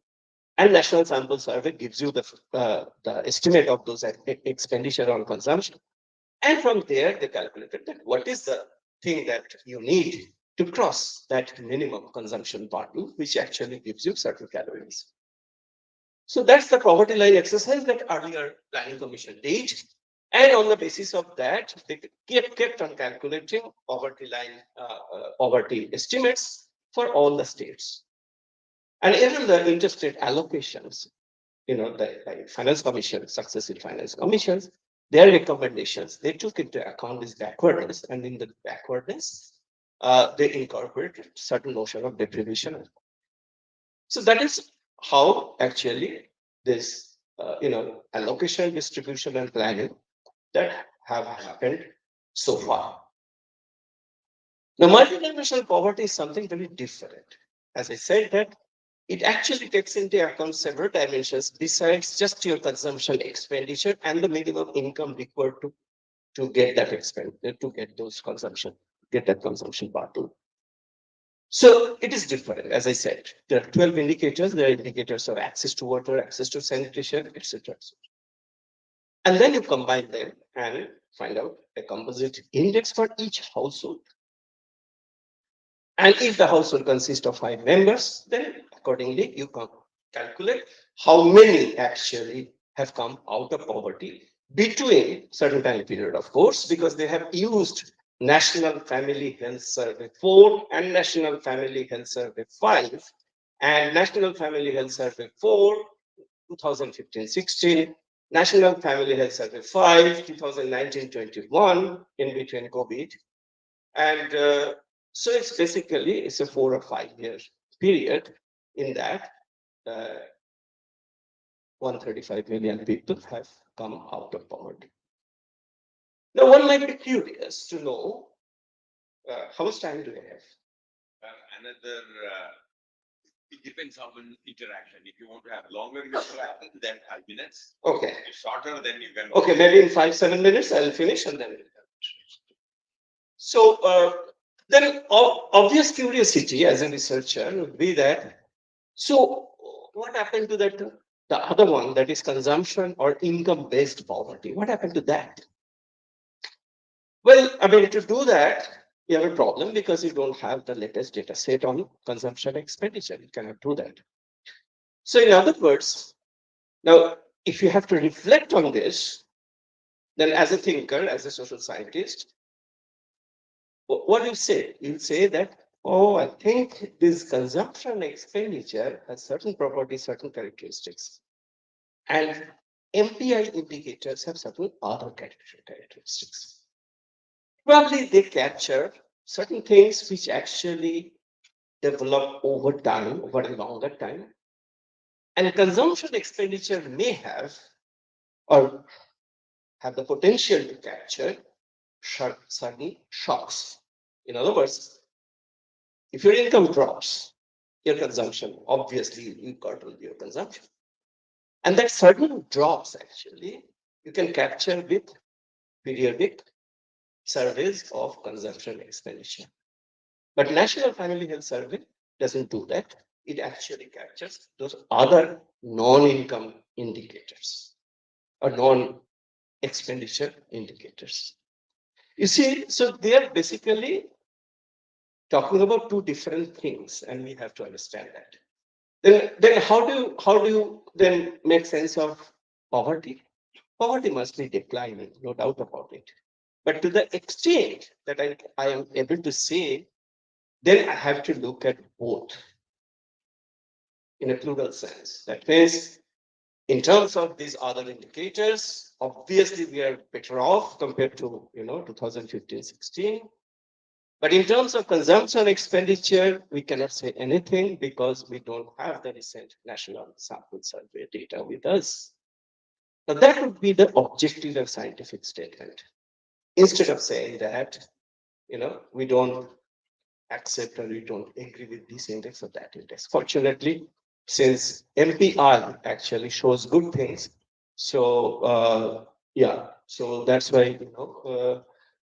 and National Sample Survey gives you the estimate of those expenditure on consumption. And from there, they calculated that what is the thing that you need to cross that minimum consumption bundle, which actually gives you certain calories. So that's the poverty line exercise that earlier Planning Commission did. And on the basis of that, they kept on calculating poverty line, poverty estimates for all the states. And even the interstate allocations, the finance commission, successive finance commissions, their recommendations, they took into account this backwardness, and in the backwardness, they incorporated certain notion of deprivation. So that is how actually this, allocation, distribution, and planning that have happened so far. Now, multidimensional poverty is something very different. As I said that it actually takes into account several dimensions besides just your consumption expenditure and the minimum income required to get that expenditure, to get those consumption, get that consumption button. So it is different, as I said. There are 12 indicators. There are indicators of access to water, access to sanitation, etc. And then you combine them and find out a composite index for each household. And if the household consists of 5 members, then accordingly you can calculate how many actually have come out of poverty between certain time period, of course, because they have used National Family Health Survey 4 and National Family Health Survey 5 and National Family Health Survey 4, 2015-16, National Family Health Survey 5, 2019-21, in between COVID. And so it's basically, it's a 4 or 5 year period in that 135 million people have come out of poverty. Now, one might be curious to know how much time do we have? Another, it depends on interaction. If you want to have longer interaction, then 5 minutes. Okay. If shorter, then you can. Okay, maybe in 5-7 minutes I'll finish and then. So then obvious curiosity as a researcher would be that, so what happened to that, the other one, that is consumption or income-based poverty? What happened to that? Well, I mean, to do that, you have a problem because you don't have the latest data set on consumption expenditure. You cannot do that. So in other words, now, if you have to reflect on this, then as a thinker, as a social scientist, what do you say? You say that, oh, I think this consumption expenditure has certain properties, certain characteristics. And MPI indicators have certain other characteristics. Probably they capture certain things which actually develop over time, over a longer time. And consumption expenditure may have or have the potential to capture sudden shocks. In other words, if your income drops, your consumption, obviously you got with your consumption. And that sudden drops actually, you can capture with periodic surveys of consumption expenditure. But National Family Health Survey doesn't do that. It actually captures those other non-income indicators or non-expenditure indicators. You see, so they are basically talking about two different things, and we have to understand that. Then how do you then make sense of poverty? Poverty must be declining, no doubt about it. But to the extent that I am able to say, then I have to look at both in a plural sense. That means, in terms of these other indicators, obviously we are better off compared to 2015-16. But in terms of consumption expenditure, we cannot say anything because we don't have the recent national sample survey data with us. Now that would be the objective and scientific statement. Instead of saying that, we don't accept or we don't agree with this index or that index. Fortunately, since MPI actually shows good things, so yeah, so that's why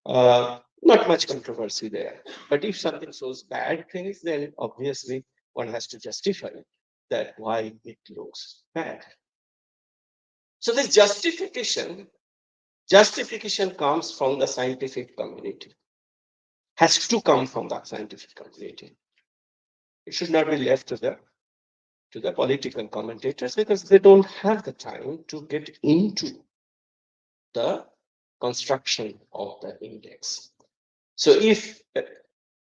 not much controversy there. But if something shows bad things, then obviously one has to justify that why it looks bad. So this justification comes from the scientific community. Has to come from the scientific community. It should not be left to the political commentators because they don't have the time to get into the construction of the index. So if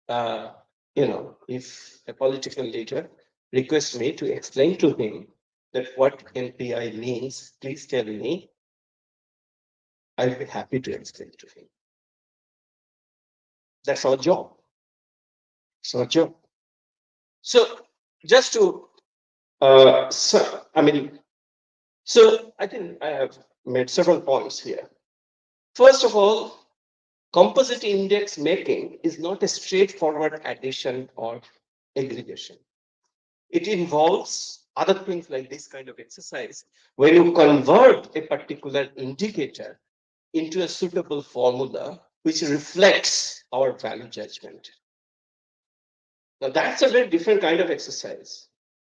if a political leader requests me to explain to him that what NPI means, please tell me, I'll be happy to explain to him. That's our job. It's our job. So just to, so I think I have made several points here. First of all, composite index making is not a straightforward addition or aggregation. It involves other things like this kind of exercise, where you convert a particular indicator into a suitable formula which reflects our value judgment. Now, that's a very different kind of exercise.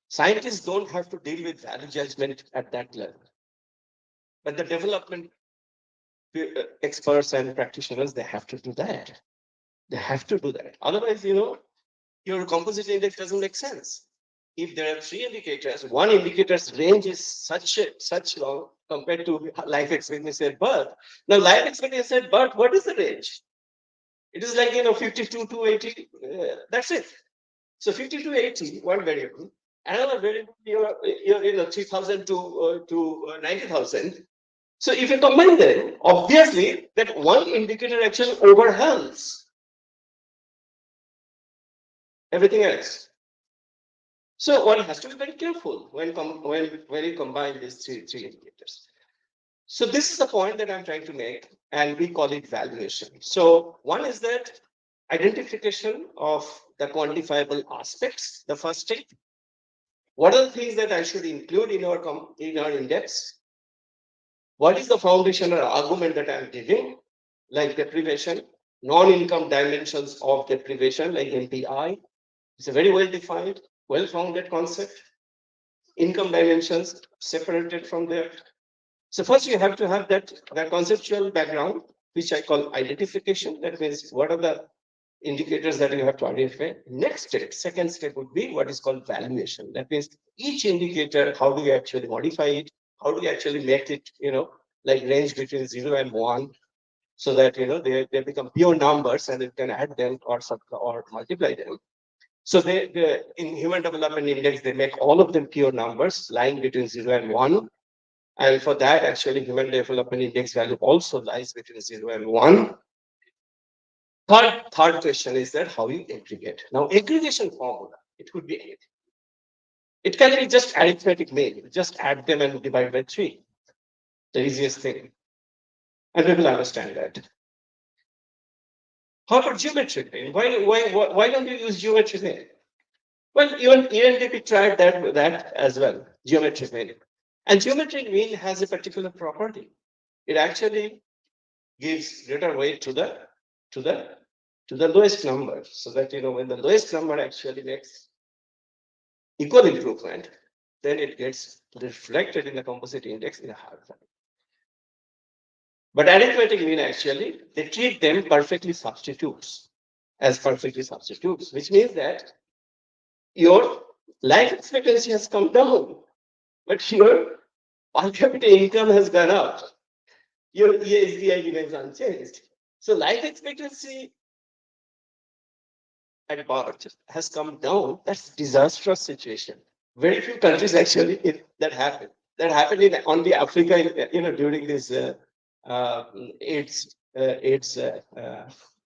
Scientists don't have to deal with value judgment at that level. But the development experts and practitioners, they have to do that. They have to do that. Otherwise, your composite index doesn't make sense. If there are three indicators, one indicator's range is such long compared to life expectancy at birth. Now, life expectancy at birth, what is the range? It is like 52 to 80. That's it. So 50 to 80, one variable. Another variable, you're 3,000 to 90,000. So if you combine them, obviously that one indicator actually overwhelms everything else. So one has to be very careful when you combine these three indicators. So this is the point that I'm trying to make, and we call it valuation. So one is that identification of the quantifiable aspects, the first step. What are the things that I should include in our index? What is the foundation or argument that I'm giving, like deprivation, non-income dimensions of deprivation, like MPI? It's a very well-defined, well-founded concept. Income dimensions separated from there. So first you have to have that conceptual background, which I call identification. That means what are the indicators that you have to identify. Next step, second step would be what is called valuation. That means each indicator, how do you actually modify it? How do you actually make it, like range between 0 and 1, so that, they become pure numbers and you can add them or multiply them. So they in Human Development Index, they make all of them pure numbers lying between 0 and 1. And for that, actually, Human Development Index value also lies between 0 and 1. Third question is that how you aggregate. Now, aggregation formula, it could be anything. It can be just arithmetic mean. Just add them and divide by 3. The easiest thing. And we will understand that. How about geometric mean? Why don't you use geometric mean? Well, even ENDP tried that as well, geometric mean. And geometric mean has a particular property. It actually gives greater weight to the lowest number, so that when the lowest number actually makes equal improvement, then it gets reflected in the composite index in a higher value. But arithmetic mean actually, they treat them perfectly substitutes, which means that your life expectancy has come down, but your per capita income has gone up. Your ESDI remains unchanged. So life expectancy at birth has come down. That's a disastrous situation. Very few countries actually that happened. That happened in only Africa, during this AIDS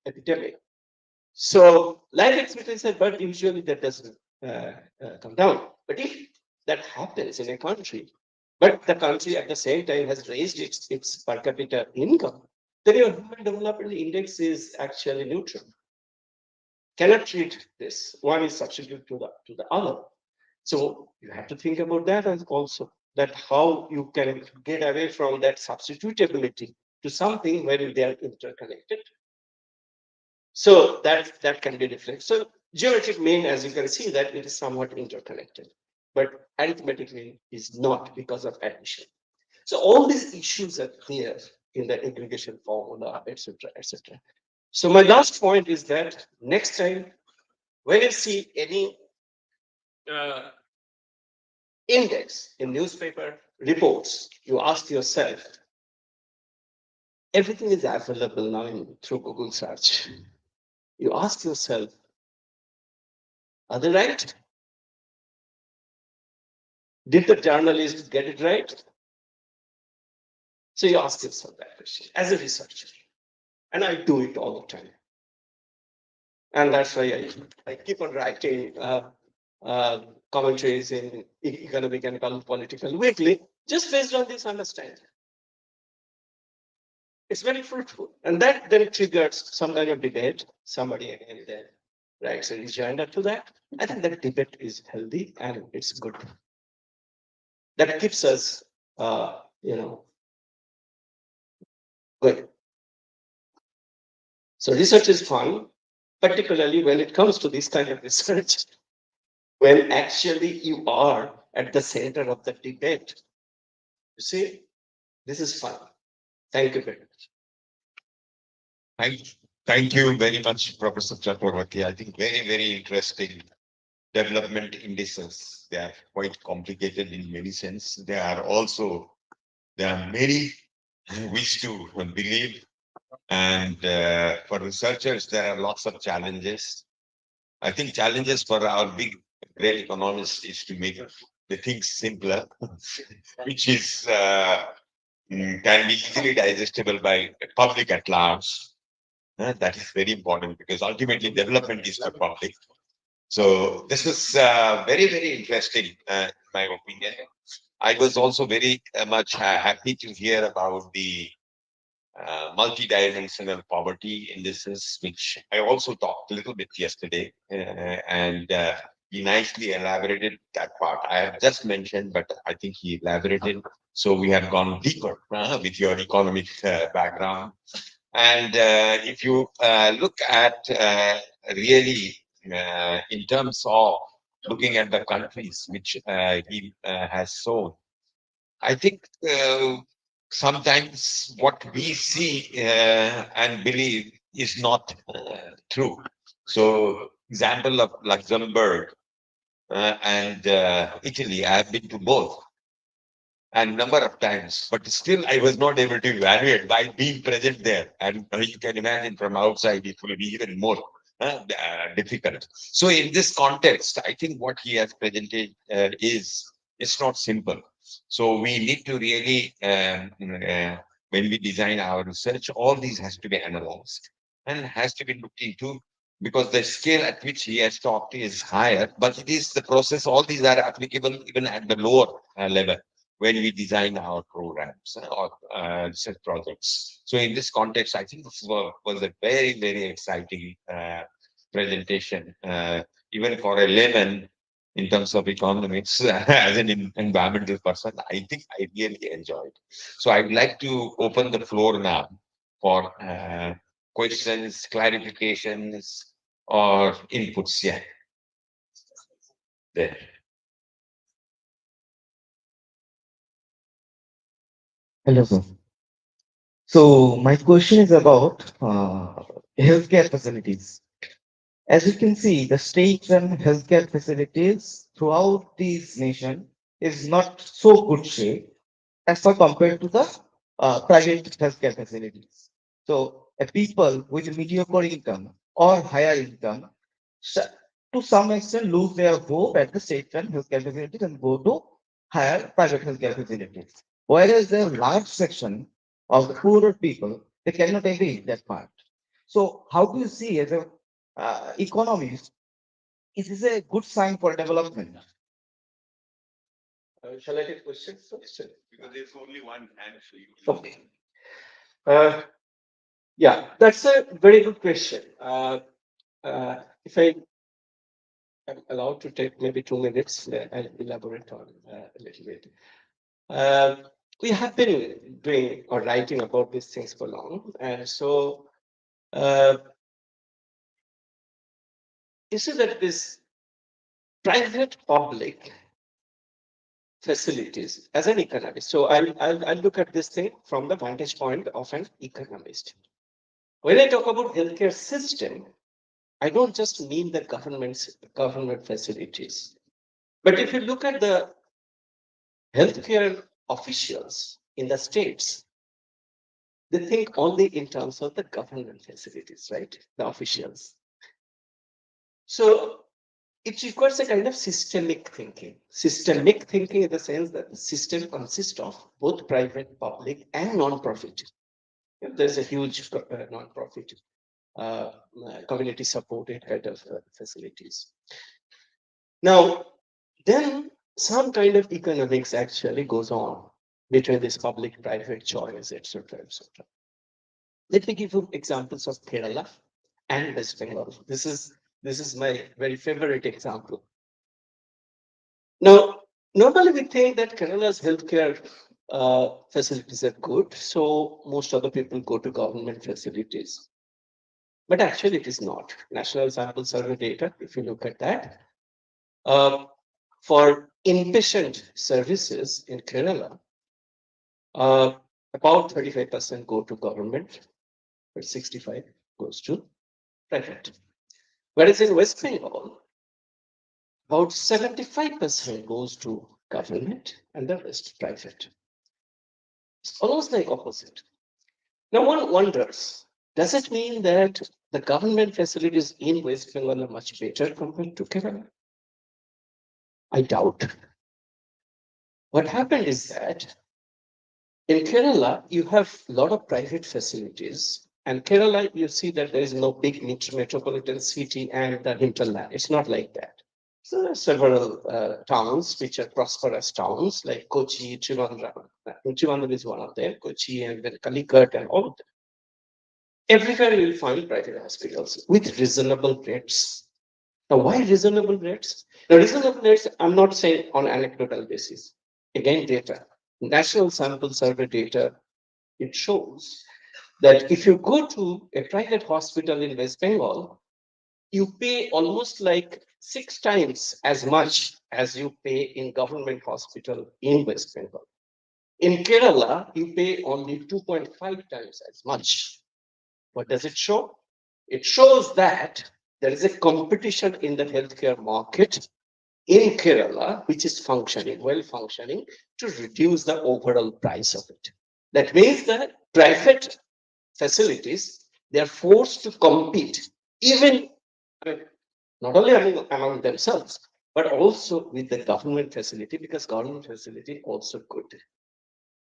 epidemic. So life expectancy at birth usually that doesn't come down. But if that happens in a country, but the country at the same time has raised its per capita income, then your Human Development Index is actually neutral. Cannot treat this. One is substitute to the other. So you have to think about that as also, that how you can get away from that substitutability to something where they are interconnected. So that can be reflected. So geometric mean, as you can see, that it is somewhat interconnected, but arithmetic mean is not because of addition. So all these issues are clear in the aggregation formula, etc., etc. So my last point is that next time when you see any index in newspaper reports, you ask yourself, everything is available now through Google search. You ask yourself, are they right? Did the journalist get it right? So you ask yourself that question as a researcher. And I do it all the time. And that's why I keep on writing commentaries in Economic and Political Weekly, just based on this understanding. It's very fruitful. And that then triggers some kind of debate. Somebody again then writes a rejoinder to that. I think that debate is healthy and it's good. That keeps us, you know, good. So research is fun, particularly when it comes to this kind of research, when actually you are at the center of the debate. You see, this is fun. Thank you very much. Thank, thank you very much, Professor Chakravarti. I think very, very interesting development indices. They are quite complicated in many sense. There are many who wish to believe, and for researchers, there are lots of challenges. I think challenges for our big, great economists is to make the things simpler, which is can be easily digestible by public at large. That is very important because ultimately development is for public. So this was very, very interesting, in my opinion. I was also very much happy to hear about the multidimensional poverty indices, which I also talked a little bit yesterday, and he nicely elaborated that part. I have just mentioned, but I think he elaborated. So we have gone deeper with your economic background. And if you look at really in terms of looking at the countries which he has shown, I think sometimes what we see and believe is not true. So, example of Luxembourg and Italy, I have been to both and number of times, but still I was not able to evaluate by being present there. And you can imagine from outside, it will be even more difficult. So in this context, I think what he has presented is it's not simple. So we need to really, when we design our research, all these has to be analyzed and has to be looked into because the scale at which he has talked is higher, but it is the process. All these are applicable even at the lower level when we design our programs or research projects. So in this context, I think this was a very, very exciting presentation, even for a layman in terms of economics, as an environmental person, I think I really enjoyed. So I'd like to open the floor now for questions, clarifications, or inputs. Yeah, there. Hello, sir. So my question is about healthcare facilities. As you can see, the state and healthcare facilities throughout this nation is not so good shape as far compared to the private healthcare facilities. So a people with mediocre income or higher income, sh- to some extent, lose their hope at the state and healthcare facilities and go to higher private healthcare facilities. Whereas the large section of the poorer people, they cannot agree that part. So how do you see as a economist, is this a good sign for development? Shall I take questions first? Because there's only one hand for you. Okay. Yeah, that's a very good question. If I am allowed to take maybe 2 minutes, I'll elaborate on a little bit. We have been doing or writing about these things for long, and so you see that this private public facilities as an economist. So I'll look at this thing from the vantage point of an economist. When I talk about healthcare system, I don't just mean the government facilities. But if you look at the healthcare officials in the states, they think only in terms of the government facilities, right? The officials. So it requires a kind of systemic thinking. Systemic thinking in the sense that the system consists of both private, public, and non-profit. There's a huge non-profit community supported kind of facilities. Now, then some kind of economics actually goes on between this public-private choice, etc., etc. Let me give you examples of Kerala and West Bengal. This is my very favorite example. Now, normally we think that Kerala's healthcare facilities are good, so most other people go to government facilities. But actually, it is not. National Sample Survey data, if you look at that, uh, for inpatient services in Kerala, uh, about 35% go to government, but 65 goes to private. Whereas in West Bengal, about 75% goes to government and the rest private. It's almost like opposite. Now one wonders, does it mean that the government facilities in West Bengal are much better compared to Kerala? I doubt. What happened is that in Kerala, you have a lot of private facilities. And Kerala, you see that there is no big metropolitan city and the hinterland. It's not like that. So there are several towns which are prosperous towns like Kochi, Trivandrum. Trivandrum is one of them, Kochi and then Calicut and all of them. Everywhere you will find private hospitals with reasonable rates. Now, why reasonable rates? Now, reasonable rates, I'm not saying on anecdotal basis. Again, data. National Sample Survey data, it shows that if you go to a private hospital in West Bengal, you pay almost like 6 times as much as you pay in government hospital in West Bengal. In Kerala, you pay only 2.5 times as much. What does it show? It shows that there is a competition in the healthcare market in Kerala, which is functioning, well functioning, to reduce the overall price of it. That means that private facilities, they are forced to compete, even I mean, not only among themselves, but also with the government facility, because government facility also good.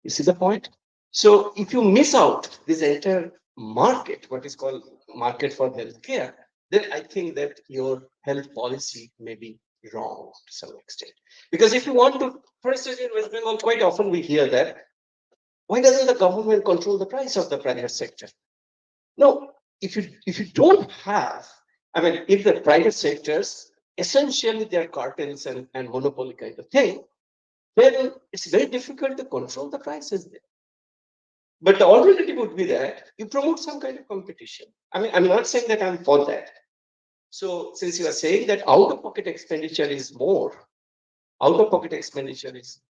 You see the point? So if you miss out this entire market, what is called market for healthcare, then I think that your health policy may be wrong to some extent. Because if you want to, for instance, in West Bengal, quite often we hear that, why doesn't the government control the price of the private sector? No, if you don't have, I mean, if the private sectors essentially they're cartels and monopoly kind of thing, then it's very difficult to control the prices there. But the alternative would be that you promote some kind of competition. I mean, I'm not saying that I'm for that. So since you are saying that out-of-pocket expenditure is more, out-of-pocket expenditure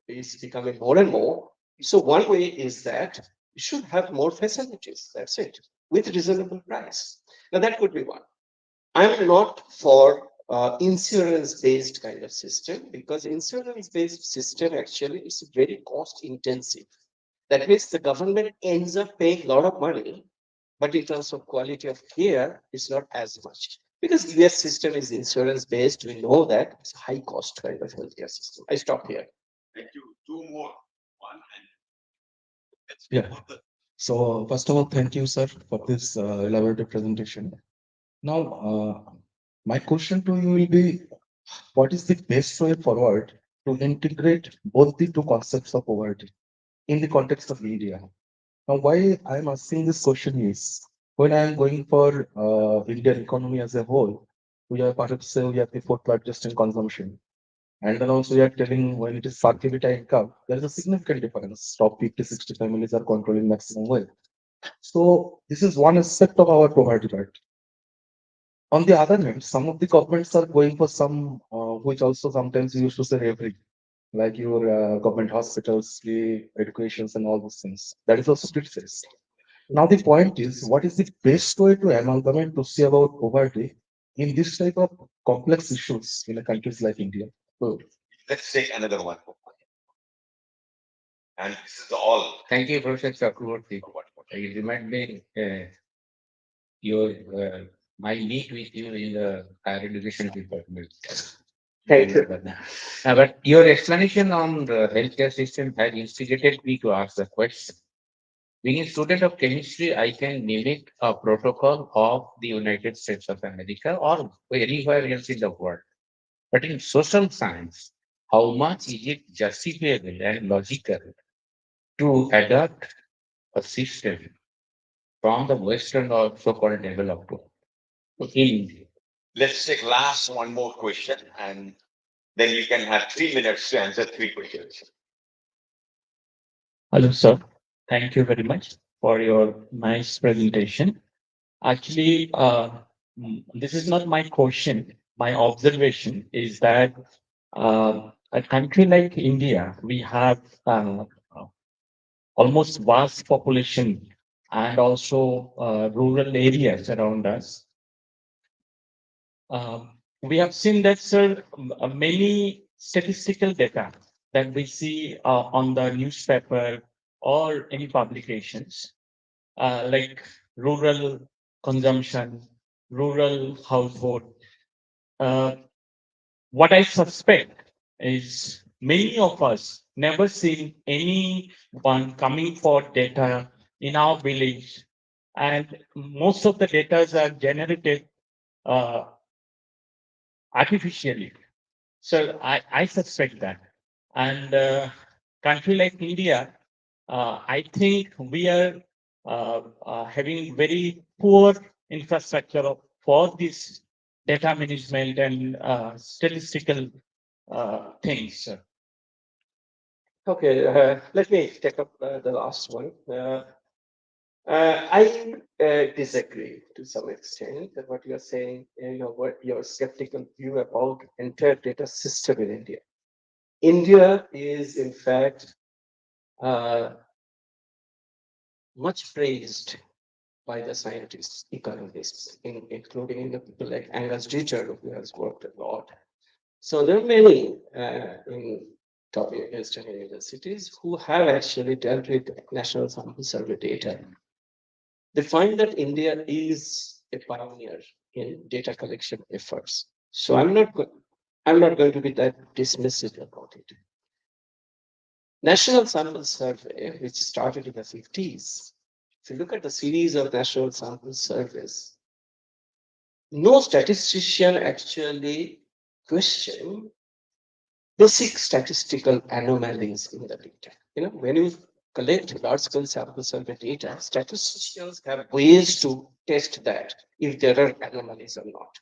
is becoming more and more. So one way is that you should have more facilities. That's it, with reasonable price. Now that could be one. I'm not for insurance-based kind of system because insurance-based system actually is very cost-intensive. That means the government ends up paying a lot of money, but in terms of quality of care, it's not as much. Because US system is insurance-based, we know that it's a high-cost kind of healthcare system. I stop here. Thank you. Two more. One and Yeah. So first of all, thank you, sir, for this elaborate presentation. Now, my question to you will be, what is the best way forward to integrate both the two concepts of poverty in the context of India? Now, why I'm asking this question is, when I'm going for Indian economy as a whole, we are perhaps say we are the fourth largest in consumption. And then also we are telling when it is per capita income, there is a significant difference. Top 50, 60 families are controlling maximum wealth. So this is one aspect of our poverty, right? On the other hand, some of the governments are going for some, which also sometimes we used to say every, like your government hospitals, free educations, and all those things. That is also criticized. Now the point is, what is the best way to amalgamate to see about poverty in this type of complex issues in a countries like India? So, let's take another one. And this is all. Thank you, Professor Chakraborty. You remind me your my meet with you in the higher education department. Thank you. But your explanation on the healthcare system has instigated me to ask the question. Being a student of chemistry, I can mimic a protocol of the United States of America or anywhere else in the world. But in social science, how much is it justifiable and logical to adopt a system from the Western or so-called developed world in India. Let's take last one more question, and then you can have 3 minutes to answer three questions. Hello, sir. Thank you very much for your nice presentation. Actually, this is not my question. My observation is that a country like India, we have almost vast population and also rural areas around us. We have seen that, sir, many statistical data that we see on the newspaper or any publications, like rural consumption, rural household. Uh, what I suspect is many of us never seen anyone coming for data in our village, and most of the data are generated uh, artificially. So I suspect that. And country like India, I think we are having very poor infrastructure for this data management and statistical things. Okay, let me take up the last one. I disagree to some extent that what you're saying, what your skeptical view about entire data system in India. India is in fact uh, much praised by the scientists, economists, including the people like Angus Deacher, who has worked a lot. So there are many in top Eastern universities who have actually dealt with national sample survey data. They find that India is a pioneer in data collection efforts. So I'm not going to be that dismissive about it. National Sample Survey, which started in the 50s, if you look at the series of national sample surveys, no statistician actually questioned basic statistical anomalies in the data. When you collect large scale sample survey data, statisticians have ways to test that if there are anomalies or not.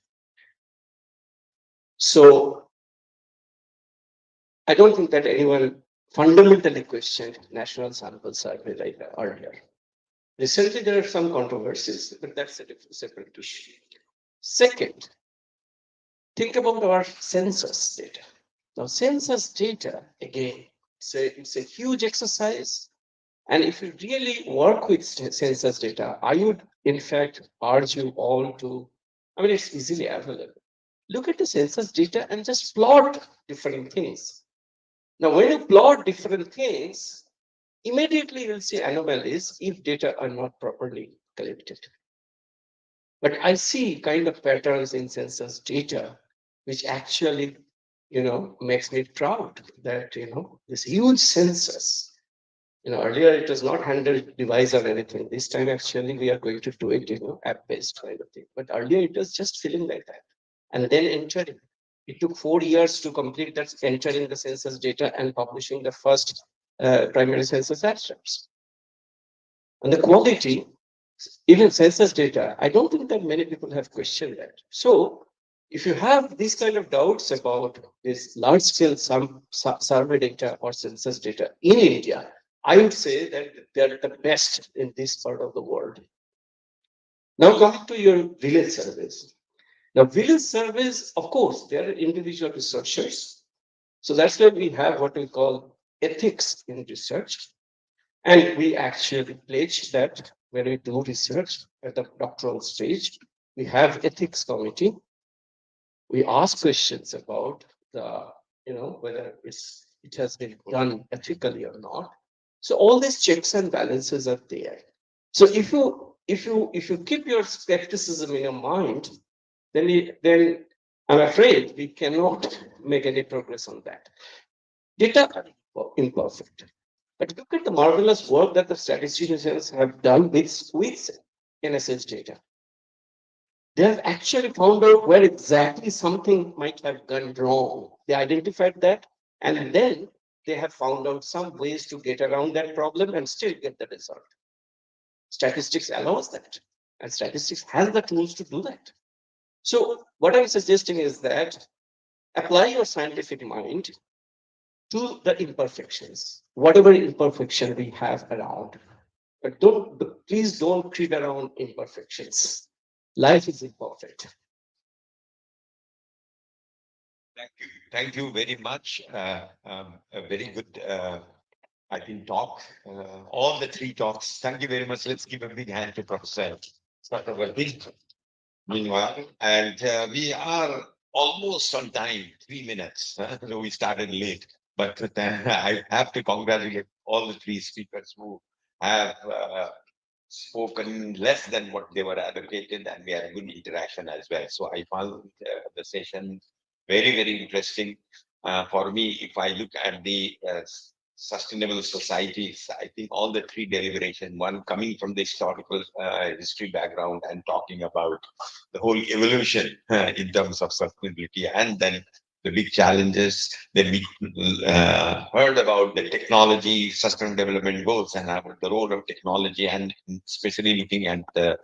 So I don't think that anyone fundamentally questioned national sample survey like earlier. Recently, there are some controversies, but that's a separate issue. Second, think about our census data. Now, census data, again, it's a huge exercise. And if you really work with census data, I would, in fact, urge you all to, it's easily available. Look at the census data and just plot different things. Now, when you plot different things, immediately you'll see anomalies if data are not properly collected. But I see kind of patterns in census data, which actually, makes me proud that, this huge census, earlier it was not handled device or anything. This time, actually, we are going to do it, app-based kind of thing. But earlier it was just filling like that and then entering. It took 4 years to complete that, entering the census data and publishing the first primary census abstracts. And the quality, even census data, I don't think that many people have questioned that. So if you have these kind of doubts about this large scale survey data or census data in India, I would say that they're the best in this part of the world. Now coming to your village surveys. Now village surveys, of course, they are individual researchers. So that's why we have what we call ethics in research. And we actually pledge that when we do research at the doctoral stage, we have ethics committee. We ask questions about the, whether it has been done ethically or not. So all these checks and balances are there. So if you keep your skepticism in your mind, then I'm afraid we cannot make any progress on that. Data are imperfect. But look at the marvelous work that the statisticians have done with NSS data. They have actually found out where exactly something might have gone wrong. They identified that, and then they have found out some ways to get around that problem and still get the result. Statistics allows that, and statistics has the tools to do that. So what I'm suggesting is that apply your scientific mind to the imperfections, whatever imperfection we have around. But please don't treat around imperfections. Life is imperfect. Thank you. Thank you very much. A very good, I think, talk. All the three talks. Thank you very much. Let's give a big hand to Professor Chakravarti. Meanwhile, and we are almost on time, 3 minutes. So we started late, but I have to congratulate all the three speakers who have spoken less than what they were advocated, and we had good interaction as well. So I found the session very, very interesting. For me, if I look at the sustainable societies, I think all the three deliberation, one coming from the historical history background and talking about the whole evolution in terms of sustainability, and then the big challenges. Then we heard about the technology, sustainable development goals, and about the role of technology, and especially looking at the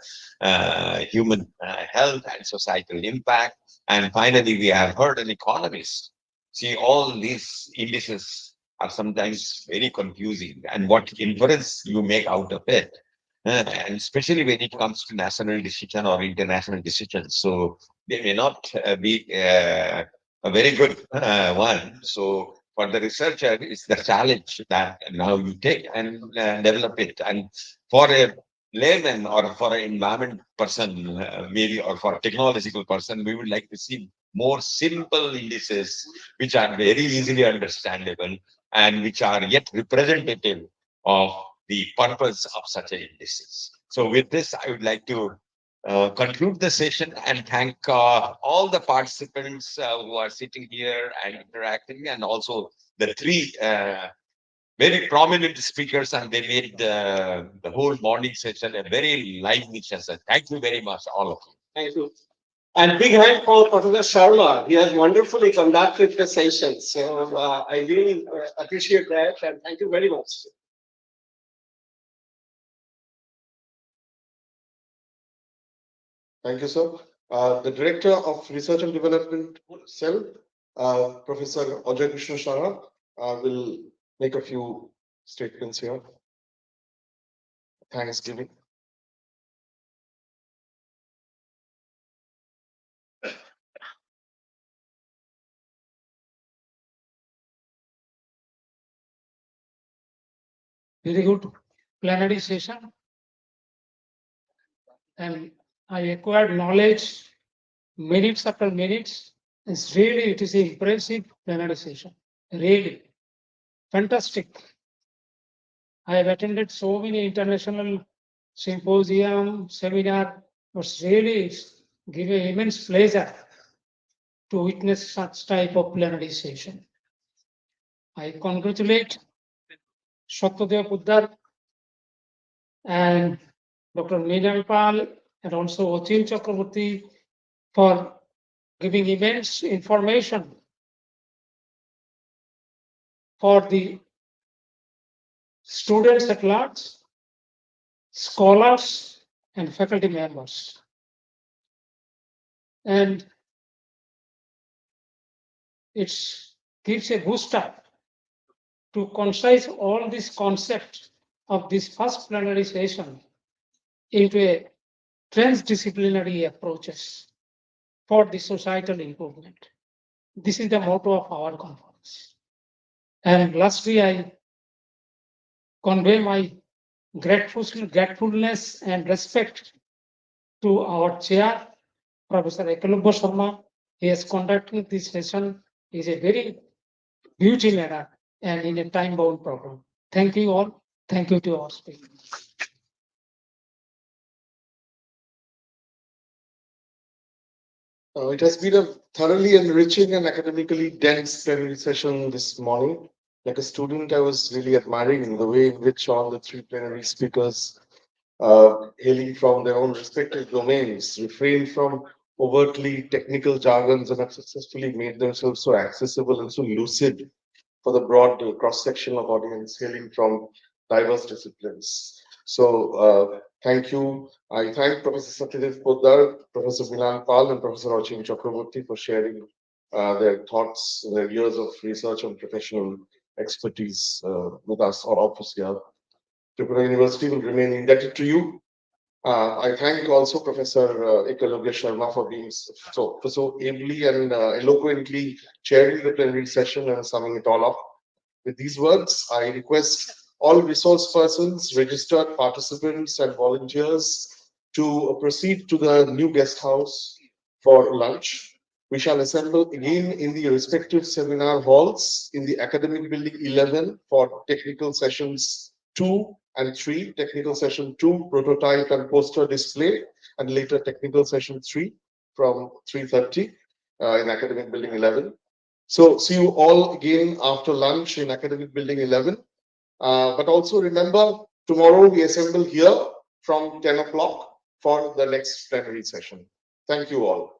human health and societal impact. And finally, we have heard an economist. See, all these indices are sometimes very confusing, and what inference you make out of it. And especially when it comes to national decision or international decisions. So they may not be a very good one. So for the researcher, it's the challenge that now you take and develop it. And for a layman or for an environment person, maybe, or for a technological person, we would like to see more simple indices which are very easily understandable and which are yet representative of the purpose of such a indices. So with this, I would like to conclude the session and thank all the participants who are sitting here and interacting, and also the three very prominent speakers, and they made the whole morning session a very lively session. Thank you very much, all of you. Thank you. And big hand for Professor Sharma. He has wonderfully conducted the session. So I really appreciate that, and thank you very much. Thank you, sir. The Director of Research and Development Cell, Professor Ajay Krishna Shara, will make a few statements here. Thanksgiving. Very good plenary session. And I acquired knowledge minutes after minutes. It's really, it is an impressive plenary session. Really fantastic. I have attended so many international symposium, seminar, but really it's given immense pleasure to witness such type of plenary session. I congratulate Satyadev Puddar and Dr. Meenal Pal and also Ochil Chakraborty for giving immense information for the students at large, scholars, and faculty members. And it gives a boost up to concise all these concepts of this first plenary session into a transdisciplinary approaches for the societal improvement. This is the motto of our conference. And lastly, I convey my gratefulness and respect to our chair, Professor Ekalubba Sharma. He has conducted this session is a very beauty manner and in a time-bound program. Thank you all. Thank you to our speakers. It has been a thoroughly enriching and academically dense plenary session this morning. Like a student, I was really admiring the way in which all the three plenary speakers, hailing from their own respective domains, refrained from overtly technical jargons and have successfully made themselves so accessible and so lucid for the broad cross section of audience hailing from diverse disciplines. So Thank you. I thank Professor Satyadev Poddar, Professor Milan Pal, and Professor Achin Chakraborty for sharing their thoughts, their years of research and professional expertise with us, or obviously our Tripura University will remain indebted to you. I thank also Professor Eklavya Sharma for being so ably and eloquently chairing the plenary session and summing it all up. With these words, I request all resource persons, registered participants, and volunteers to proceed to the new guest house for lunch. We shall assemble again in the respective seminar halls in the academic building 11 for technical sessions 2 and 3, technical session 2, prototype and poster display, and later technical session 3 from 3:30 in academic building 11. So see you all again after lunch in academic building 11. But also remember, tomorrow we assemble here from 10 o'clock for the next plenary session. Thank you all.